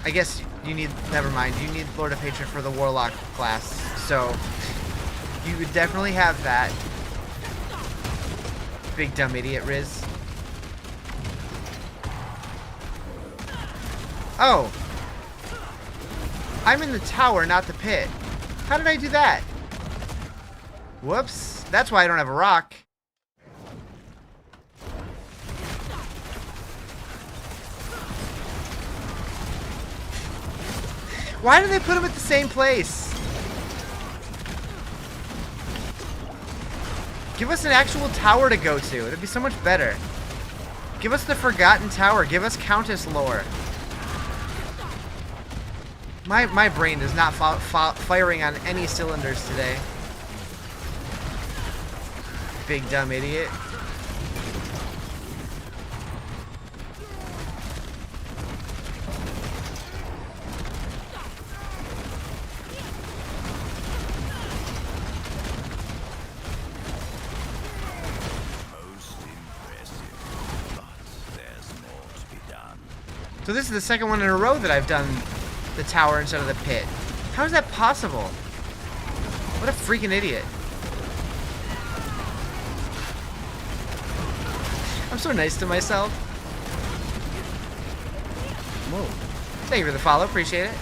I guess you need, never mind, you need Lord of Hatred for the Warlock class, so you would definitely have that. Big dumb idiot, Riz. Oh. I'm in the tower, not the pit. How did I do that? Whoops. That's why I don't have a rock. Why do they put them at the same place? Give us an actual tower to go to. It'd be so much better. Give us the Forgotten Tower. Give us Countess lore. My brain is not firing on any cylinders today. Big dumb idiot. So this is the second one in a row that I've done the tower instead of the pit. How is that possible? What a freaking idiot. I'm so nice to myself. Whoa. Thank you for the follow, appreciate it.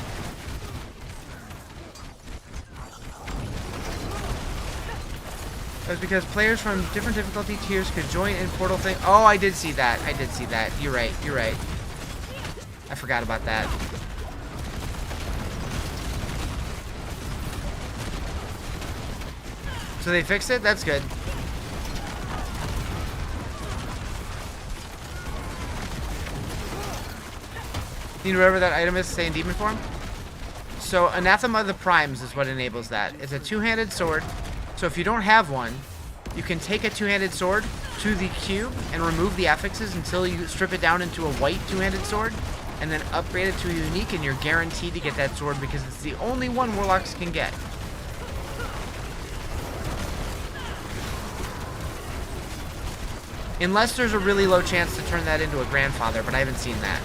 It was because players from different difficulty tiers could join in Portal thing. Oh, I did see that. I did see that. You're right. You're right. I forgot about that. So they fixed it? That's good. You know whatever that item is, say in demon form? So Anathema of the Primes is what enables that. It's a two-handed sword. So if you don't have one, you can take a two-handed sword to the cube and remove the affixes until you strip it down into a white two-handed sword, and then upgrade it to a unique, and you're guaranteed to get that sword because it's the only one Warlocks can get. Unless there's a really low chance to turn that into a grandfather, but I haven't seen that.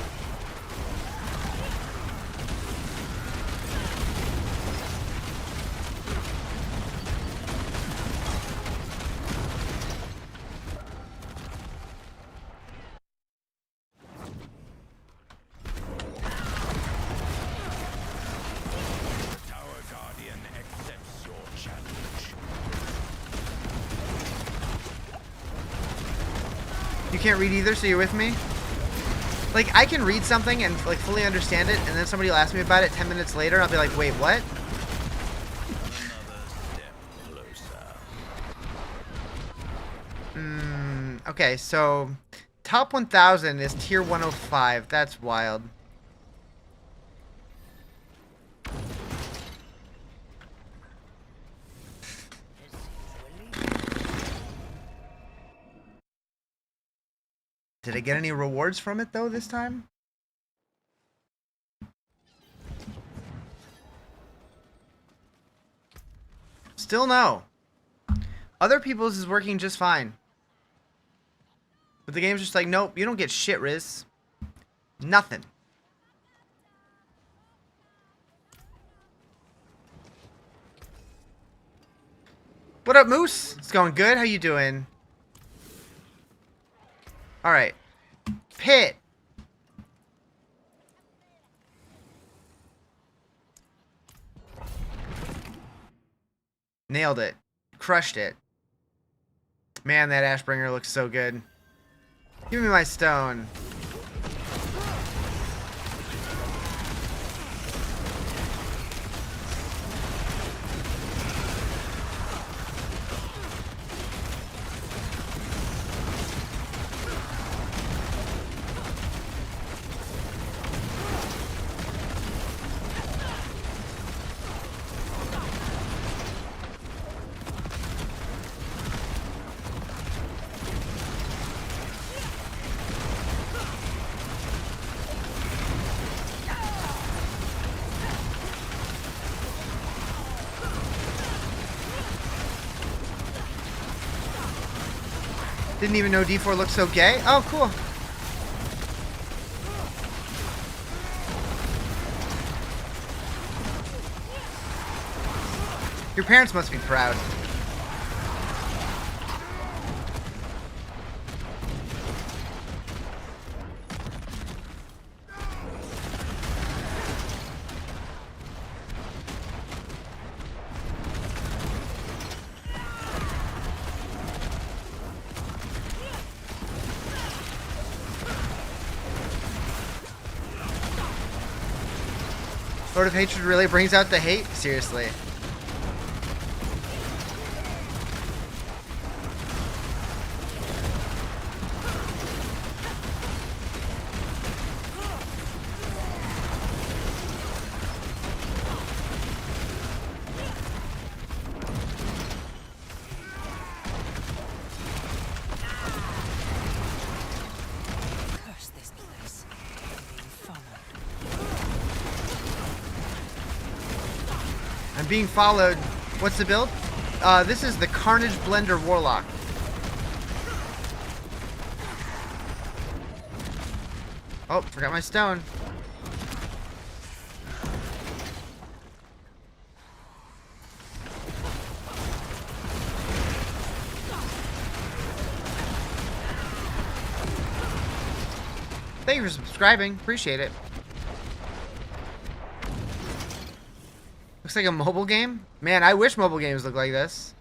can't read either, so you're with me? Like, I can read something and, like, fully understand it, and then somebody will ask me about it 10 minutes later, and I'll be like, wait, what? Okay, so top 1,000 is tier 105. That's wild. Did I get any rewards from it, though, this time? Still no. Other people's is working just fine. But the game's just like, nope, you don't get shit, Riz. Nothing. What up, Moose? It's going good. How you doing? Alright. Pit. Nailed it. Crushed it. Man, that Ashbringer looks so good. Give me my stone. Didn't even know D4 looked so gay. Oh, cool. Your parents must be proud. Lord of Hatred really brings out the hate? Seriously. Curse this place. Being followed. I'm being followed. What's the build? This is the Carnage Blender Warlock. Oh, forgot my stone. Thank you for subscribing. Appreciate it. Looks like a mobile game. Man, I wish mobile games looked like this.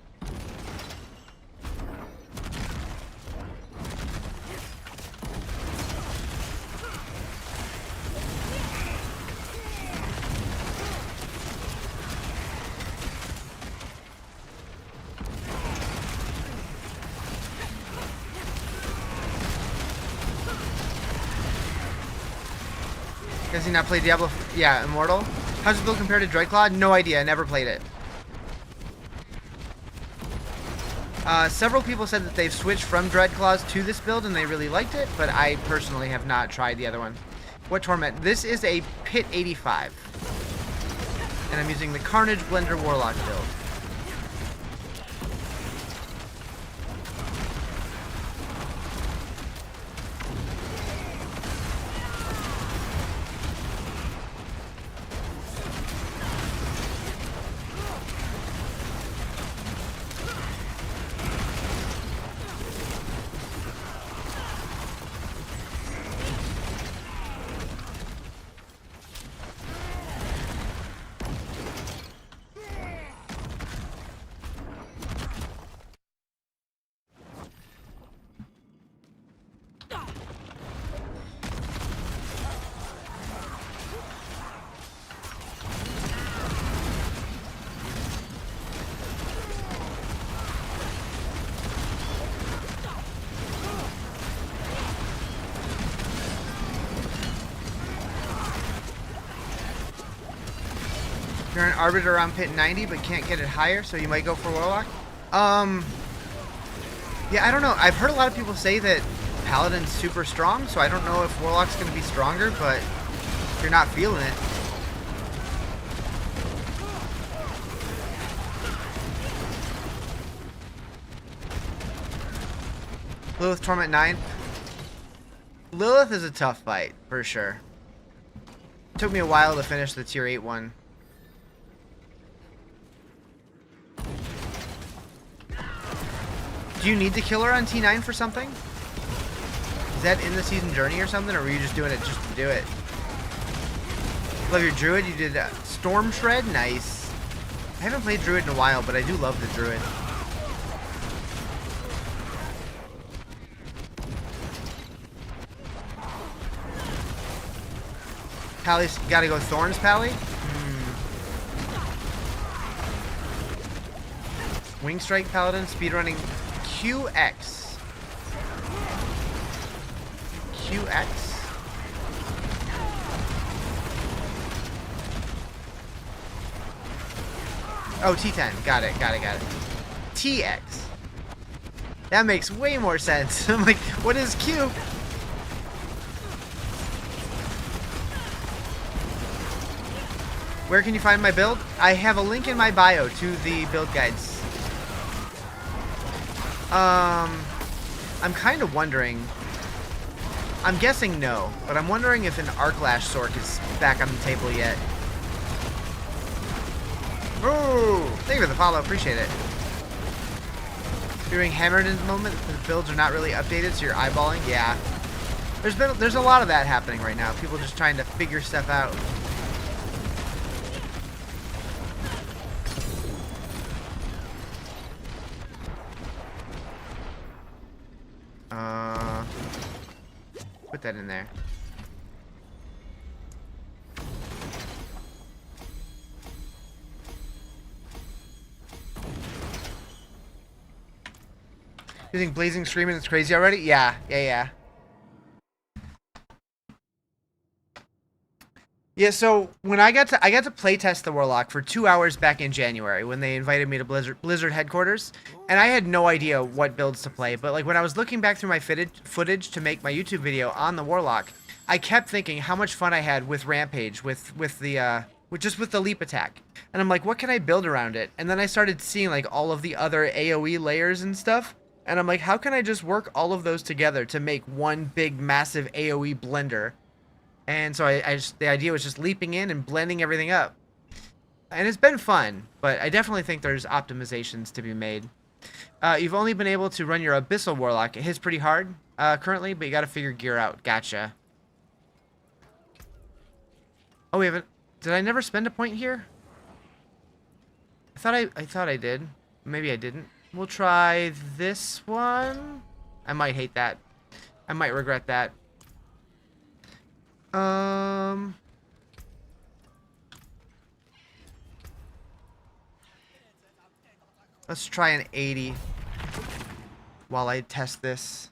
Has he not played Diablo? Yeah, Immortal. How's the build compared to Dreadclaw? No idea. Never played it. Several people said that they've switched from Dreadclaws to this build and they really liked it, but I personally have not tried the other one. What Torment? This is a Pit 85. And I'm using the Carnage Blender Warlock build. You're an Arbiter around pit 90, but can't get it higher, so you might go for Warlock. Yeah, I don't know. I've heard a lot of people say that Paladin's super strong, so I don't know if Warlock's going to be stronger, but if you're not feeling it. Lilith Torment 9. Lilith is a tough fight, for sure. Took me a while to finish the tier 8 one. Do you need to kill her on T9 for something? Is that in the season journey or something, or were you just doing it just to do it? Love your Druid. You did Storm Shred. Nice. I haven't played Druid in a while, but I do love the Druid. Pally's gotta go Thorns, Pally? Wing Strike Paladin, speedrunning QX. QX? Oh, T10. Got it. TX. That makes way more sense. I'm like, what is Q? Where can you find my build? I have a link in my bio to the build guides. I'm kind of wondering. I'm guessing no, but I'm wondering if an Arclash Sork is back on the table yet. Ooh! Thank you for the follow, appreciate it. You're being hammered in the moment, the builds are not really updated, so you're eyeballing? Yeah. There's a lot of that happening right now. People just trying to figure stuff out. Put that in there. You think Blazing Screaming is crazy already? Yeah. Yeah, so when I got to playtest the Warlock for 2 hours back in January when they invited me to Blizzard headquarters, and I had no idea what builds to play, but like when I was looking back through my footage to make my YouTube video on the Warlock, I kept thinking how much fun I had with Rampage, with the leap attack. And I'm like, what can I build around it? And then I started seeing like all of the other AoE layers and stuff, and I'm like, how can I just work all of those together to make one big massive AoE blender? And so the idea was just leaping in and blending everything up. And it's been fun, but I definitely think there's optimizations to be made. You've only been able to run your Abyssal Warlock. It hits pretty hard currently, but you got to figure gear out. Gotcha. Oh, we haven't... Did I never spend a point here? I thought I did. Maybe I didn't. We'll try this one. I might hate that. I might regret that. Let's try an 80 while I test this.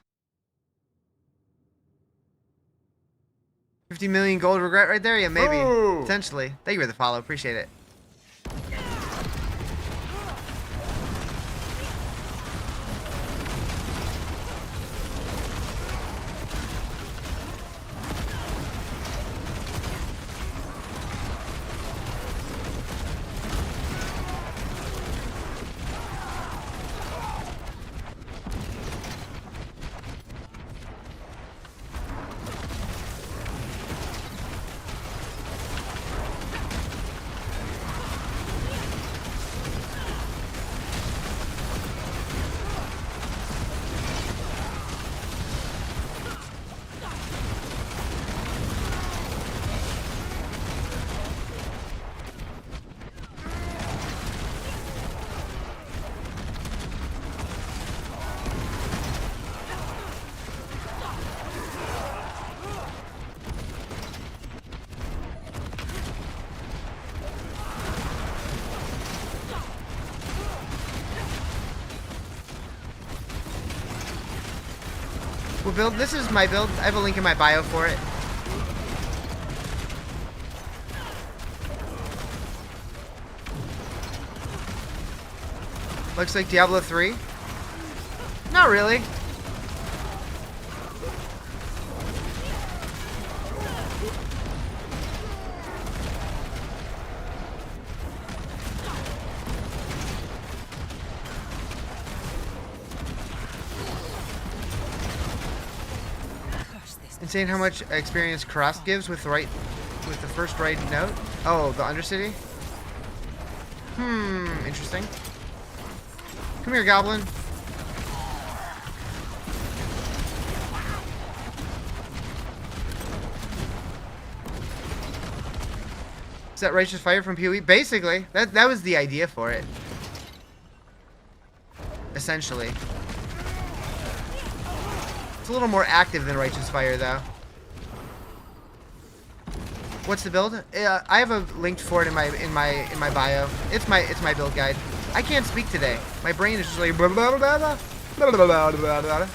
50 million gold regret right there? Yeah, maybe. Ooh. Potentially. Thank you for the follow. Appreciate it. What build? This is my build. I have a link in my bio for it. Looks like Diablo 3. Not really. Insane how much experience Cross gives with the first right note. Oh, the Undercity? Interesting. Come here, Goblin. Is that Righteous Fire from PoE? Basically. That was the idea for it. Essentially. It's a little more active than Righteous Fire, though. What's the build? I have a link for it in my bio. It's my build guide. I can't speak today. My brain is just like blah, blah, blah, blah, blah, blah, blah, blah, blah.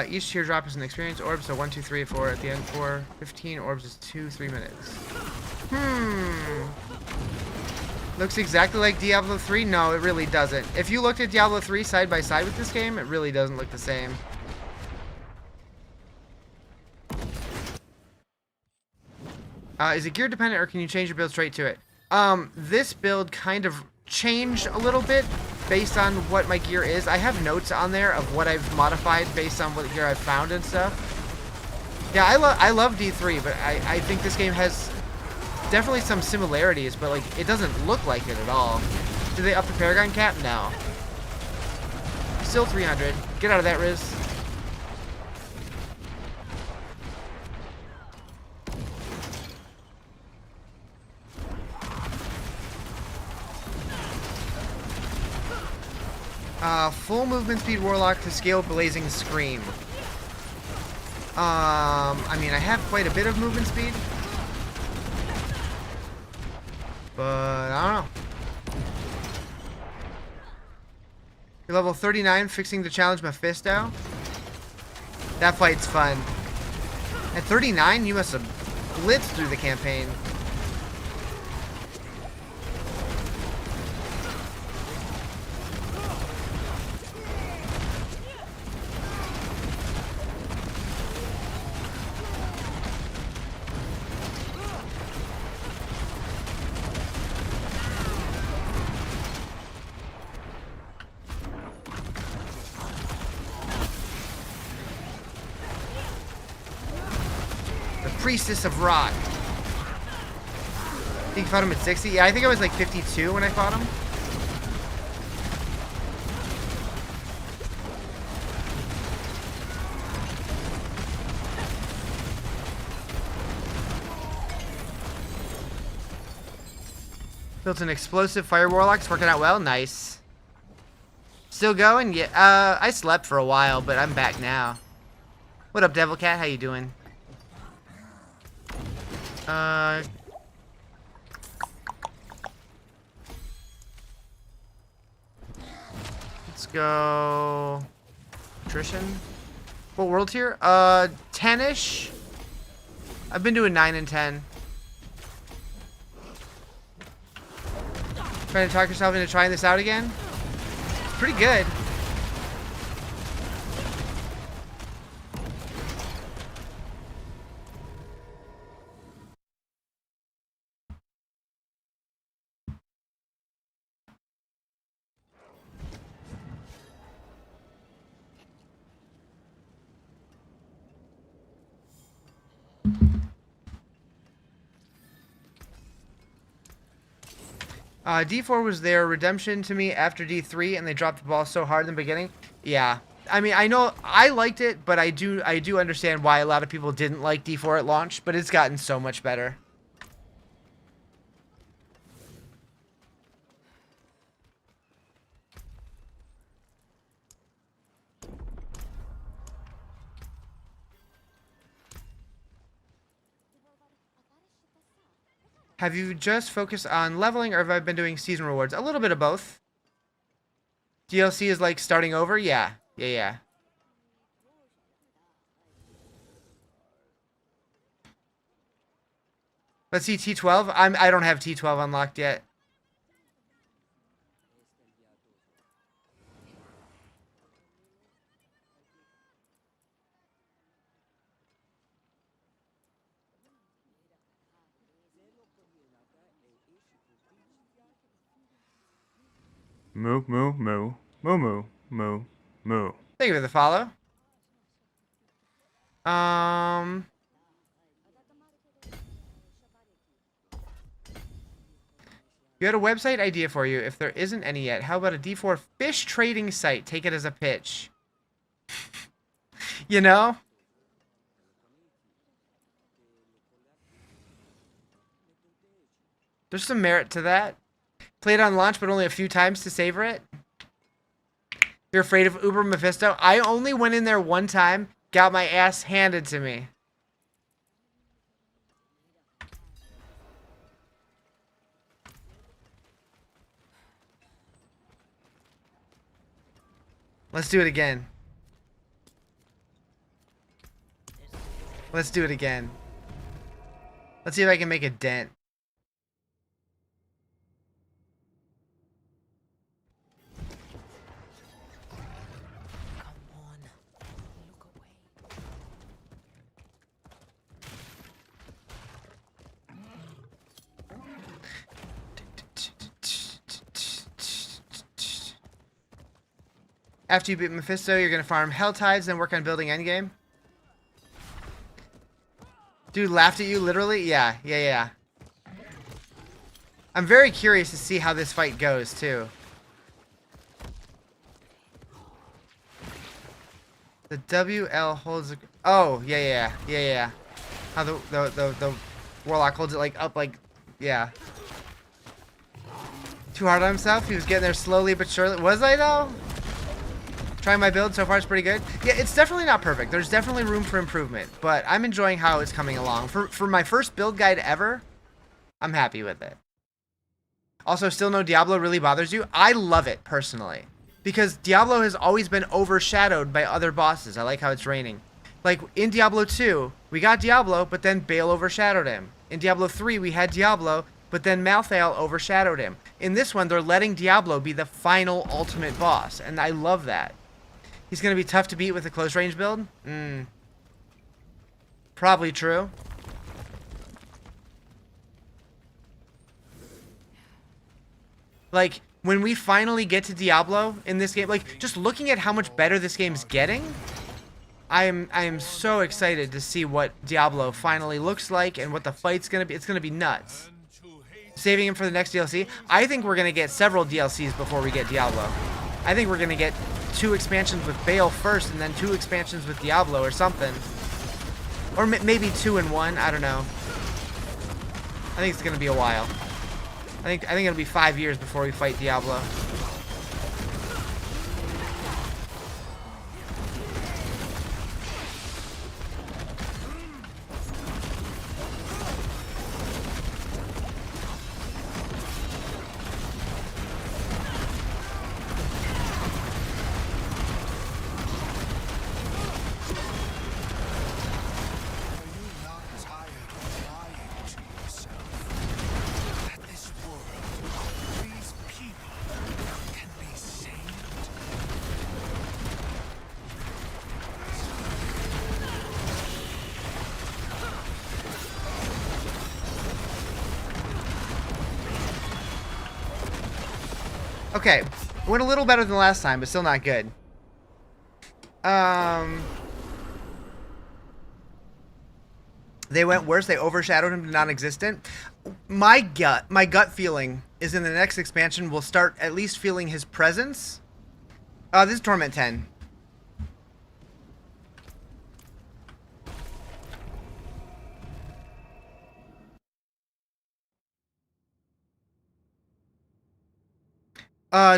Each teardrop is an experience orb, so 1, 2, 3, 4 at the end. 4, 15 orbs is 3 minutes. Looks exactly like Diablo 3? No, it really doesn't. If you looked at Diablo 3 side by side with this game, it really doesn't look the same. Is it gear dependent or can you change your build straight to it? This build kind of changed a little bit based on what my gear is. I have notes on there of what I've modified based on what gear I've found and stuff. Yeah, I love D3, but I think this game has definitely some similarities, but like it doesn't look like it at all. Did they up the Paragon cap? No. Still 300. Get out of that, Riz. Full movement speed Warlock to scale Blazing Scream. I mean, I have quite a bit of movement speed. But, I don't know. You're level 39, fixing the challenge Mephisto. That fight's fun. At 39, you must have blitzed through the campaign. Priestess of Rock. I think you fought him at 60? Yeah, I think I was like 52 when I fought him. Built an explosive fire warlock. It's working out well. Nice. Still going? Yeah. I slept for a while, but I'm back now. What up, Devil Cat? How you doing? Let's go attrition. What world tier? 10-ish. I've been doing 9 and 10. Trying to talk yourself into trying this out again? It's pretty good. D4 was their redemption to me after D3, and they dropped the ball so hard in the beginning. Yeah, I mean, I know I liked it, but I do understand why a lot of people didn't like D4 at launch. But it's gotten so much better. Have you just focused on leveling, or have I been doing season rewards? A little bit of both. DLC is like starting over? Yeah. Yeah. Let's see T12. I don't have T12 unlocked yet. Moo, moo, moo. Moo, moo, moo, moo. Thank you for the follow. You had a website idea for you. If there isn't any yet, how about a D4 fish trading site? Take it as a pitch. You know? There's some merit to that. Played on launch, but only a few times to savor it. You're afraid of Uber Mephisto? I only went in there one time, got my ass handed to me. Let's do it again. Let's do it again. Let's see if I can make a dent. After you beat Mephisto, you're gonna farm helltides, then work on building Endgame. Dude laughed at you, literally? Yeah. I'm very curious to see how this fight goes, too. The WL holds... Oh, yeah. How the Warlock holds it, like, up, like... Yeah. Too hard on himself? He was getting there slowly but surely. Was I, though? Trying my build so far is pretty good. Yeah, it's definitely not perfect. There's definitely room for improvement, but I'm enjoying how it's coming along. For my first build guide ever, I'm happy with it. Also, still no Diablo really bothers you? I love it, personally. Because Diablo has always been overshadowed by other bosses. I like how it's raining. Like, in Diablo 2, we got Diablo, but then Baal overshadowed him. In Diablo 3, we had Diablo, but then Malthael overshadowed him. In this one, they're letting Diablo be the final ultimate boss, and I love that. He's going to be tough to beat with a close range build? Probably true. Like, when we finally get to Diablo in this game, like, just looking at how much better this game's getting, I am so excited to see what Diablo finally looks like and what the fight's going to be. It's going to be nuts. Saving him for the next DLC? I think we're going to get several DLCs before we get Diablo. I think we're going to get 2 expansions with Baal first, and then 2 expansions with Diablo or something. Or maybe 2 in 1, I don't know. I think it's going to be a while. I think it'll be 5 years before we fight Diablo. Okay, went a little better than last time, but still not good. They went worse. They overshadowed him to non-existent. My gut feeling is in the next expansion, we'll start at least feeling his presence. This is Torment 10.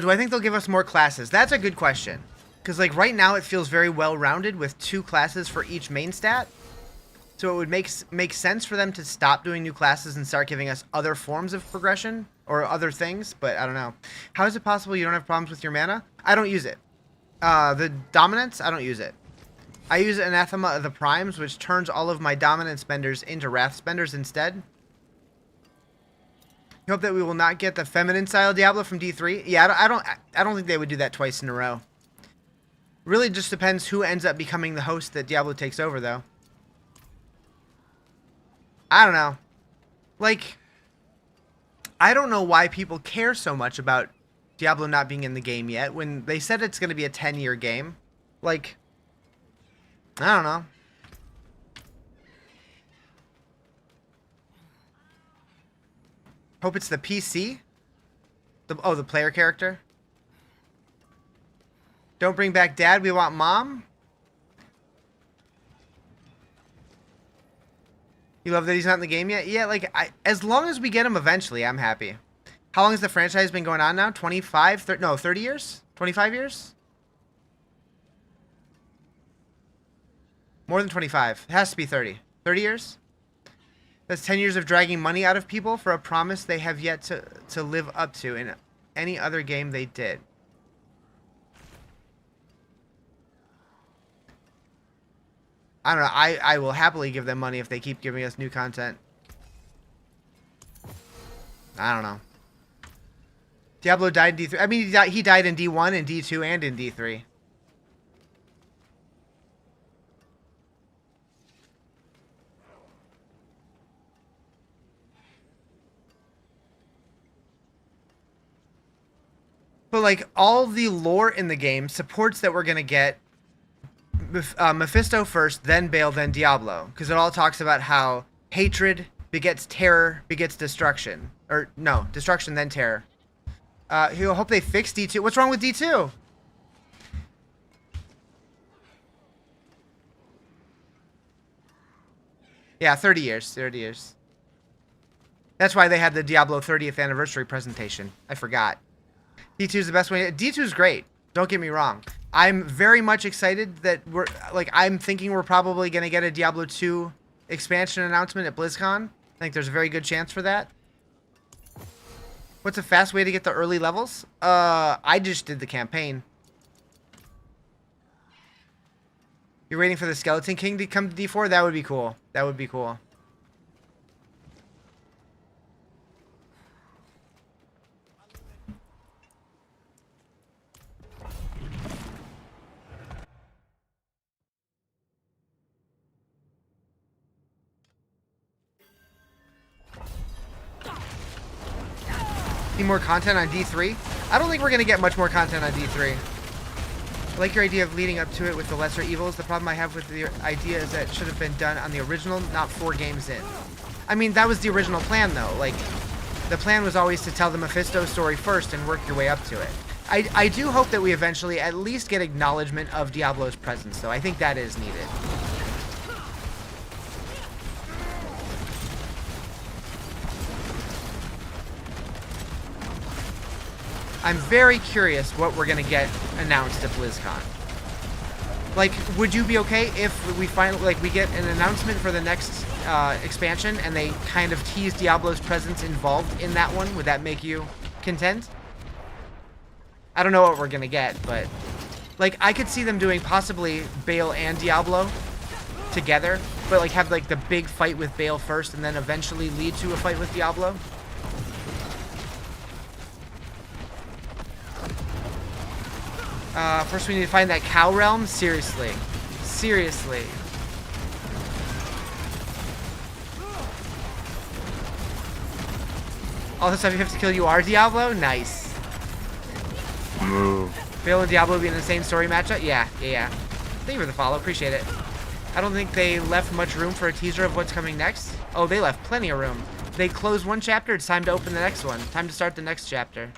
Do I think they'll give us more classes? That's a good question. Because, like, right now it feels very well-rounded with 2 classes for each main stat. So it would make sense for them to stop doing new classes and start giving us other forms of progression or other things, but I don't know. How is it possible you don't have problems with your mana? I don't use it. The dominance, I don't use it. I use Anathema of the Primes, which turns all of my dominant spenders into wrath spenders instead. I hope that we will not get the feminine style Diablo from D3. Yeah, I don't think they would do that twice in a row. Really just depends who ends up becoming the host that Diablo takes over, though. I don't know. Like, I don't know why people care so much about Diablo not being in the game yet when they said it's going to be a 10-year game. Like, I don't know. Hope it's the PC? The player character? Don't bring back Dad, we want Mom? You love that he's not in the game yet? Yeah, like, as long as we get him eventually, I'm happy. How long has the franchise been going on now? 25? 30 years? 25 years? More than 25. It has to be 30. 30 years? That's 10 years of dragging money out of people for a promise they have yet to live up to in any other game they did. I don't know. I will happily give them money if they keep giving us new content. I don't know. Diablo died in D3. I mean, he died in D1 and D2 and in D3. But, like, all the lore in the game supports that we're going to get Mephisto first, then Baal, then Diablo. Because it all talks about how hatred begets terror, begets destruction. Or, no, destruction, then terror. He'll hope they fix D2. What's wrong with D2? Yeah, 30 years. 30 years. That's why they had the Diablo 30th anniversary presentation. I forgot. D2 is the best way. D2 is great. Don't get me wrong. I'm very much excited that I'm thinking we're probably going to get a Diablo 2 expansion announcement at BlizzCon. I think there's a very good chance for that. What's a fast way to get the early levels? I just did the campaign. You're waiting for the Skeleton King to come to D4? That would be cool. That would be cool. Need more content on D3? I don't think we're going to get much more content on D3. I like your idea of leading up to it with the lesser evils. The problem I have with the idea is that it should have been done on the original, not 4 games in. I mean, that was the original plan, though. Like, the plan was always to tell the Mephisto story first and work your way up to it. I do hope that we eventually at least get acknowledgement of Diablo's presence, though. I think that is needed. I'm very curious what we're going to get announced at BlizzCon. Like, would you be okay if we finally, like, we get an announcement for the next expansion and they kind of tease Diablo's presence involved in that one? Would that make you content? I don't know what we're going to get, but, like, I could see them doing possibly Baal and Diablo together, but, like, have, like, the big fight with Baal first and then eventually lead to a fight with Diablo. First we need to find that cow realm. Seriously. Seriously. All the stuff you have to kill you are Diablo? Nice. Move. Baal and Diablo be an insane story matchup? Yeah. Thank you for the follow. Appreciate it. I don't think they left much room for a teaser of what's coming next. Oh, they left plenty of room. They closed one chapter. It's time to open the next one. Time to start the next chapter.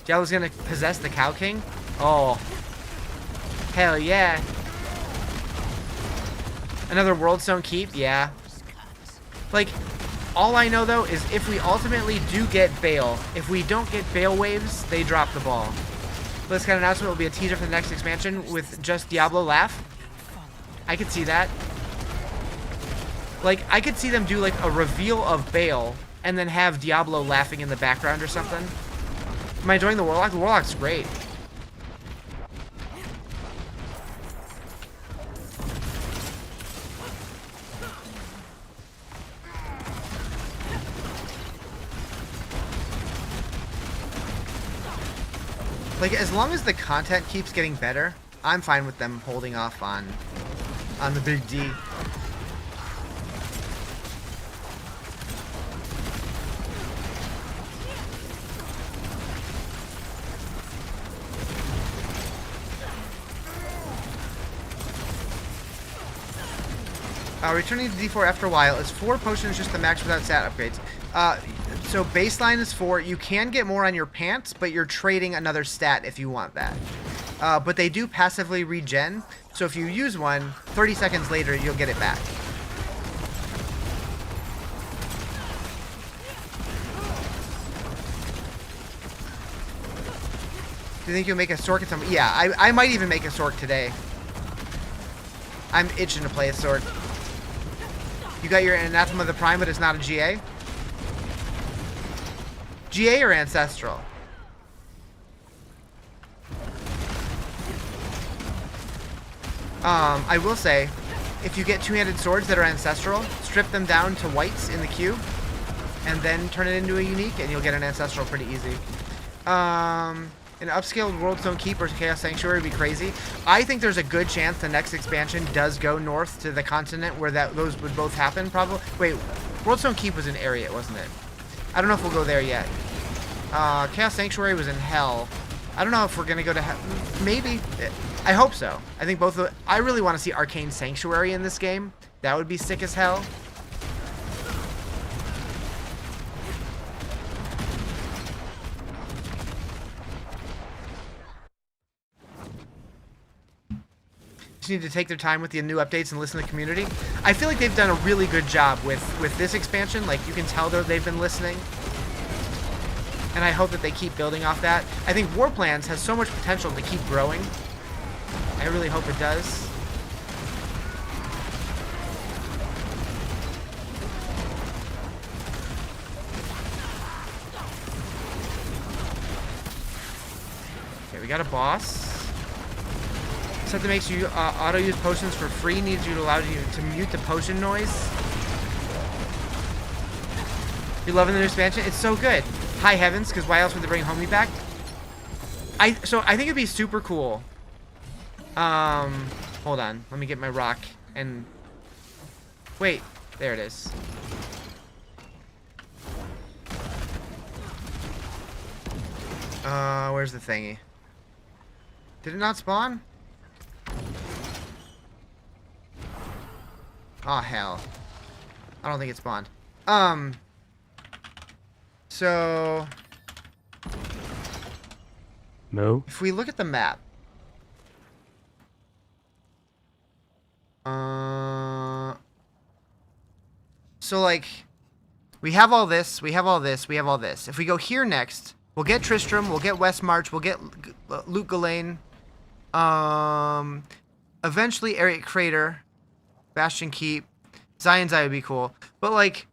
Diablo's gonna possess the Cow King? Oh. Hell yeah. Another World Stone Keep? Yeah. Like, all I know, though, is if we ultimately do get Baal, if we don't get Baal waves, they drop the ball. BlizzCon announcement will be a teaser for the next expansion with just Diablo laugh. I could see that. Like, I could see them do, like, a reveal of Bale and then have Diablo laughing in the background or something. Am I enjoying the Warlock? The Warlock's great. Like, as long as the content keeps getting better, I'm fine with them holding off on the big D. Returning to D4 after a while is 4 potions just the max without stat upgrades. So baseline is 4. You can get more on your pants, but you're trading another stat if you want that. But they do passively regen, so if you use one, 30 seconds later you'll get it back. Do you think you'll make a Sork at some... Yeah, I might even make a Sork today. I'm itching to play a Sork. You got your Anathema of the Prime, but it's not a GA? GA or Ancestral? I will say, if you get two-handed swords that are Ancestral, strip them down to whites in the queue, and then turn it into a unique, and you'll get an Ancestral pretty easy. An upscaled Worldstone Keep or Chaos Sanctuary would be crazy. I think there's a good chance the next expansion does go north to the continent where those would both happen, probably. Wait, Worldstone Keep was in Ariat, wasn't it? I don't know if we'll go there yet. Chaos Sanctuary was in Hell. I don't know if we're going to go to Hell. Maybe. I hope so. I think both of... I really want to see Arcane Sanctuary in this game. That would be sick as hell. Just need to take their time with the new updates and listen to the community. I feel like they've done a really good job with this expansion. Like, you can tell they've been listening. And I hope that they keep building off that. I think Warplans has so much potential to keep growing. I really hope it does. Okay, we got a boss. Set that makes you auto-use potions for free. Needs you to allow you to mute the potion noise. You're loving the new expansion? It's so good. High heavens, because why else would they bring Homie back? So I think it'd be super cool. Hold on. Let me get my rock and... Wait. There it is. Where's the thingy? Did it not spawn? Oh, hell. I don't think it spawned. So... No. If we look at the map... So, like... We have all this, we have all this, we have all this. If we go here next, we'll get Tristram, we'll get West March, we'll get Luke Ghislaine. Eventually Ariat Crater. Bastion Keep. Zion's Eye would be cool. But, like...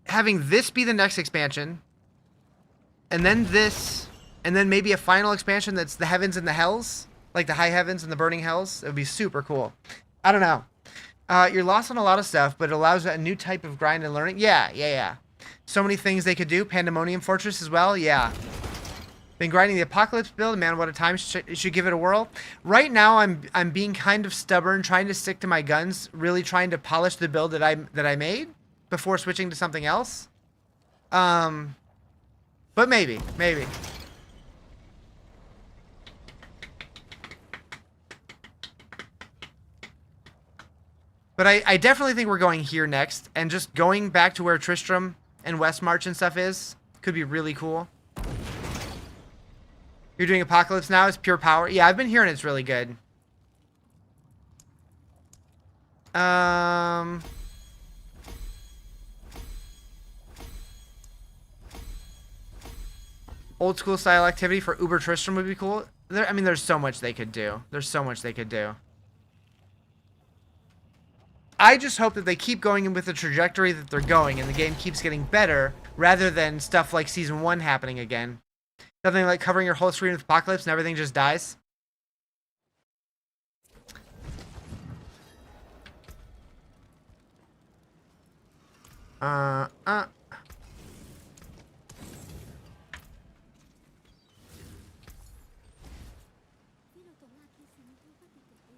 Having this be the next expansion, and then this, and then maybe a final expansion that's the Heavens and the Hells, like the High Heavens and the Burning Hells, it would be super cool. I don't know. You're lost on a lot of stuff, but it allows a new type of grind and learning. Yeah. So many things they could do. Pandemonium Fortress as well. Yeah. Been grinding the Apocalypse build. Man, what a time. Should give it a whirl. Right now, I'm being kind of stubborn, trying to stick to my guns, really trying to polish the build that I made before switching to something else. But maybe. But I definitely think we're going here next, and just going back to where Tristram and West March and stuff is could be really cool. You're doing Apocalypse now? It's pure power. Yeah, I've been hearing it's really good. Old school style activity for Uber Tristram would be cool. I mean, there's so much they could do. I just hope that they keep going with the trajectory that they're going, and the game keeps getting better, rather than stuff like Season 1 happening again. Something like covering your whole screen with Apocalypse and everything just dies.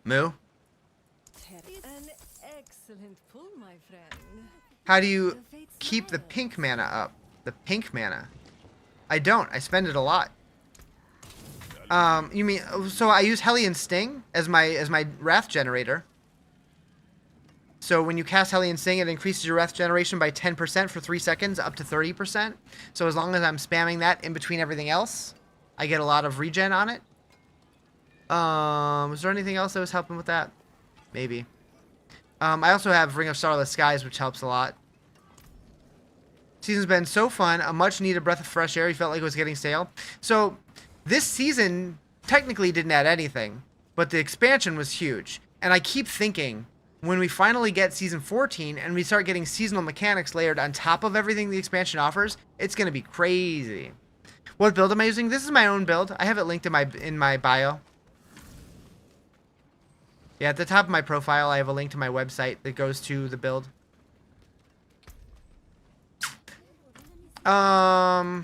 Moo? An excellent pull, my friend. How do you keep the pink mana up? The pink mana? I don't. I spend it a lot. You mean, so I use Hellion Sting as my wrath generator. So when you cast Hellion Sting, it increases your wrath generation by 10% for 3 seconds, up to 30%. So as long as I'm spamming that in between everything else, I get a lot of regen on it. Was there anything else that was helping with that? Maybe. I also have Ring of Starless Skies, which helps a lot. Season's been so fun. A much-needed breath of fresh air. You felt like it was getting stale. So this season technically didn't add anything, but the expansion was huge. And I keep thinking, when we finally get Season 14 and we start getting seasonal mechanics layered on top of everything the expansion offers, it's going to be crazy. What build am I using? This is my own build. I have it linked in my bio. Yeah, at the top of my profile, I have a link to my website that goes to the build. I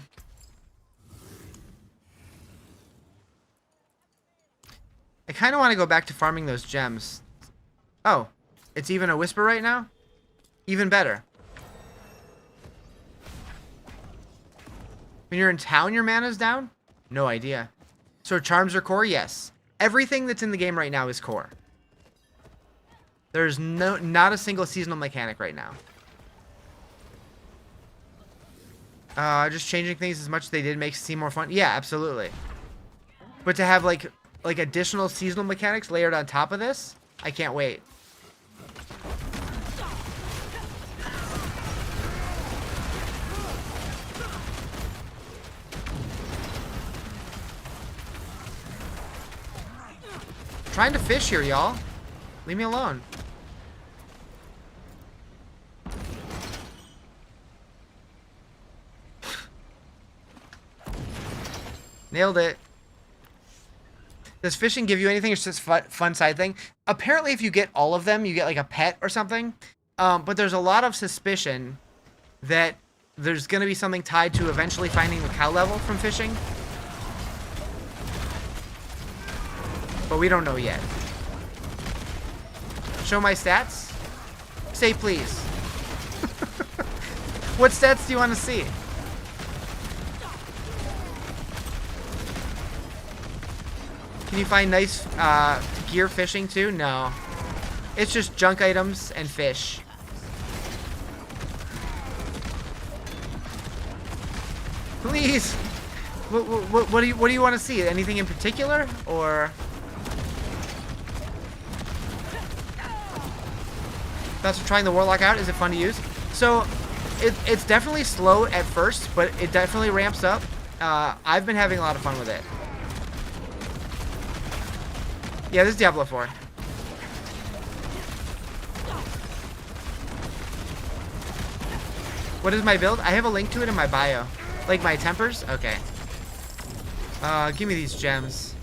kind of want to go back to farming those gems. Oh, it's even a whisper right now? Even better. When you're in town, your mana's down? No idea. So charms are core? Yes. Everything that's in the game right now is core. There's not a single seasonal mechanic right now. Just changing things as much as they did makes it seem more fun. Yeah, absolutely. But to have like additional seasonal mechanics layered on top of this, I can't wait. Trying to fish here, y'all. Leave me alone. Nailed it. Does fishing give you anything? It's just fun side thing. Apparently, if you get all of them, you get like a pet or something. But there's a lot of suspicion that there's going to be something tied to eventually finding the cow level from fishing. But we don't know yet. Show my stats? Say please. What stats do you want to see? Can you find nice gear fishing too? No. It's just junk items and fish. Please. What do you want to see? Anything in particular, or? That's for trying the Warlock out. Is it fun to use? So, it's definitely slow at first, but it definitely ramps up. I've been having a lot of fun with it. Yeah, this is Diablo 4. What is my build? I have a link to it in my bio. Like my tempers? Okay. Give me these gems.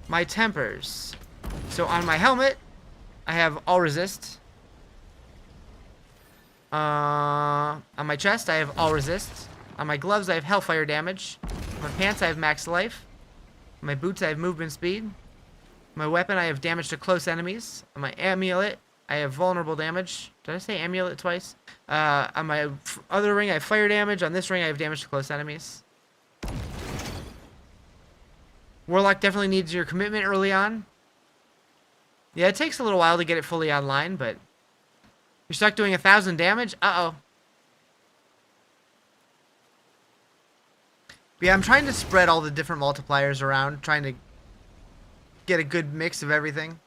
My tempers. So on my helmet, I have all resist. On my chest, I have all resist. On my gloves, I have hellfire damage. On my pants, I have max life. On my boots, I have movement speed. My weapon, I have damage to close enemies. On my amulet, I have vulnerable damage. Did I say amulet twice? On my other ring, I have fire damage. On this ring, I have damage to close enemies. Warlock definitely needs your commitment early on. Yeah, it takes a little while to get it fully online, but you're stuck doing 1,000 damage? Uh-oh. But yeah, I'm trying to spread all the different multipliers around, trying to get a good mix of everything.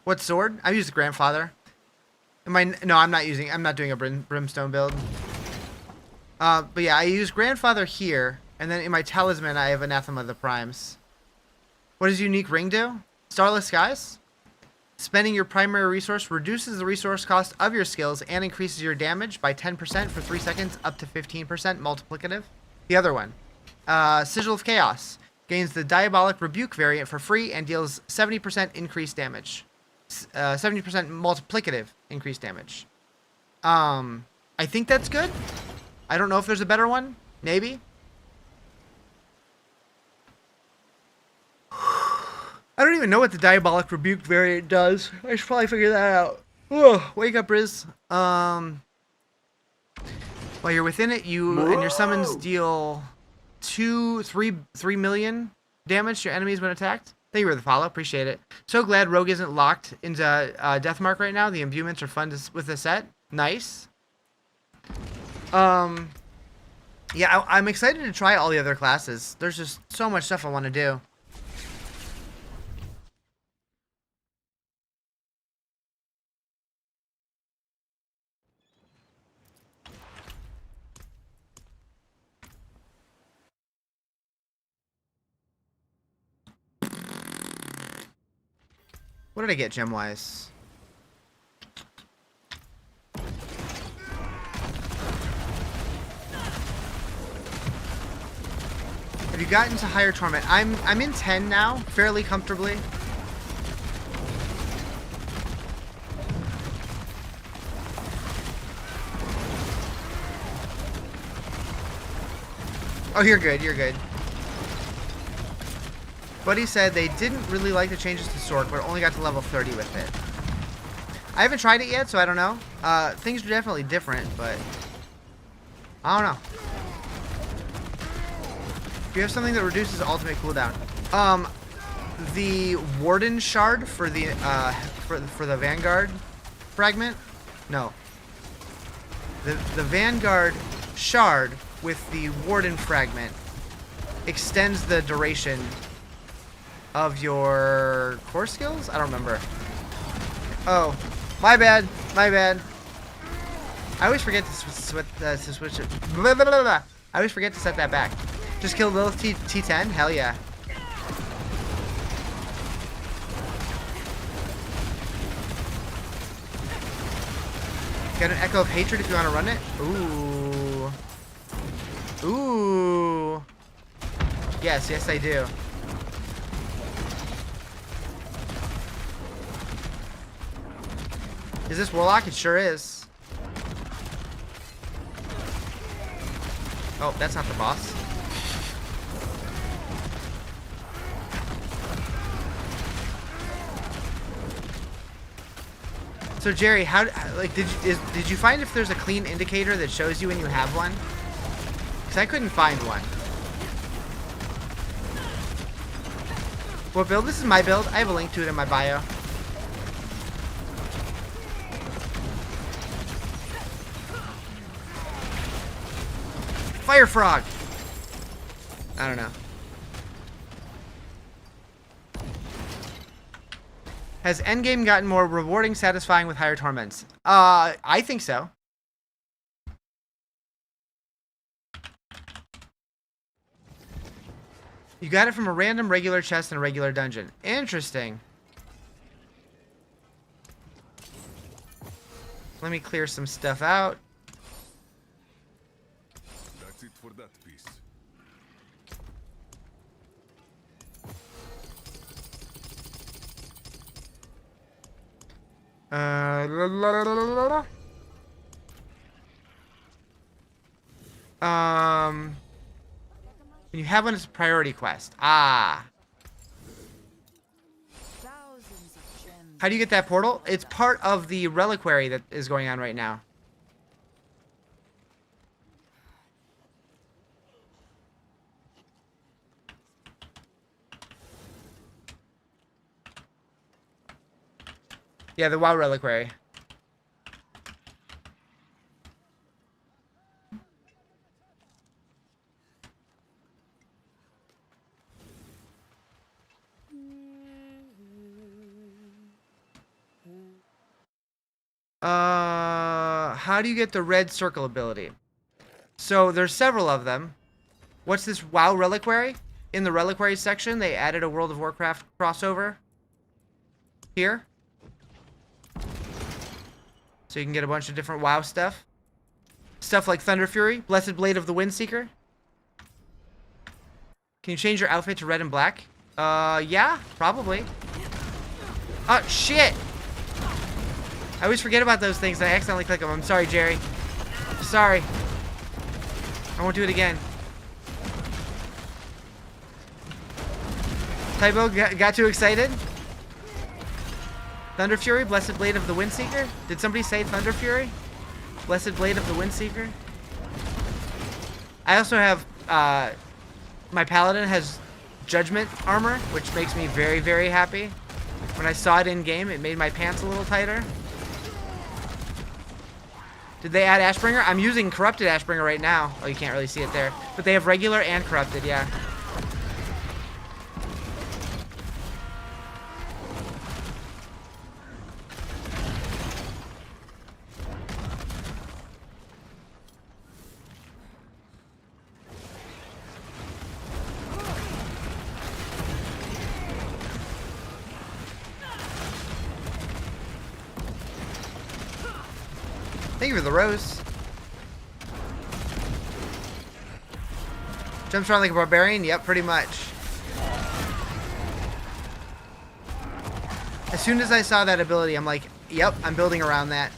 What sword? I use the Grandfather. No, I'm not doing a Brimstone build. But yeah, I use Grandfather here, and then in my Talisman I have Anathema of the Primes. What does Unique Ring do? Starless Skies? Spending your primary resource reduces the resource cost of your skills and increases your damage by 10% for 3 seconds up to 15% multiplicative. The other one. Sigil of Chaos. Gains the Diabolic Rebuke variant for free and deals 70% increased damage. 70% multiplicative increased damage. I think that's good. I don't know if there's a better one. Maybe. I don't even know what the Diabolic Rebuke variant does. I should probably figure that out. Ugh, wake up, Riz. While you're within it, you and your summons deal 3 million damage to your enemies when attacked. Thank you for the follow. Appreciate it. So glad Rogue isn't locked into Deathmark right now. The imbuements are fun with the set. Nice. Yeah, I'm excited to try all the other classes. There's just so much stuff I want to do. What did I get gem-wise? Have you gotten to higher torment? I'm in 10 now, fairly comfortably. Oh, you're good, you're good. Buddy said they didn't really like the changes to Sork, but only got to level 30 with it. I haven't tried it yet, so I don't know. Things are definitely different, but I don't know. Do you have something that reduces ultimate cooldown? The Warden Shard for the for the Vanguard fragment? No. The Vanguard Shard with the Warden fragment extends the duration of your core skills? I don't remember. Oh, my bad. My bad. I always forget to switch it. Blah, blah, blah, blah. I always forget to set that back. Just kill Lilith T10? Hell yeah. Got an Echo of Hatred if you want to run it? Ooh. Ooh. Yes, yes I do. Is this Warlock? It sure is. Oh, that's not the boss. So Jerry, how like did you find if there's a clean indicator that shows you when you have one? Because I couldn't find one. What build? This is my build. I have a link to it in my bio. Fire Frog! I don't know. Has Endgame gotten more rewarding, satisfying with higher torments? I think so. You got it from a random regular chest in a regular dungeon. Interesting. Let me clear some stuff out. That's it for that piece. La, la, la, la, la, la. When you have one, it's a priority quest. Ah. How do you get that portal? It's part of the Reliquary that is going on right now. Yeah, the WoW Reliquary. How do you get the red circle ability? So there's several of them. What's this WoW Reliquary? in the Reliquary section, they added a World of Warcraft crossover here. So you can get a bunch of different WoW stuff. Stuff like Thunder Fury, Blessed Blade of the Windseeker. Can you change your outfit to red and black? Yeah, probably. Oh, shit! I always forget about those things and I accidentally click them. I'm sorry, Jerry. Sorry. I won't do it again. Tybo got too excited? Thunder Fury, Blessed Blade of the Windseeker? Did somebody say Thunder Fury? Blessed Blade of the Windseeker? I also have, my Paladin has Judgment armor, which makes me very, very happy. When I saw it in game, it made my pants a little tighter. Did they add Ashbringer? I'm using Corrupted Ashbringer right now. Oh, you can't really see it there. But they have regular and Corrupted, yeah. Thank you for the rose. Jumps around like a barbarian? Yep, pretty much. As soon as I saw that ability, I'm like, yep, I'm building around that.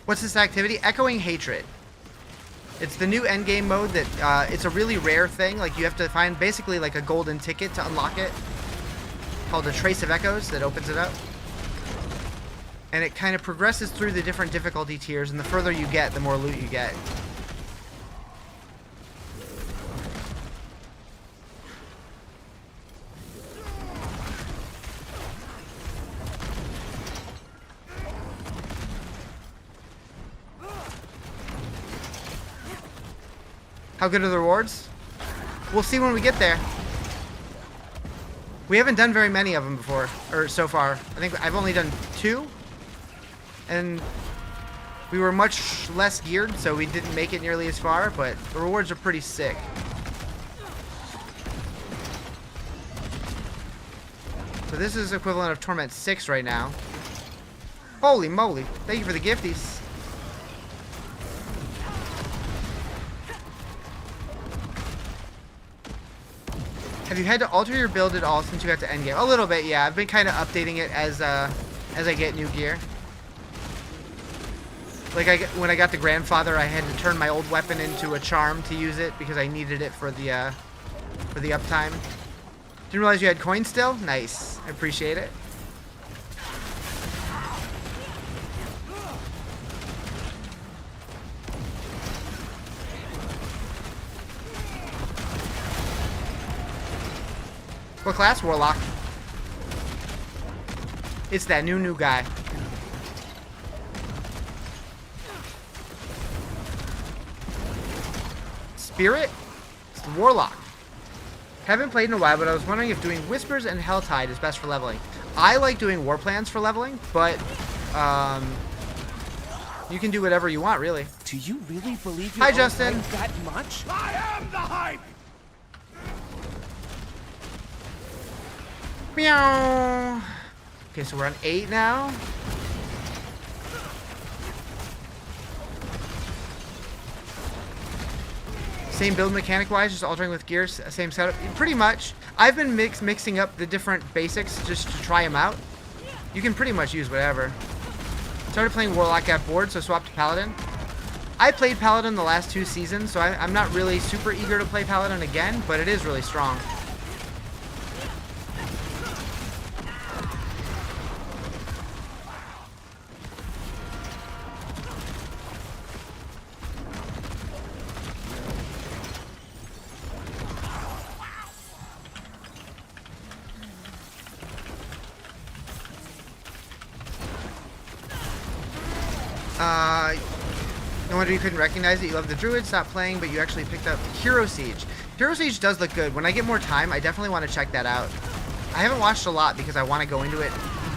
What's this activity? Echoing Hatred. It's the new endgame mode that, it's a really rare thing. Like, you have to find basically like a golden ticket to unlock it. Called a Trace of Echoes that opens it up. And it kind of progresses through the different difficulty tiers, and the further you get, the more loot you get. How good are the rewards? We'll see when we get there. We haven't done very many of them before, or so far. I think I've only done 2. And we were much less geared, so we didn't make it nearly as far, but the rewards are pretty sick. So this is equivalent of Torment 6 right now. Holy moly. Thank you for the gifties. Have you had to alter your build at all since you got to Endgame? A little bit, yeah. I've been kind of updating it as I get new gear. Like when I got the Grandfather, I had to turn my old weapon into a charm to use it because I needed it for the uptime. Didn't realize you had coins still? Nice. I appreciate it. What class? Warlock. It's that new guy. Spirit? It's the Warlock. Haven't played in a while, but I was wondering if doing Whispers and Helltide is best for leveling. I like doing War Plans for leveling, but you can do whatever you want, really. Do you really believe Hi, Justin. that much? I am the hype! Meow. Okay, so we're on 8 now. Same build mechanic-wise, just altering with gears, same setup. Pretty much. I've been mixing up the different basics just to try them out. You can pretty much use whatever. Started playing Warlock, got bored, so swapped to Paladin. I played Paladin the last 2 seasons, so I'm not really super eager to play Paladin again, but it is really strong. No wonder you couldn't recognize it. You love the druid, stopped playing, but you actually picked up Hero Siege. Hero Siege does look good. When I get more time, I definitely want to check that out. I haven't watched a lot because I want to go into it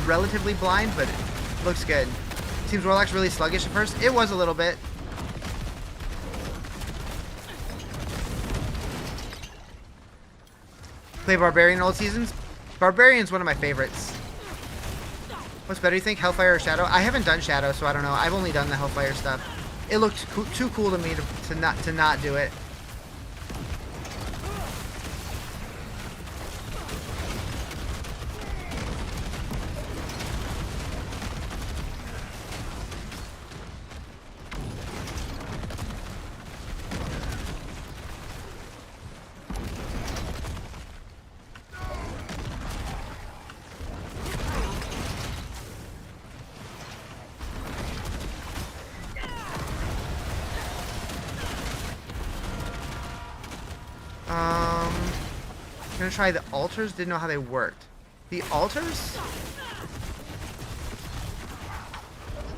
relatively blind, but it looks good. Seems Warlock's really sluggish at first. It was a little bit. Play Barbarian old seasons? Barbarian's one of my favorites. What's better, you think? Hellfire or Shadow? I haven't done Shadow, so I don't know. I've only done the Hellfire stuff. It looked too cool to me to not do it. I'm gonna try the altars. Didn't know how they worked. The altars?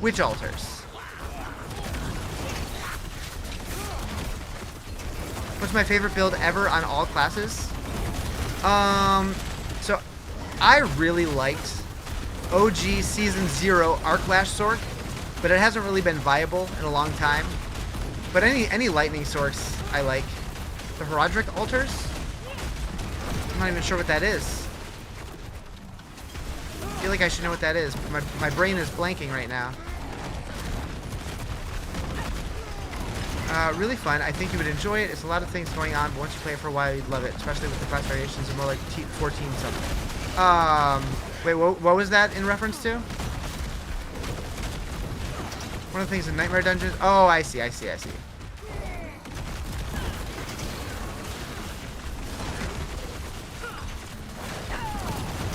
Which altars? What's my favorite build ever on all classes? So I really liked OG Season 0 Arclash Sorc, but it hasn't really been viable in a long time. But any lightning sorts I like. The Herodric altars? I'm not even sure what that is. I feel like I should know what that is. My brain is blanking right now. Really fun. I think you would enjoy it. It's a lot of things going on, but once you play it for a while, you'd love it, especially with the class variations and more like 14 something. Wait, what was that in reference to? One of the things in Nightmare Dungeons? Oh, I see.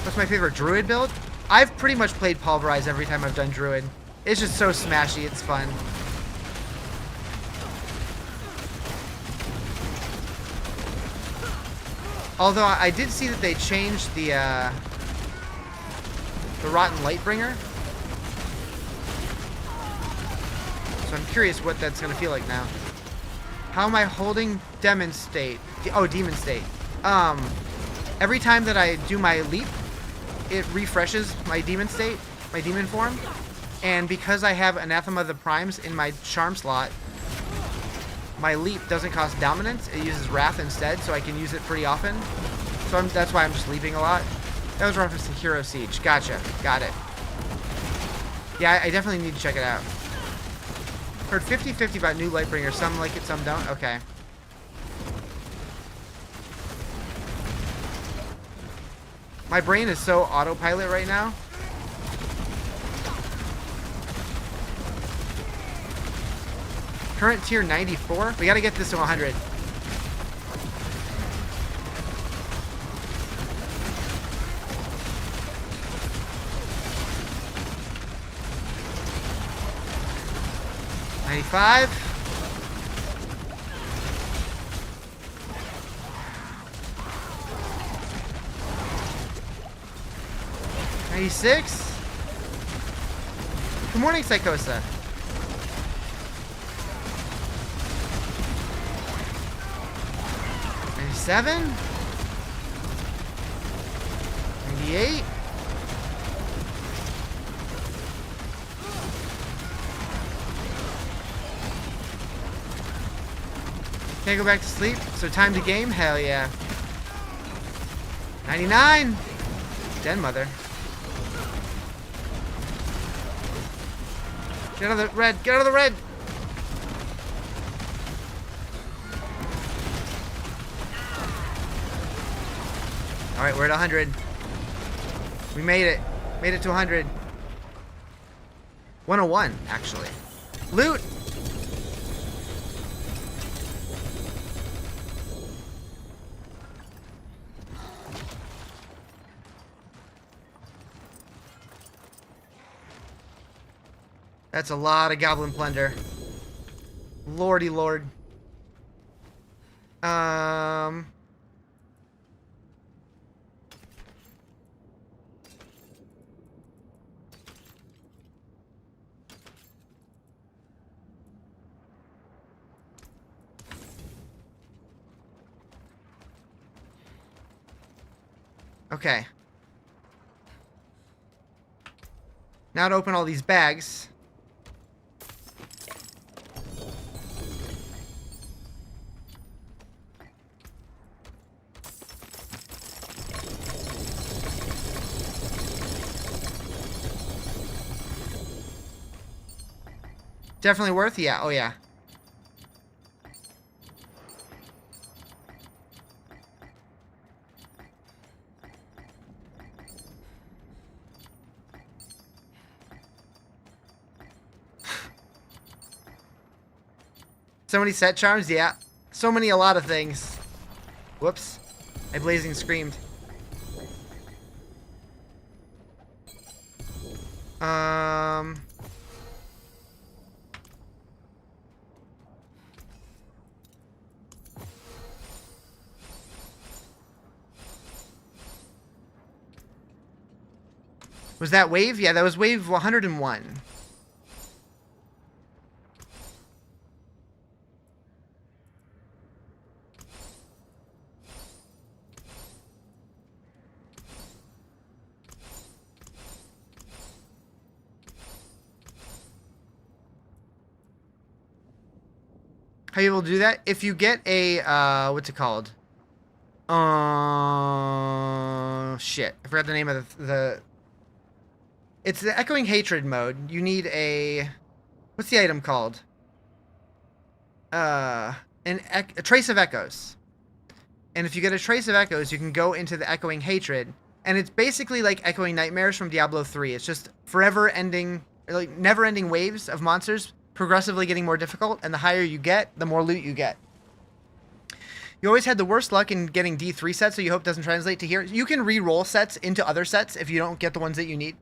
What's my favorite Druid build? I've pretty much played Pulverize every time I've done Druid. It's just so smashy, it's fun. Although I did see that they changed the Rotten Lightbringer. So I'm curious what that's gonna feel like now. How am I holding Demon State? Oh, Demon State. Every time that I do my leap, it refreshes my demon state, my demon form. And because I have Anathema of the Primes in my charm slot, my leap doesn't cost dominance. It uses Wrath instead, so I can use it pretty often. So that's why I'm just leaping a lot. That was reference to Hero Siege. Gotcha. Got it. Yeah, I definitely need to check it out. Heard 50-50 about new Lightbringer. Some like it, some don't. Okay. My brain is so autopilot right now. Current tier 94. We gotta get this to 100. $95. 96. Good morning, Psychosa. 97. 98. Can't go back to sleep, so time to game? Hell yeah. 99. Den mother. Get out of the red! Get out of the red! Alright, we're at 100. We made it. Made it to 100. 101, actually. Loot! That's a lot of goblin plunder. Lordy lord. Okay. Now to open all these bags. Definitely worth, yeah. Oh, yeah. So many set charms, yeah. So many, a lot of things. Whoops. I blazing screamed. Was that wave? Yeah, that was wave 101. How you able to do that? If you get a, what's it called? Shit. I forgot the name of the it's the Echoing Hatred mode. You need a, what's the item called? A Trace of Echoes. And if you get a Trace of Echoes, you can go into the Echoing Hatred. And it's basically like Echoing Nightmares from Diablo 3. It's just forever ending, like never ending waves of monsters, progressively getting more difficult. And the higher you get, the more loot you get. You always had the worst luck in getting D3 sets, so you hope doesn't translate to here. You can re-roll sets into other sets if you don't get the ones that you need.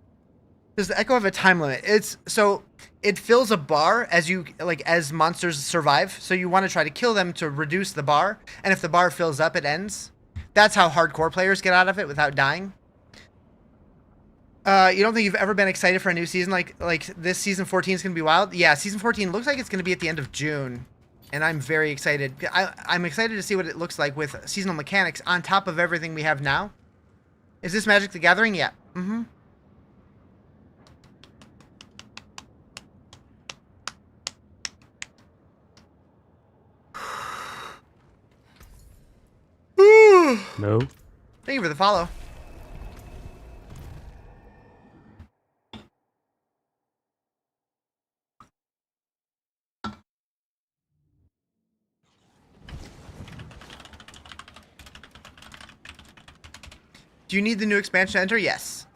Does the Echo have a time limit? It's so it fills a bar as monsters survive. So you want to try to kill them to reduce the bar, and if the bar fills up, it ends. That's how hardcore players get out of it without dying. You don't think you've ever been excited for a new season like this season 14 is gonna be wild? Yeah, season 14 looks like it's gonna be at the end of June, and I'm very excited. I'm excited to see what it looks like with seasonal mechanics on top of everything we have now. Is this Magic the Gathering? Yeah. Mm-hmm. No. Thank you for the follow. Do you need the new expansion to enter? Yes.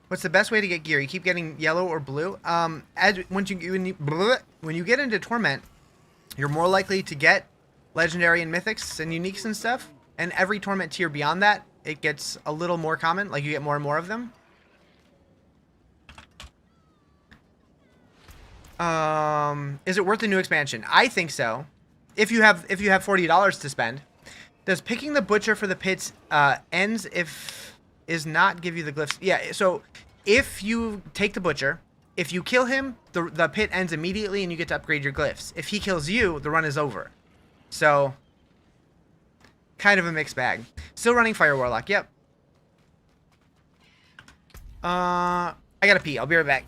What's the best way to get gear? You keep getting yellow or blue. When you get into Torment, you're more likely to get legendary and mythics and uniques and stuff. And every Torment tier beyond that, it gets a little more common. Like you get more and more of them. Is it worth the new expansion? I think so. If you have $40 to spend. Does picking the butcher for the pits ends if is not give you the glyphs? Yeah, so if you take the butcher, if you kill him, the pit ends immediately and you get to upgrade your glyphs. If he kills you, the run is over. So kind of a mixed bag. Still running Fire Warlock, yep. I gotta pee. I'll be right back.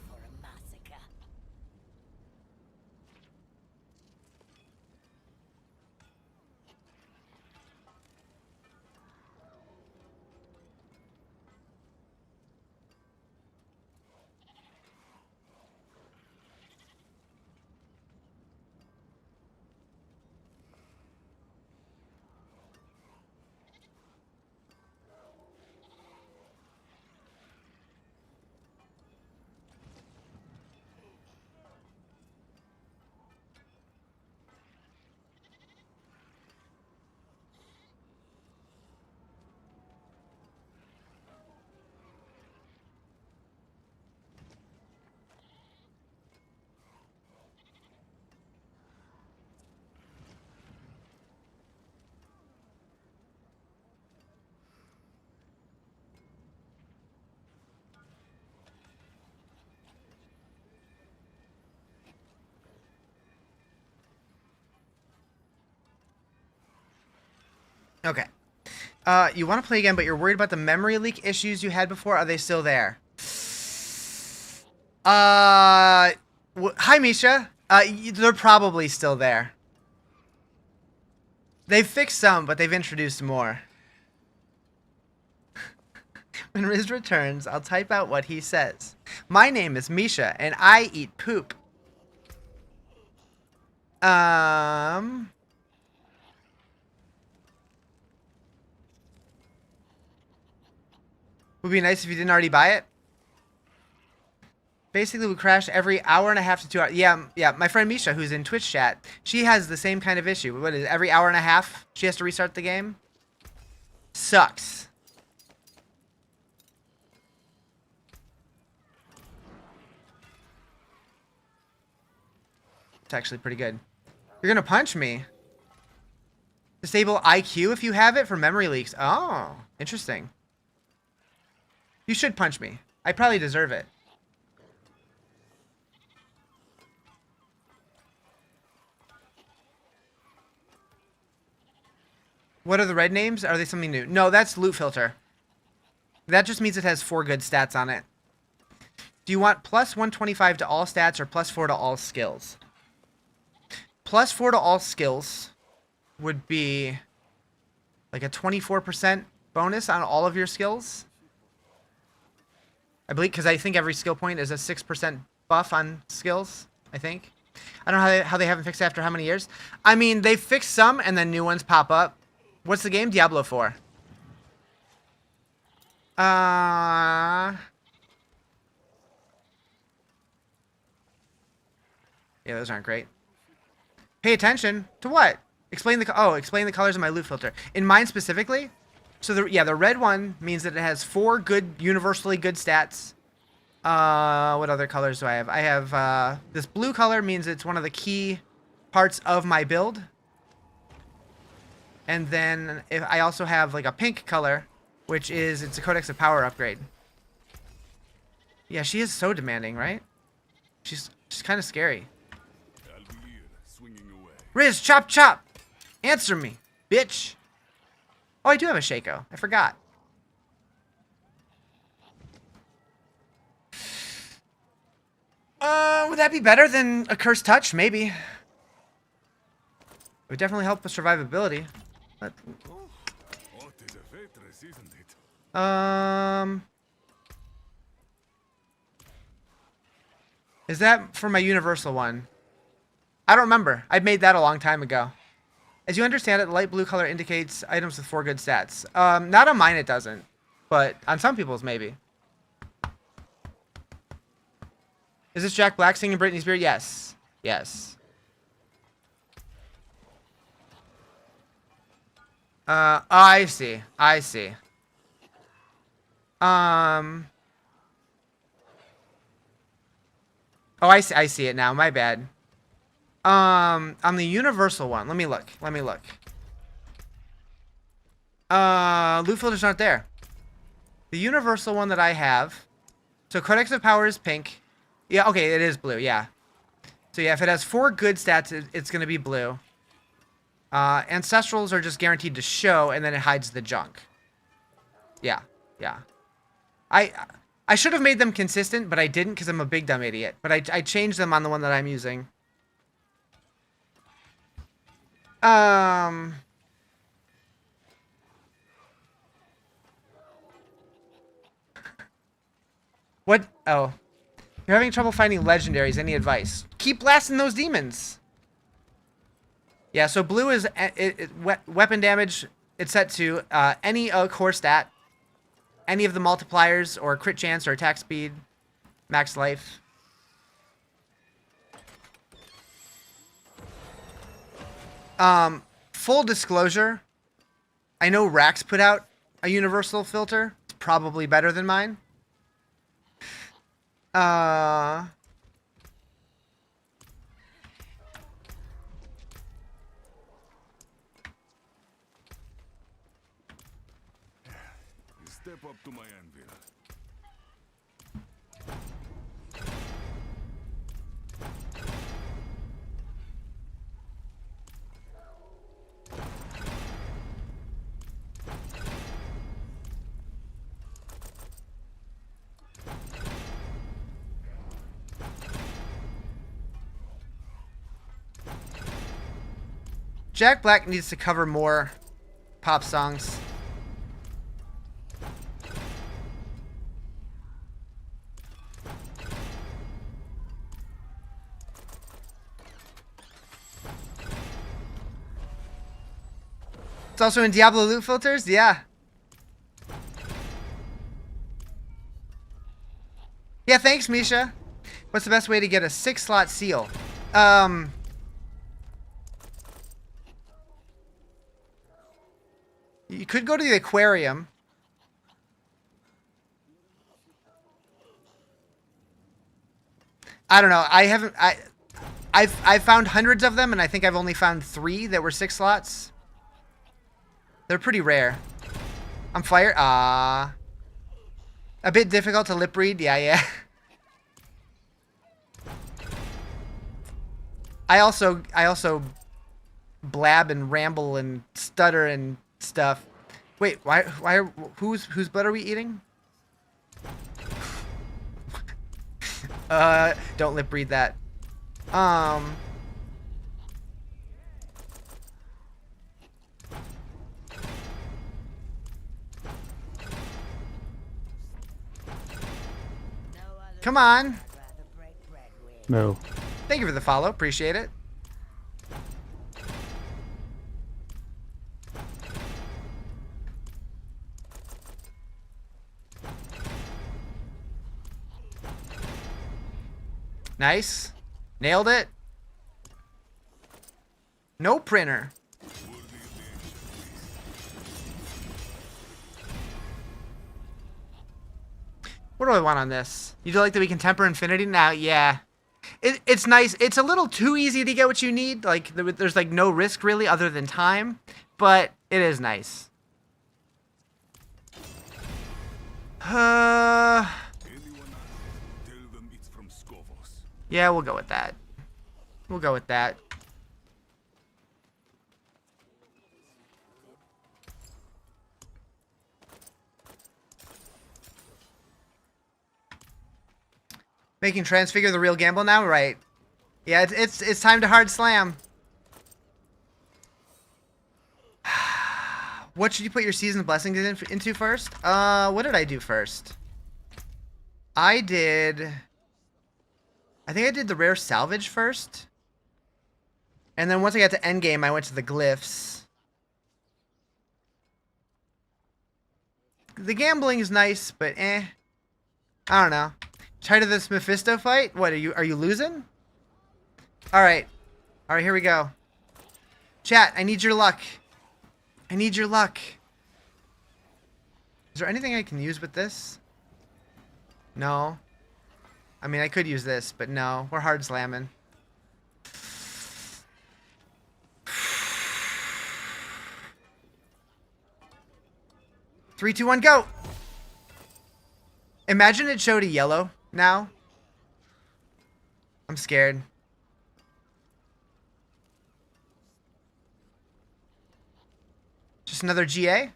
Okay. You want to play again, but you're worried about the memory leak issues you had before. Are they still there? Hi, Misha. They're probably still there. They've fixed some, but they've introduced more. When Riz returns, I'll type out what he says. My name is Misha, and I eat poop. Would be nice if you didn't already buy it. Basically, we crash every hour and a half to 2 hours. Yeah. My friend Misha, who's in Twitch chat, she has the same kind of issue. What is it, every hour and a half she has to restart the game? Sucks. It's actually pretty good. You're gonna punch me. Disable IQ if you have it for memory leaks. Oh, interesting. You should punch me. I probably deserve it. What are the red names? Are they something new? No, that's loot filter. That just means it has 4 good stats on it. Do you want plus 125 to all stats or plus 4 to all skills? Plus 4 to all skills would be like a 24% bonus on all of your skills. I believe, because I think every skill point is a 6% buff on skills, I think. I don't know how they haven't fixed it after how many years. I mean, they fixed some and then new ones pop up. What's the game? Diablo 4. Yeah, those aren't great. Pay attention to what? Explain the colors of my loot filter. In mine specifically, so the red one means that it has 4 good, universally good stats. What other colors do I have? I have this blue color means it's one of the key parts of my build. And then I also have like a pink color, which is it's a Codex of Power upgrade. Yeah, she is so demanding, right? She's kind of scary. Riz, chop chop! Answer me, bitch! Oh, I do have a Shaco. I forgot. Would that be better than a Cursed Touch? Maybe. It would definitely help with survivability. But, is that for my universal one? I don't remember. I made that a long time ago. As you understand it, the light blue color indicates items with 4 good stats. Not on mine it doesn't, but on some people's maybe. Is this Jack Black singing Britney Spears? Yes. Yes. I see. I see. Oh, I see it now. My bad. On the universal one, let me look. Loot filters aren't there. The universal one that I have, so Codex of Power is pink. Yeah, okay, it is blue, yeah. So yeah, if it has 4 good stats, it's gonna be blue. Ancestrals are just guaranteed to show, and then it hides the junk. Yeah. I should have made them consistent, but I didn't because I'm a big dumb idiot. But I changed them on the one that I'm using. What? Oh. You're having trouble finding legendaries. Any advice? Keep blasting those demons. Yeah, so blue is weapon damage. It's set to any core stat, any of the multipliers, or crit chance, or attack speed, max life. Full disclosure, I know Rax put out a universal filter. It's probably better than mine. Step up to my anvil. Jack Black needs to cover more pop songs. It's also in Diablo loot filters? Yeah. Yeah, thanks, Misha. What's the best way to get a 6-slot seal? You could go to the aquarium. I don't know. I've found hundreds of them, and I think I've only found 3 that were 6 slots. They're pretty rare. I'm fired. A bit difficult to lip read. Yeah. I also blab and ramble and stutter and stuff. Wait, whose blood are we eating? Don't lip read that. Come on. No. Thank you for the follow. Appreciate it. Nice. Nailed it. No printer. What do I want on this? You do like that we can temper infinity now? Yeah. It's nice. It's a little too easy to get what you need. Like, there's like no risk really other than time. But it is nice. Yeah, we'll go with that. We'll go with that. Making Transfigure the real gamble now? Right. Yeah, it's time to hard slam. What should you put your season blessings into first? What did I do first? I think I did the rare salvage first. And then once I got to Endgame, I went to the glyphs. The gambling is nice, but I don't know. Tired of this Mephisto fight? What, are you losing? Alright. Alright, here we go. Chat, I need your luck. I need your luck. Is there anything I can use with this? No. I mean, I could use this, but no. We're hard slamming. Three, two, one, go! Imagine it showed a yellow now. I'm scared. Just another GA?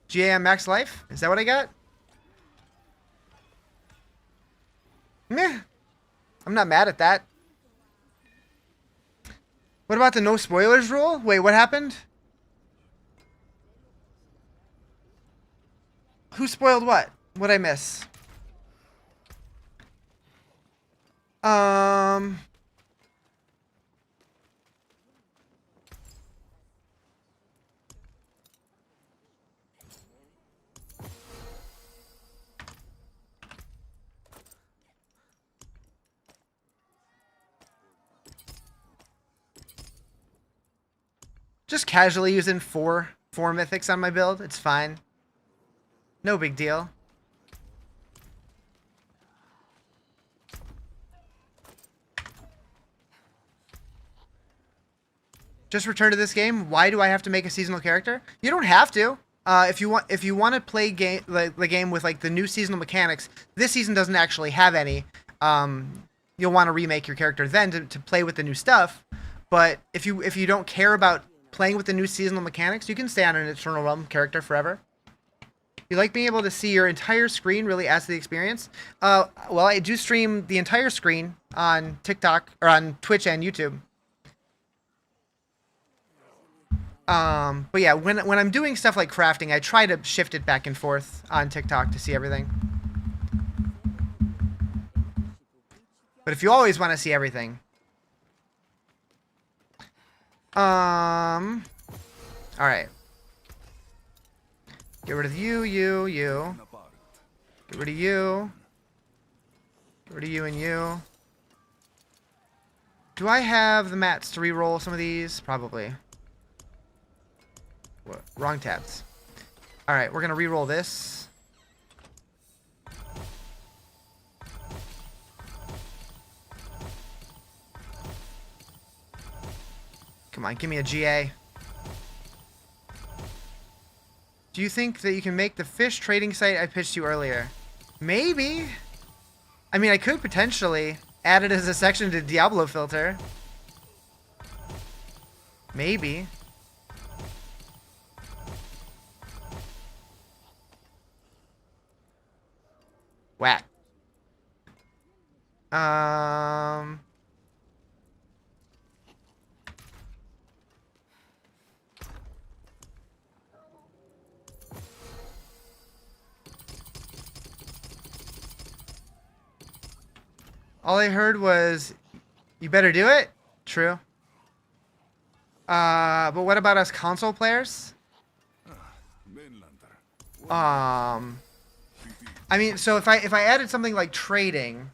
GA on max life? Is that what I got? Meh. I'm not mad at that. What about the no spoilers rule? Wait, what happened? Who spoiled what? What'd I miss? Just casually using four mythics on my build. It's fine. No big deal. Just return to this game. Why do I have to make a seasonal character? You don't have to. If you want to play the game with like the new seasonal mechanics, this season doesn't actually have any. You'll want to remake your character then to play with the new stuff. But if you don't care about playing with the new seasonal mechanics, you can stay on an Eternal Realm character forever. You like being able to see your entire screen really adds to the experience. Well, I do stream the entire screen on TikTok or on Twitch and YouTube. But yeah, when I'm doing stuff like crafting, I try to shift it back and forth on TikTok to see everything. But if you always want to see everything, all right. Get rid of you. Get rid of you. Get rid of you and you. Do I have the mats to re-roll some of these? Probably. What? Wrong tabs. Alright, we're going to re-roll this. Come on, give me a GA. Do you think that you can make the fish trading site I pitched you earlier? Maybe. I mean, I could potentially add it as a section to Diablo filter. Maybe. Whack. All I heard was, you better do it? True. But what about us console players? I mean, so if I added something like trading,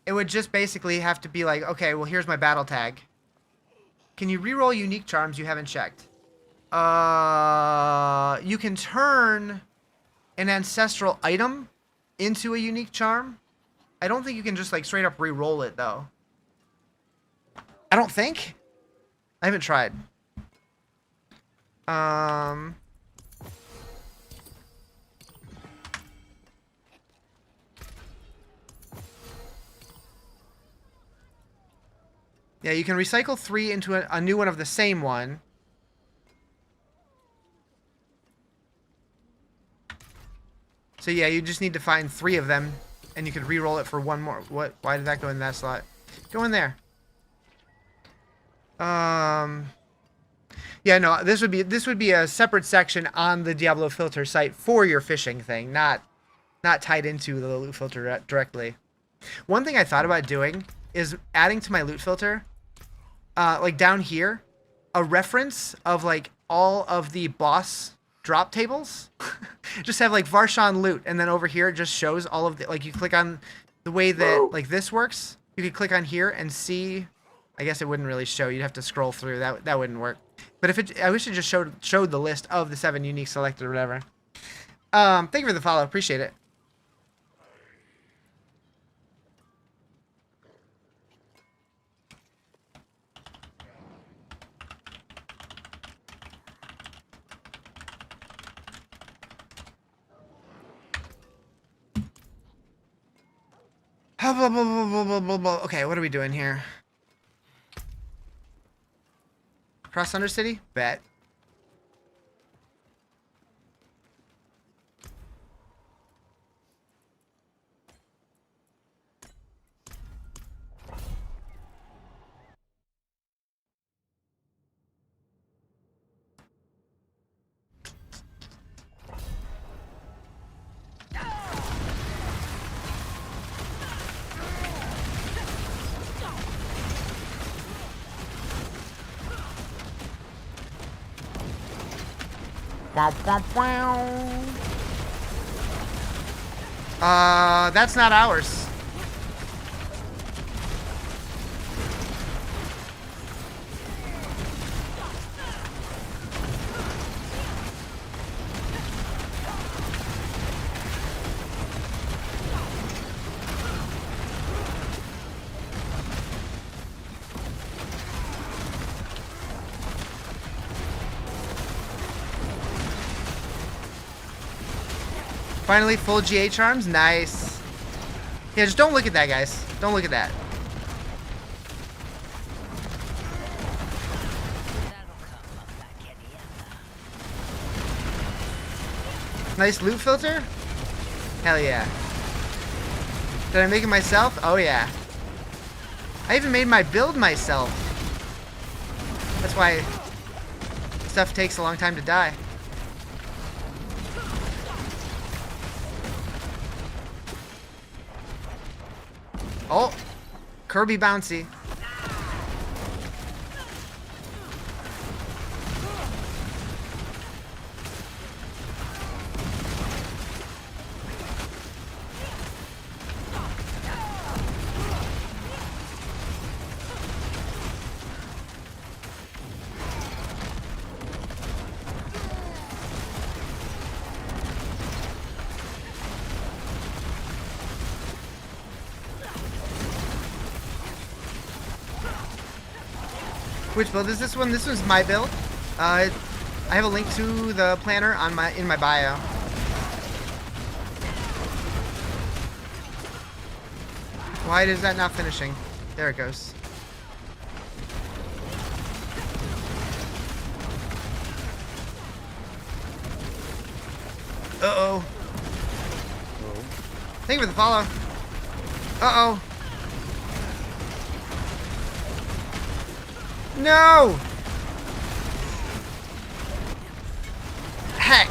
it would just basically have to be like, okay, well, here's my battle tag. Can you reroll unique charms you haven't checked? You can turn an ancestral item into a unique charm. I don't think you can just like straight up re-roll it though. I don't think. I haven't tried. Yeah, you can recycle 3 into a new one of the same one. So yeah, you just need to find 3 of them. And you could re-roll it for one more. What? Why did that go in that slot? Go in there. Yeah, no. This would be a separate section on the Diablo filter site for your fishing thing, not tied into the loot filter directly. One thing I thought about doing is adding to my loot filter, like down here, a reference of like all of the boss drop tables. Just have like Varshan loot, and then over here it just shows all of the, like, you click on the way that like this works. You could click on here and see. I guess it wouldn't really show. You'd have to scroll through. That wouldn't work. But if it, I wish it just showed the list of the 7 unique selected or whatever. Thank you for the follow. Appreciate it. Okay, what are we doing here? Cross Undercity? Bet. That's not ours. Finally, full GA charms. Nice. Yeah, just don't look at that, guys. Don't look at that. Nice loot filter? Hell yeah. Did I make it myself? Oh yeah. I even made my build myself. That's why stuff takes a long time to die. Oh, Kirby bouncy. Which build is this one? This one's my build. I have a link to the planner on in my bio. Why is that not finishing? There it goes. Uh-oh. Thank you for the follow. Uh-oh. No! Heck.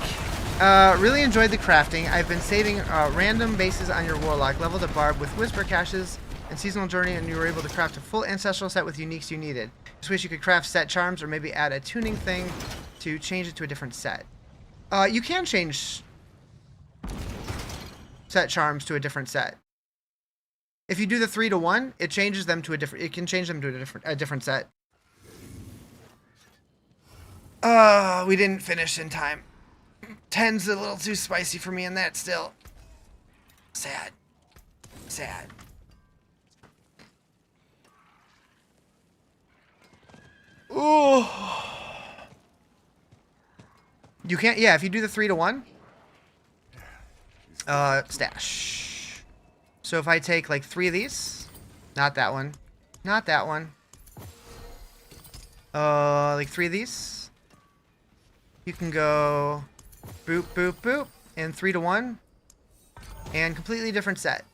Really enjoyed the crafting. I've been saving random bases on your warlock. Leveled a barb with whisper caches and seasonal journey, and you were able to craft a full ancestral set with uniques you needed. Just wish you could craft set charms or maybe add a tuning thing to change it to a different set. You can change set charms to a different set. If you do the 3-to-1, it changes them to a different. It can change them to a different set. We didn't finish in time. 10's a little too spicy for me in that still. Sad. Sad. Ooh. You can't, yeah, if you do the 3-to-1. Stash. So if I take like 3 of these. Not that one. Not that one. Like 3 of these. You can go boop, boop, boop, and 3-to-1, and completely different set.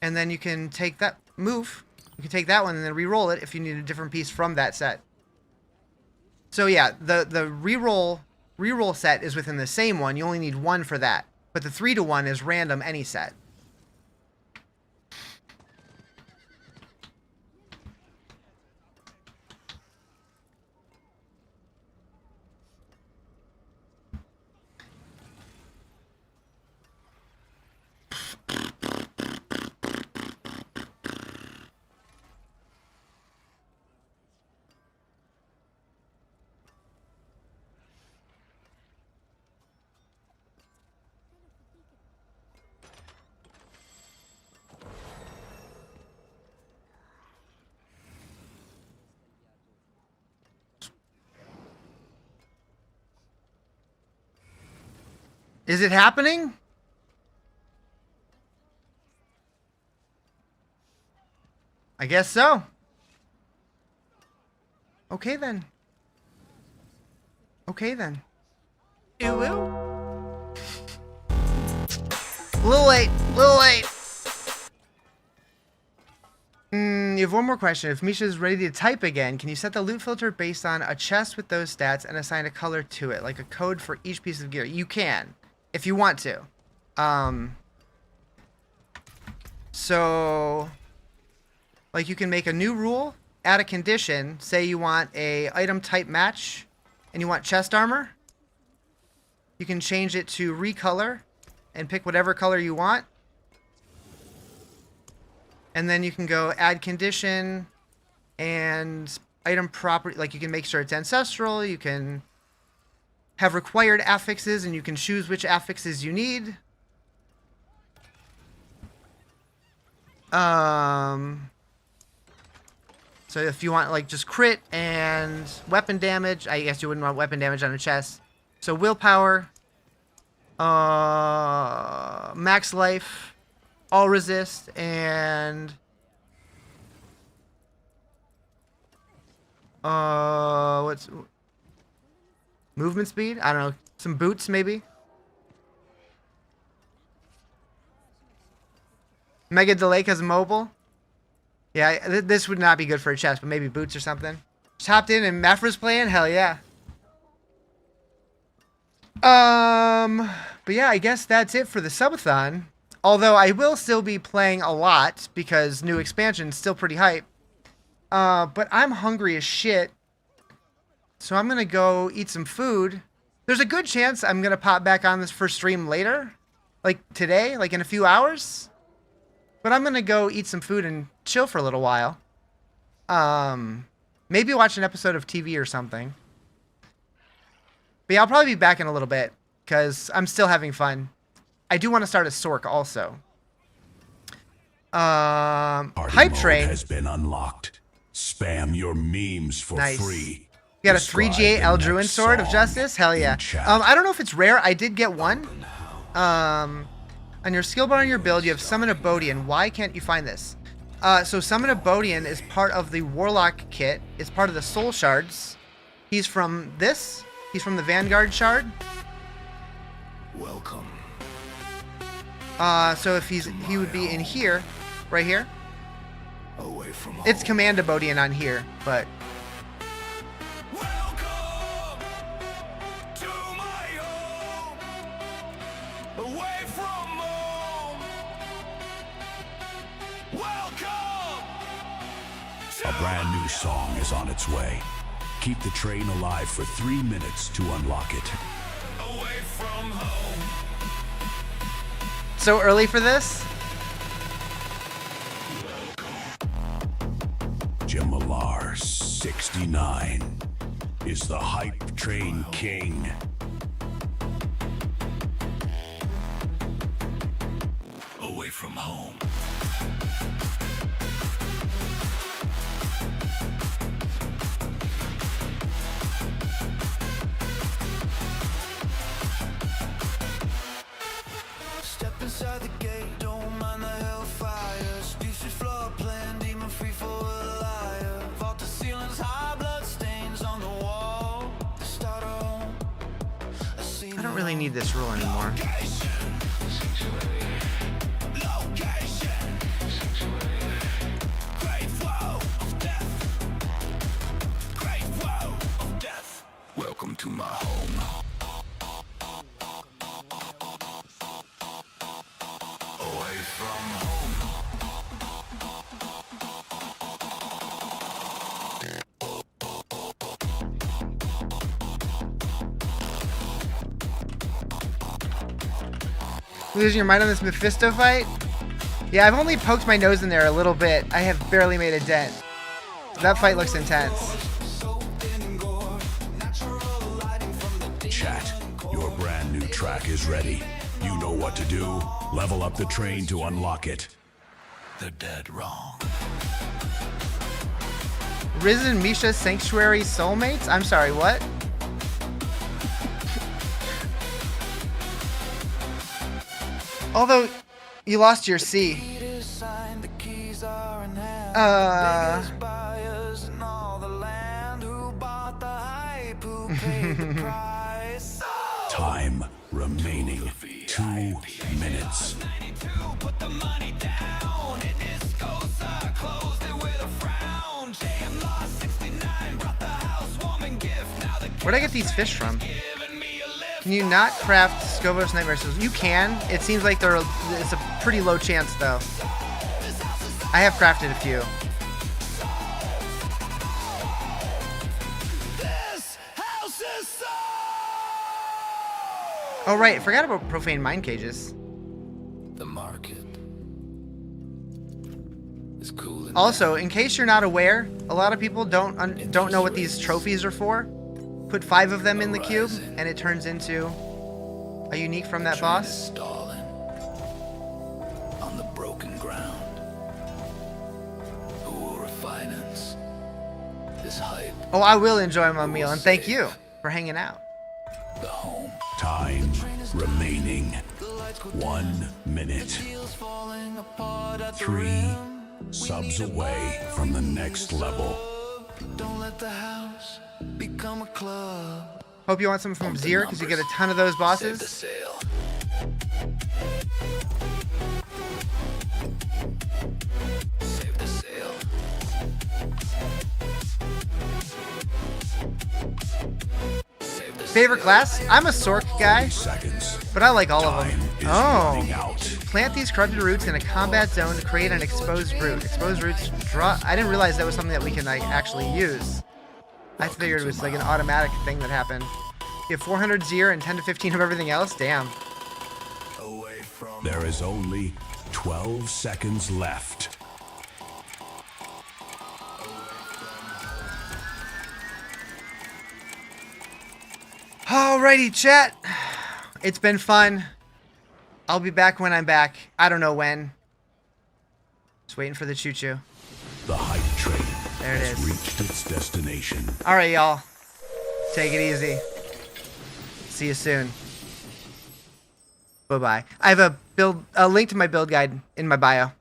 And then you can take that move, you can take that one and then re-roll it if you need a different piece from that set. So yeah, the re-roll set is within the same one. You only need 1 for that. But the 3-to-1 is random any set. Is it happening? I guess so. Okay then. Okay then. Ew, ew. Little late. Little late. You have one more question. If Misha's ready to type again, can you set the loot filter based on a chest with those stats and assign a color to it, like a code for each piece of gear? You can, if you want to. So, like, you can make a new rule, add a condition. Say you want a item type match, and you want chest armor. You can change it to recolor, and pick whatever color you want. And then you can go add condition and item property. Like, you can make sure it's ancestral. You can have required affixes, and you can choose which affixes you need. So if you want, like, just crit and weapon damage, I guess you wouldn't want weapon damage on a chest. So willpower, max life, all resist, and what's movement speed? I don't know. Some boots, maybe. Mega delay because mobile. Yeah, this would not be good for a chest, but maybe boots or something. Just hopped in and Mafra's playing? Hell yeah. But yeah, I guess that's it for the subathon. Although I will still be playing a lot because new expansion's still pretty hype. But I'm hungry as shit. So I'm gonna go eat some food. There's a good chance I'm gonna pop back on this first stream later. Like today, like in a few hours. But I'm gonna go eat some food and chill for a little while. Maybe watch an episode of TV or something. But yeah, I'll probably be back in a little bit because I'm still having fun. I do want to start a Sork also. Hype Train has been unlocked. Spam your memes for free. You got a 3G8 Eldruin Sword of Justice? Hell yeah. I don't know if it's rare. I did get one. On your skill bar in your build, you have Summon a Bodian. Why can't you find this? So Summon a Bodian is part of the Warlock kit. It's part of the Soul Shards. He's from this. He's from the Vanguard Shard. Welcome. So if he would be in here, right here. Away from home. It's Command a Bodian on here, but Welcome to my home. Away from home. Welcome. A brand new song is on its way. Keep the train alive for 3 minutes to unlock it. Away from home. so early for this. Jamalar 69 is the Hype Train King. Away from home. Step inside the gate, don't mind the hellfire. Species floor plan, demon free for a liar. Vault to ceilings, high blood stains on the wall. The start of home. I don't really need this rule anymore. Welcome to my home. Away from home. Losing your mind on this Mephisto fight? Yeah, I've only poked my nose in there a little bit. I have barely made a dent. That fight looks intense. Chat, your brand new track is ready. You know what to do. Level up the train to unlock it. They're dead wrong. Riz and Misha Sanctuary Soulmates? I'm sorry, what? Although, you lost your C. Time remaining 2 minutes. Where'd I get these fish from? Can you not craft Scovos Nightmare Souls? You can. It seems like it's a pretty low chance, though. I have crafted a few. Oh, right. I forgot about Profane Mind Cages. The market is cool. Also, in case you're not aware, a lot of people don't know what these trophies are for. Put 5 of them in the cube, and it turns into a unique from that boss. Stalling on the broken ground. Who will refinance this hype? Oh, I will enjoy my meal, and thank you for hanging out. The home. Time remaining 1 minute. 3 subs away from the next level. Don't let the house become a club. Hope you want some from Zir, because you get a ton of those Save the bosses. sale. Save the sale. Save the Favorite class? I'm a Sork guy, Seconds. but I like all of Time them. is Oh. running out. Plant these corrupted roots in a combat zone to create an exposed root. Exposed roots draw. I didn't realize that was something that we can like actually use. I figured it was like an automatic thing that happened. You have 400 Zier and 10 to 15 of everything else? Damn. Away from There is only 12 seconds left. Alrighty, chat. It's been fun. I'll be back when I'm back. I don't know when. Just waiting for the choo-choo. The hype train There it has is. reached its destination. Alright, y'all. Take it easy. See you soon. Bye-bye. I have a link to my build guide in my bio.